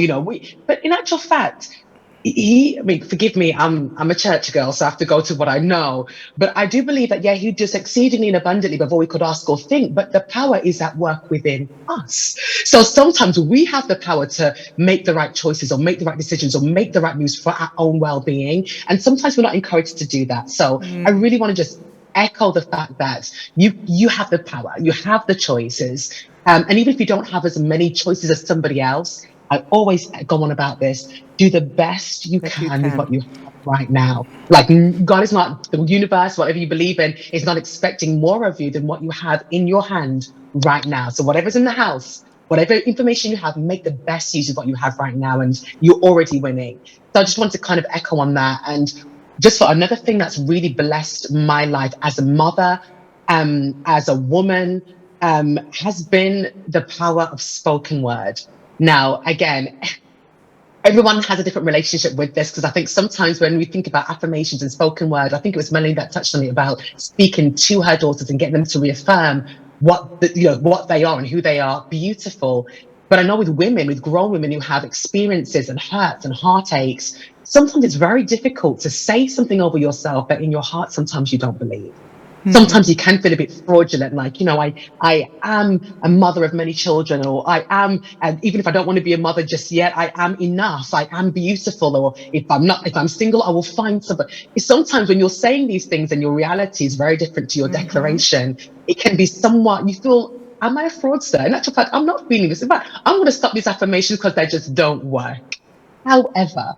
but in actual fact, I mean, forgive me, I'm a church girl, so I have to go to what I know. But I do believe that, he does exceedingly and abundantly before we could ask or think, but the power is at work within us. So sometimes we have the power to make the right choices or make the right decisions or make the right moves for our own well-being. And sometimes we're not encouraged to do that. So I really want to just echo the fact that you have the power, you have the choices. And even if you don't have as many choices as somebody else, I always go on about this. Do the best you can with what you have right now. Like, God is not, the universe, whatever you believe in, is not expecting more of you than what you have in your hand right now. So whatever's in the house, whatever information you have, make the best use of what you have right now, and you're already winning. So I just want to kind of echo on that. And just for another thing that's really blessed my life as a mother, as a woman, has been the power of spoken word. Now, again, everyone has a different relationship with this, because I think sometimes when we think about affirmations and spoken word, I think it was Melanie that touched on it about speaking to her daughters and getting them to reaffirm what they are and who they are. Beautiful. But I know with women, with grown women who have experiences and hurts and heartaches, sometimes it's very difficult to say something over yourself that in your heart sometimes you don't believe. Sometimes you can feel a bit fraudulent, like, I am a mother of many children, or I am, and even if I don't want to be a mother just yet, I am enough, I am beautiful, or if I'm single, I will find somebody. Sometimes when you're saying these things and your reality is very different to your declaration, it can be somewhat, you feel, am I a fraudster? In actual fact, I'm not feeling this. In fact, I'm going to stop these affirmations because they just don't work. However,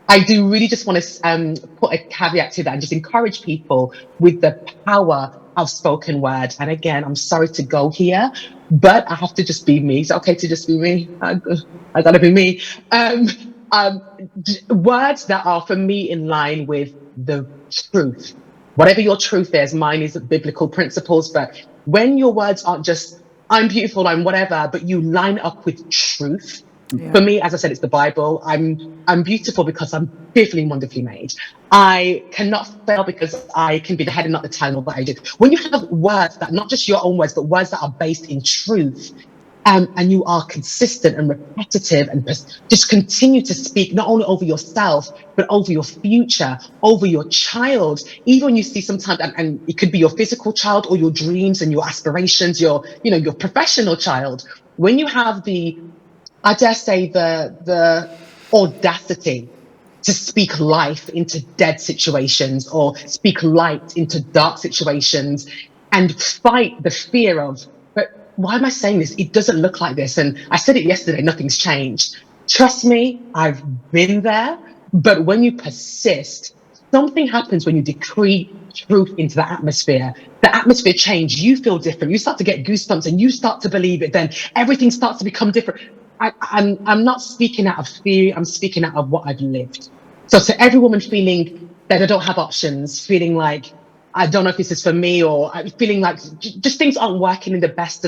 I do really just want to put a caveat to that and just encourage people with the power of spoken word. And again, I'm sorry to go here, but I have to just be me. Is it okay to just be me? I gotta be me. Words that are for me in line with the truth. Whatever your truth is, mine is biblical principles. But when your words aren't just, I'm beautiful, I'm whatever, but you line up with truth. For me, as I said, it's the Bible. I'm beautiful because I'm fearfully and wonderfully made. I cannot fail because I can be the head and not the tail of what I do. When you have words that, not just your own words, but words that are based in truth, and you are consistent and repetitive and just continue to speak not only over yourself, but over your future, over your child. Even when you see sometimes, and it could be your physical child or your dreams and your aspirations, your professional child. When you have I dare say the audacity to speak life into dead situations or speak light into dark situations and fight the fear of, but why am I saying this? It doesn't look like this. And I said it yesterday, nothing's changed. Trust me, I've been there. But when you persist, something happens when you decree truth into the atmosphere. The atmosphere changes, you feel different. You start to get goosebumps and you start to believe it. Then everything starts to become different. I'm not speaking out of fear, I'm speaking out of what I've lived. So to every woman feeling that I don't have options, feeling like I don't know if this is for me, or feeling like just things aren't working in the best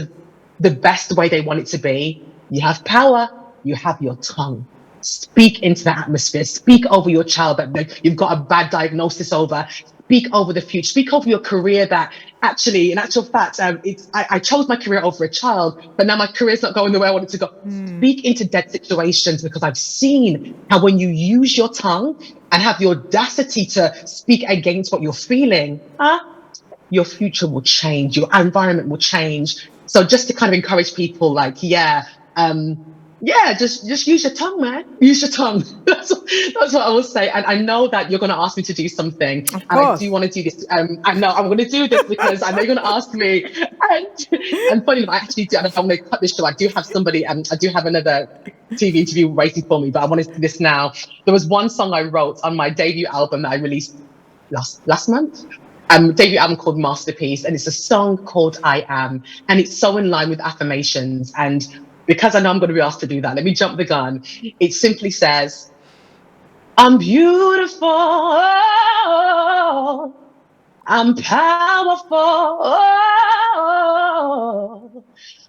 way they want it to be, you have power, you have your tongue. Speak into the atmosphere, speak over your child that you've got a bad diagnosis over. Speak over the future, speak over your career that actually, in actual fact, I chose my career over a child, but now my career's not going the way I want it to go. Speak into dead situations, because I've seen how when you use your tongue and have the audacity to speak against what you're feeling, your future will change, your environment will change. So just to kind of encourage people, like, just use your tongue, man. Use your tongue. That's what I will say. And I know that you're going to ask me to do something. And I do want to do this. I know I'm going to do this because I know you're going to ask me. And funny enough, I actually do. And if I'm going to cut this show, I do have somebody, I do have another TV interview waiting for me, but I want to do this now. There was one song I wrote on my debut album that I released last month. Debut album called Masterpiece. And it's a song called I Am. And it's so in line with affirmations. And because I know I'm going to be asked to do that, let me jump the gun. It simply says, I'm beautiful, I'm powerful,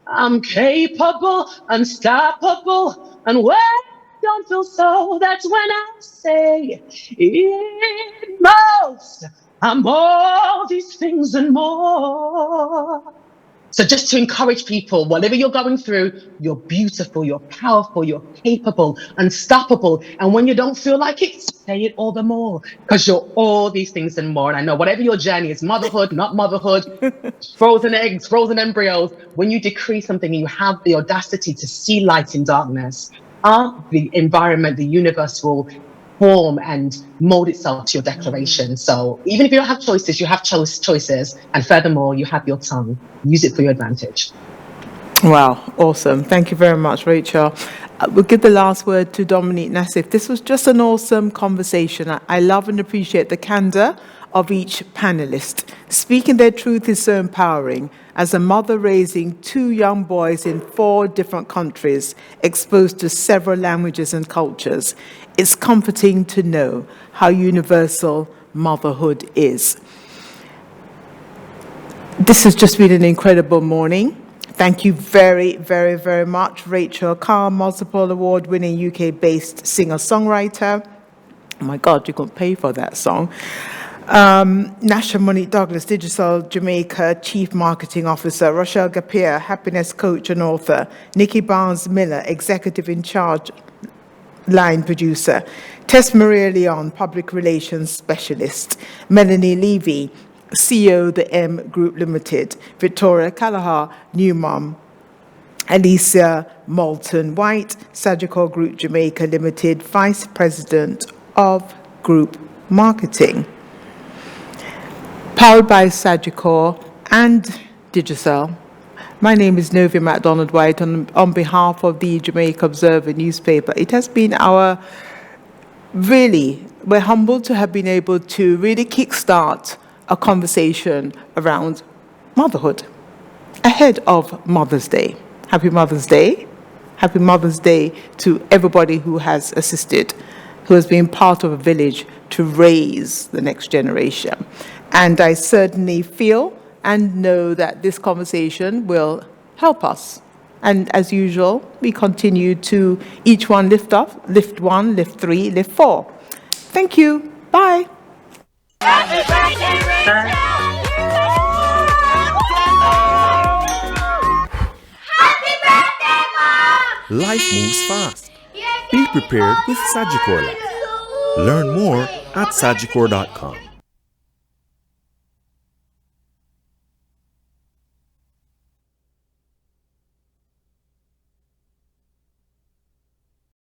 I'm capable, unstoppable, unwavering. don't feel so, that's when I say it most. I'm all these things and more. So just to encourage people, whatever you're going through, you're beautiful, you're powerful, you're capable, unstoppable. And when you don't feel like it, say it all the more, because you're all these things and more. And I know whatever your journey is, motherhood, not motherhood, frozen eggs, frozen embryos, when you decree something and you have the audacity to see light in darkness, the environment, the universe will form and mold itself to your declaration. So even if you don't have choices, you have choices. And furthermore, you have your tongue. Use it for your advantage. Wow, awesome. Thank you very much, Rachel. We'll give the last word to Dominique Nassif. This was just an awesome conversation. I love and appreciate the candor of each panelist. Speaking their truth is so empowering. As a mother raising 2 young boys in 4 different countries, exposed to several languages and cultures, it's comforting to know how universal motherhood is. This has just been an incredible morning. Thank you very, very, very much, Rachel Carr, multiple award-winning UK-based singer-songwriter. Oh my God, you couldn't pay for that song. Nasha Monique Douglas, Digital Jamaica Chief Marketing Officer. Rochelle Gapier, Happiness Coach and Author. Nikki Barnes-Miller, Executive in Charge, Line Producer. Tess Marie Leon, Public Relations Specialist. Melanie Levy, CEO, The M Group Limited. Victoria Kalahar, New Mom. Alicia Moulton-White, Sagicor Group Jamaica Limited, Vice President of Group Marketing. Powered by Sagicor and Digicel. My name is Novia MacDonald-White on behalf of the Jamaica Observer newspaper. It has been we're humbled to have been able to really kickstart a conversation around motherhood ahead of Mother's Day. Happy Mother's Day. Happy Mother's Day to everybody who has assisted, who has been part of a village to raise the next generation. And I certainly feel and know that this conversation will help us. And as usual, we continue to each one lift up, lift 1, lift 3, lift 4. Thank you. Bye. Happy birthday, Rachel! Happy birthday, Mom! Life moves fast. Be prepared with Sagicor Life. Learn more at sagicor.com.